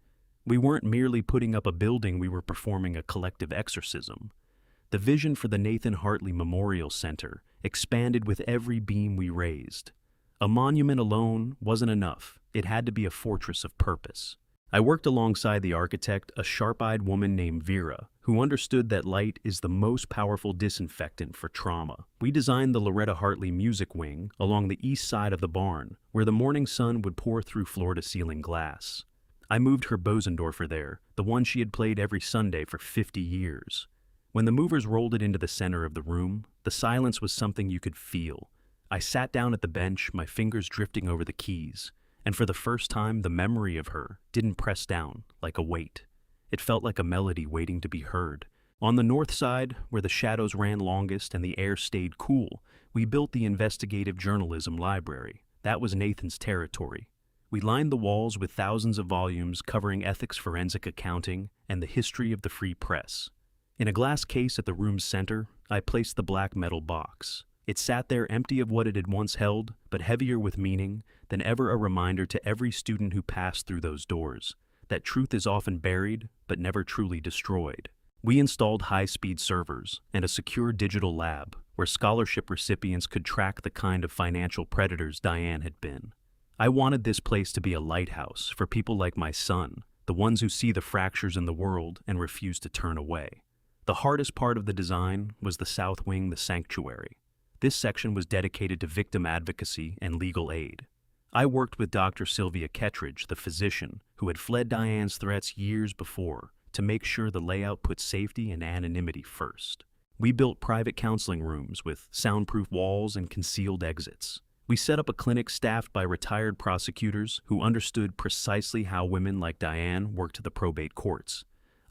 We weren't merely putting up a building, we were performing a collective exorcism. The vision for the Nathan Hartley Memorial Center expanded with every beam we raised. A monument alone wasn't enough. It had to be a fortress of purpose. I worked alongside the architect, a sharp-eyed woman named Vera, who understood that light is the most powerful disinfectant for trauma. We designed the Loretta Hartley Music Wing along the east side of the barn, where the morning sun would pour through floor-to-ceiling glass. I moved her Bosendorfer there, the one she had played every Sunday for 50 years. When the movers rolled it into the center of the room, the silence was something you could feel. I sat down at the bench, my fingers drifting over the keys, and for the first time the memory of her didn't press down like a weight. It felt like a melody waiting to be heard. On the north side, where the shadows ran longest and the air stayed cool, we built the investigative journalism library. That was Nathan's territory. We lined the walls with thousands of volumes covering ethics, forensic accounting, and the history of the free press. In a glass case at the room's center, I placed the black metal box. It sat there empty of what it had once held, but heavier with meaning than ever, a reminder to every student who passed through those doors that truth is often buried but never truly destroyed. We installed high-speed servers and a secure digital lab where scholarship recipients could track the kind of financial predators Diane had been. I wanted this place to be a lighthouse for people like my son, the ones who see the fractures in the world and refuse to turn away. The hardest part of the design was the south wing, the sanctuary. This section was dedicated to victim advocacy and legal aid. I worked with Dr. Sylvia Kettridge, the physician who had fled Diane's threats years before, to make sure the layout put safety and anonymity first. We built private counseling rooms with soundproof walls and concealed exits. We set up a clinic staffed by retired prosecutors who understood precisely how women like Diane worked the probate courts.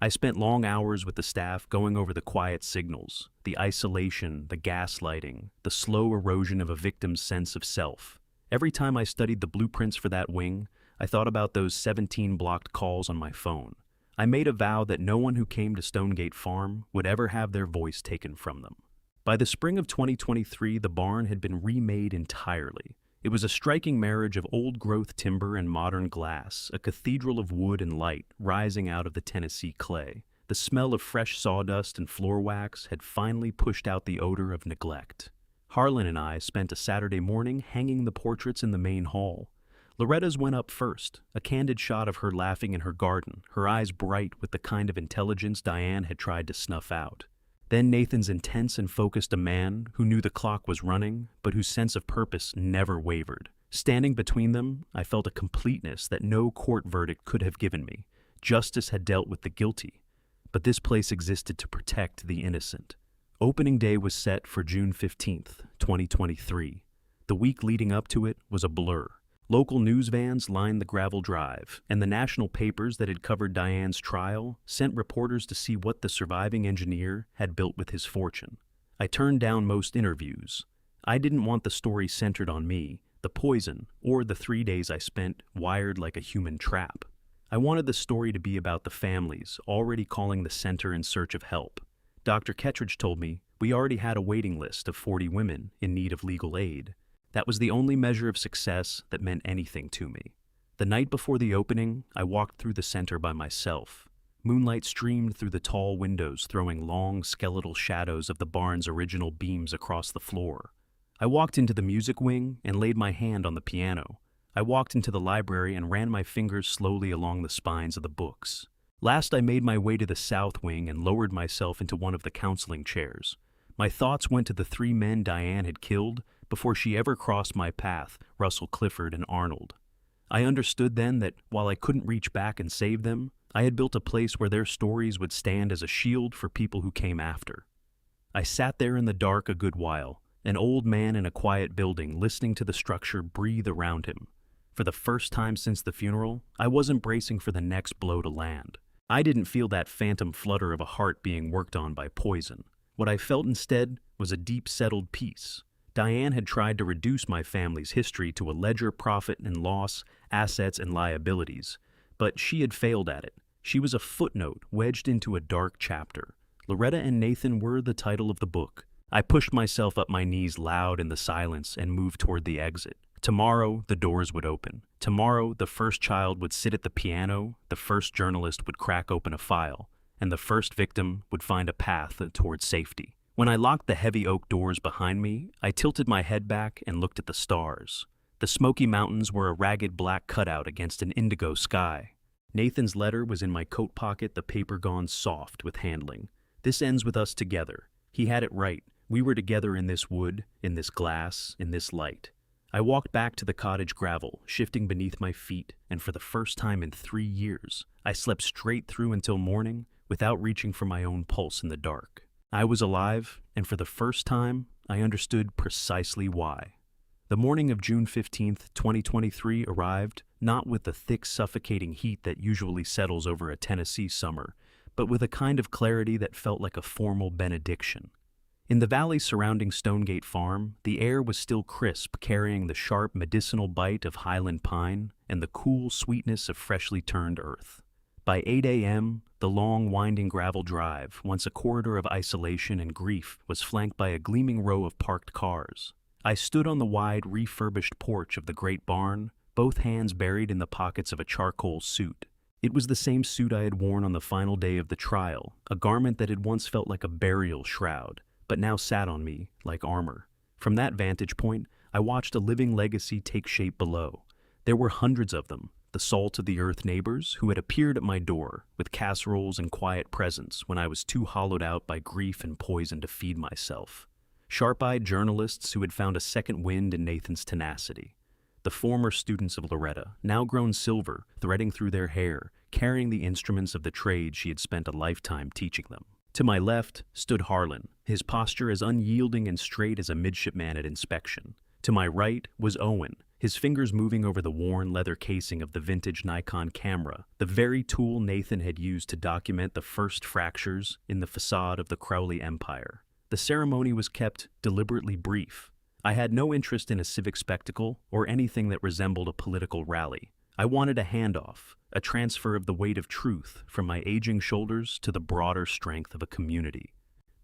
I spent long hours with the staff going over the quiet signals, the isolation, the gaslighting, the slow erosion of a victim's sense of self. Every time I studied the blueprints for that wing, I thought about those 17 blocked calls on my phone. I made a vow that no one who came to Stonegate Farm would ever have their voice taken from them. By the spring of 2023, the barn had been remade entirely. It was a striking marriage of old-growth timber and modern glass, a cathedral of wood and light rising out of the Tennessee clay. The smell of fresh sawdust and floor wax had finally pushed out the odor of neglect. Harlan and I spent a Saturday morning hanging the portraits in the main hall. Loretta's went up first, a candid shot of her laughing in her garden, her eyes bright with the kind of intelligence Diane had tried to snuff out. Then Nathan's intense and focused, a man who knew the clock was running, but whose sense of purpose never wavered. Standing between them, I felt a completeness that no court verdict could have given me. Justice had dealt with the guilty, but this place existed to protect the innocent. Opening day was set for June 15th, 2023. The week leading up to it was a blur. Local news vans lined the gravel drive, and the national papers that had covered Diane's trial sent reporters to see what the surviving engineer had built with his fortune. I turned down most interviews. I didn't want the story centered on me, the poison, or the 3 days I spent wired like a human trap. I wanted the story to be about the families already calling the center in search of help. Dr. Kettridge told me we already had a waiting list of 40 women in need of legal aid. That was the only measure of success that meant anything to me. The night before the opening, I walked through the center by myself. Moonlight streamed through the tall windows, throwing long, skeletal shadows of the barn's original beams across the floor. I walked into the music wing and laid my hand on the piano. I walked into the library and ran my fingers slowly along the spines of the books. Last, I made my way to the south wing and lowered myself into one of the counseling chairs. My thoughts went to the 3 men Diane had killed before she ever crossed my path, Russell, Clifford, and Arnold. I understood then that while I couldn't reach back and save them, I had built a place where their stories would stand as a shield for people who came after. I sat there in the dark a good while, an old man in a quiet building, listening to the structure breathe around him. For the first time since the funeral, I wasn't bracing for the next blow to land. I didn't feel that phantom flutter of a heart being worked on by poison. What I felt instead was a deep, settled peace. Diane had tried to reduce my family's history to a ledger, profit and loss, assets and liabilities, but she had failed at it. She was a footnote wedged into a dark chapter. Loretta and Nathan were the title of the book. I pushed myself up my knees loud in the silence and moved toward the exit. Tomorrow, the doors would open. Tomorrow, the first child would sit at the piano, the first journalist would crack open a file, and the first victim would find a path toward safety. When I locked the heavy oak doors behind me, I tilted my head back and looked at the stars. The Smoky Mountains were a ragged black cutout against an indigo sky. Nathan's letter was in my coat pocket, the paper gone soft with handling. This ends with us together. He had it right. We were together in this wood, in this glass, in this light. I walked back to the cottage gravel, shifting beneath my feet, and for the first time in 3 years, I slept straight through until morning without reaching for my own pulse in the dark. I was alive, and for the first time, I understood precisely why. The morning of June 15th, 2023 arrived, not with the thick, suffocating heat that usually settles over a Tennessee summer, but with a kind of clarity that felt like a formal benediction. In the valley surrounding Stonegate Farm, the air was still crisp, carrying the sharp, medicinal bite of highland pine and the cool sweetness of freshly turned earth. By 8 a.m., the long, winding gravel drive, once a corridor of isolation and grief, was flanked by a gleaming row of parked cars. I stood on the wide, refurbished porch of the great barn, both hands buried in the pockets of a charcoal suit. It was the same suit I had worn on the final day of the trial, a garment that had once felt like a burial shroud, but now sat on me like armor. From that vantage point, I watched a living legacy take shape below. There were hundreds of them, the salt-of-the-earth neighbors who had appeared at my door with casseroles and quiet presents when I was too hollowed out by grief and poison to feed myself. Sharp-eyed journalists who had found a second wind in Nathan's tenacity. The former students of Loretta, now grown silver, threading through their hair, carrying the instruments of the trade she had spent a lifetime teaching them. To my left stood Harlan, his posture as unyielding and straight as a midshipman at inspection. To my right was Owen, his fingers moving over the worn leather casing of the vintage Nikon camera, the very tool Nathan had used to document the first fractures in the facade of the Crowley Empire. The ceremony was kept deliberately brief. I had no interest in a civic spectacle or anything that resembled a political rally. I wanted a handoff, a transfer of the weight of truth from my aging shoulders to the broader strength of a community.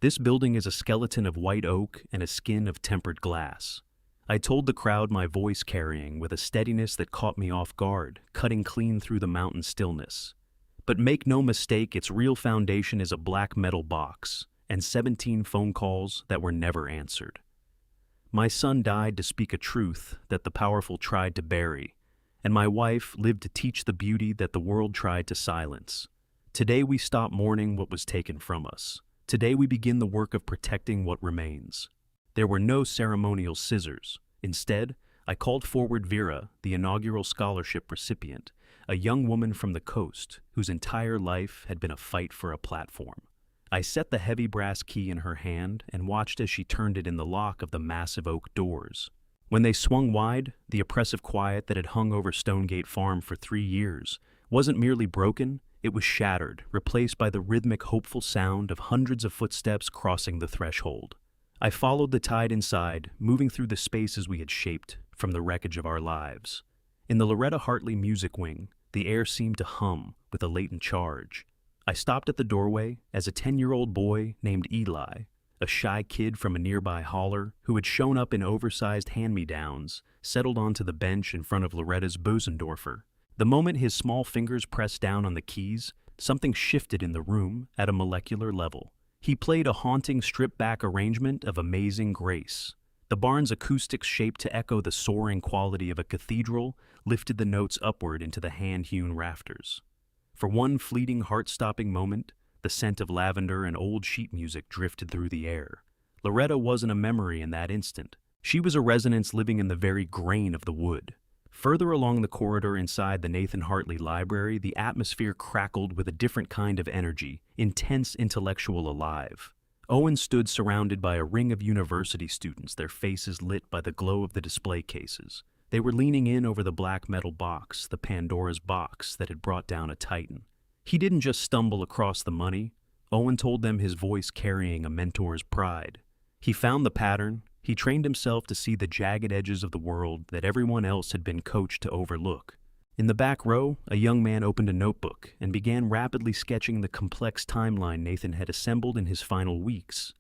This building is a skeleton of white oak and a skin of tempered glass. I told the crowd, my voice carrying with a steadiness that caught me off guard, cutting clean through the mountain stillness. But make no mistake, its real foundation is a black metal box and 17 phone calls that were never answered. My son died to speak a truth that the powerful tried to bury, and my wife lived to teach the beauty that the world tried to silence. Today we stop mourning what was taken from us. Today we begin the work of protecting what remains. There were no ceremonial scissors. Instead, I called forward Vera, the inaugural scholarship recipient, a young woman from the coast whose entire life had been a fight for a platform. I set the heavy brass key in her hand and watched as she turned it in the lock of the massive oak doors. When they swung wide, the oppressive quiet that had hung over Stonegate Farm for 3 years wasn't merely broken, it was shattered, replaced by the rhythmic, hopeful sound of hundreds of footsteps crossing the threshold. I followed the tide inside, moving through the spaces we had shaped from the wreckage of our lives. In the Loretta Hartley music wing, the air seemed to hum with a latent charge. I stopped at the doorway as a 10-year-old boy named Eli, a shy kid from a nearby holler who had shown up in oversized hand-me-downs, settled onto the bench in front of Loretta's Bosendorfer. The moment his small fingers pressed down on the keys, something shifted in the room at a molecular level. He played a haunting stripped-back arrangement of Amazing Grace. The barn's acoustics, shaped to echo the soaring quality of a cathedral, lifted the notes upward into the hand-hewn rafters. For one fleeting, heart-stopping moment, the scent of lavender and old sheet music drifted through the air. Loretta wasn't a memory in that instant. She was a resonance living in the very grain of the wood. Further along the corridor inside the Nathan Hartley Library, the atmosphere crackled with a different kind of energy, intense, intellectual, alive. Owen stood surrounded by a ring of university students, their faces lit by the glow of the display cases. They were leaning in over the black metal box, the Pandora's box that had brought down a titan. He didn't just stumble across the money. Owen told them, his voice carrying a mentor's pride. He found the pattern. He trained himself to see the jagged edges of the world that everyone else had been coached to overlook. In the back row, a young man opened a notebook and began rapidly sketching the complex timeline Nathan had assembled in his final weeks.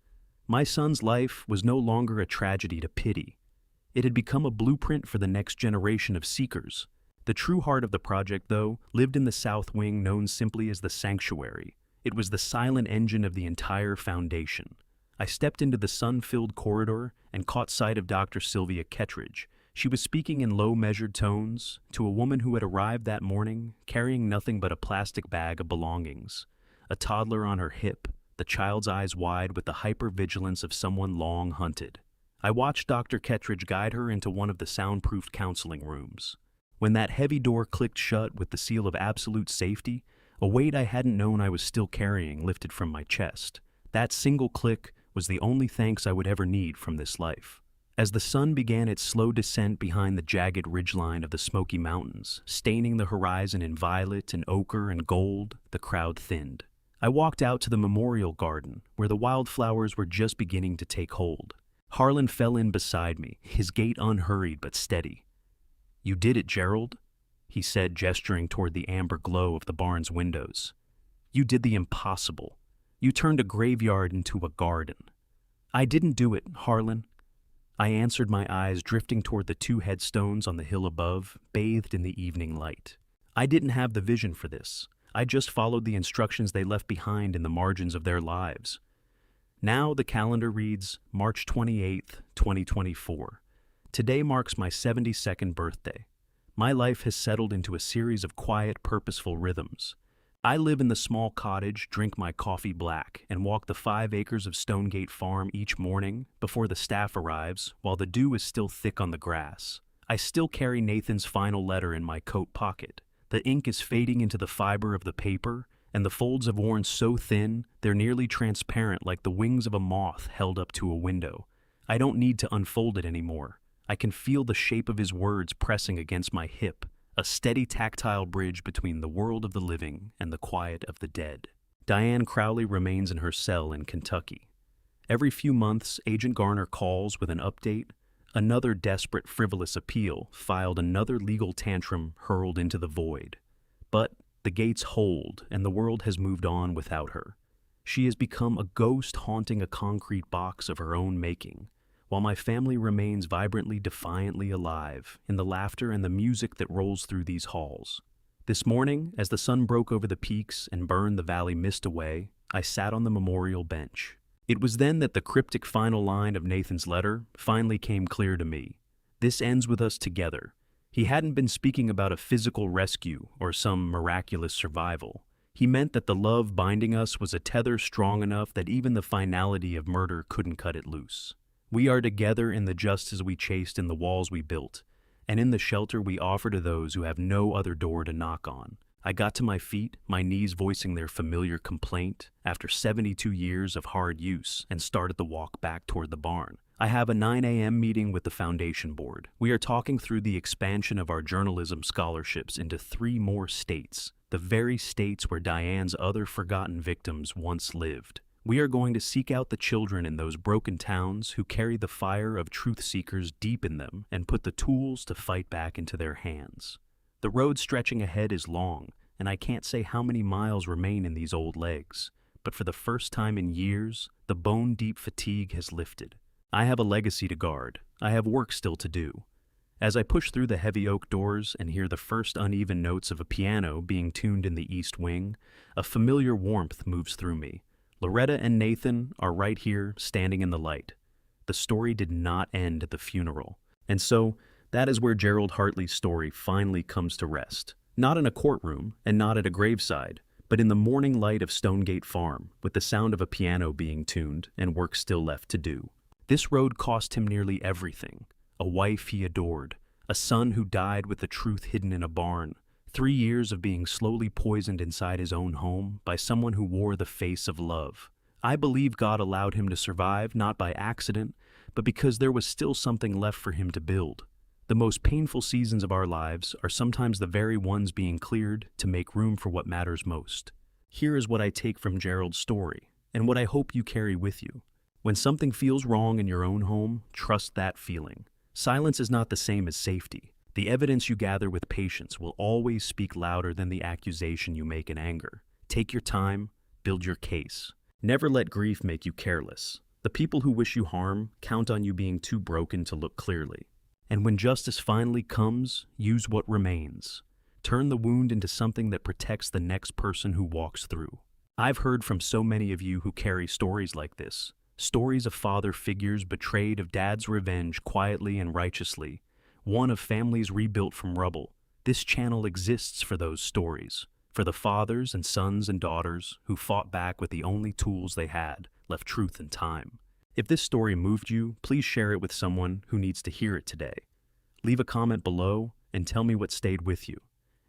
My son's life was no longer a tragedy to pity. It had become a blueprint for the next generation of seekers. The true heart of the project, though, lived in the south wing known simply as the sanctuary. It was the silent engine of the entire foundation. I stepped into the sun-filled corridor and caught sight of Dr. Sylvia Kettridge. She was speaking in low, measured tones to a woman who had arrived that morning carrying nothing but a plastic bag of belongings. A toddler on her hip, the child's eyes wide with the hypervigilance of someone long hunted. I watched Dr. Kettridge guide her into one of the soundproofed counseling rooms. When that heavy door clicked shut with the seal of absolute safety, a weight I hadn't known I was still carrying lifted from my chest. That single click was the only thanks I would ever need from this life. As the sun began its slow descent behind the jagged ridgeline of the Smoky Mountains, staining the horizon in violet and ochre and gold, the crowd thinned. I walked out to the memorial garden, where the wildflowers were just beginning to take hold. Harlan fell in beside me, his gait unhurried but steady. "You did it, Gerald," he said, gesturing toward the amber glow of the barn's windows. "You did the impossible. You turned a graveyard into a garden." "I didn't do it, Harlan," I answered, my eyes drifting toward the two headstones on the hill above, bathed in the evening light. I didn't have the vision for this. I just followed the instructions they left behind in the margins of their lives. Now the calendar reads March 28th, 2024. Today marks my 72nd birthday. My life has settled into a series of quiet, purposeful rhythms. I live in the small cottage, drink my coffee black, and walk the 5 acres of Stonegate Farm each morning before the staff arrives, while the dew is still thick on the grass. I still carry Nathan's final letter in my coat pocket. The ink is fading into the fiber of the paper, and the folds have worn so thin they're nearly transparent like the wings of a moth held up to a window. I don't need to unfold it anymore. I can feel the shape of his words pressing against my hip, a steady tactile bridge between the world of the living and the quiet of the dead. Diane Crowley remains in her cell in Kentucky. Every few months, Agent Garner calls with an update. Another desperate, frivolous appeal filed, another legal tantrum hurled into the void. But the gates hold, and the world has moved on without her. She has become a ghost haunting a concrete box of her own making, while my family remains vibrantly, defiantly alive in the laughter and the music that rolls through these halls. This morning, as the sun broke over the peaks and burned the valley mist away, I sat on the memorial bench. It was then that the cryptic final line of Nathan's letter finally came clear to me. This ends with us together. He hadn't been speaking about a physical rescue or some miraculous survival. He meant that the love binding us was a tether strong enough that even the finality of murder couldn't cut it loose. We are together in the justice we chased in the walls we built, and in the shelter we offer to those who have no other door to knock on. I got to my feet, my knees voicing their familiar complaint, after 72 years of hard use, and started the walk back toward the barn. I have a 9 a.m. meeting with the foundation board. We are talking through the expansion of our journalism scholarships into 3 more states, the very states where Diane's other forgotten victims once lived. We are going to seek out the children in those broken towns who carry the fire of truth seekers deep in them and put the tools to fight back into their hands. The road stretching ahead is long, and I can't say how many miles remain in these old legs, but for the first time in years, the bone-deep fatigue has lifted. I have a legacy to guard. I have work still to do. As I push through the heavy oak doors and hear the first uneven notes of a piano being tuned in the east wing, a familiar warmth moves through me. Loretta and Nathan are right here, standing in the light. The story did not end at the funeral. And so, that is where Gerald Hartley's story finally comes to rest. Not in a courtroom, and not at a graveside, but in the morning light of Stonegate Farm, with the sound of a piano being tuned and work still left to do. This road cost him nearly everything. A wife he adored, a son who died with the truth hidden in a barn, 3 years of being slowly poisoned inside his own home by someone who wore the face of love. I believe God allowed him to survive not by accident, but because there was still something left for him to build. The most painful seasons of our lives are sometimes the very ones being cleared to make room for what matters most. Here is what I take from Gerald's story, and what I hope you carry with you. When something feels wrong in your own home, trust that feeling. Silence is not the same as safety. The evidence you gather with patience will always speak louder than the accusation you make in anger. Take your time, build your case. Never let grief make you careless. The people who wish you harm count on you being too broken to look clearly. And when justice finally comes, use what remains. Turn the wound into something that protects the next person who walks through. I've heard from so many of you who carry stories like this. Stories of father figures betrayed, of dad's revenge quietly and righteously. One of families rebuilt from rubble. This channel exists for those stories. For the fathers and sons and daughters who fought back with the only tools they had, left truth and time. If this story moved you, please share it with someone who needs to hear it today. Leave a comment below and tell me what stayed with you.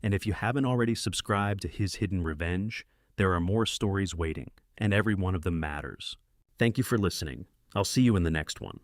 And if you haven't already subscribed to His Hidden Revenge, there are more stories waiting, and every one of them matters. Thank you for listening. I'll see you in the next one.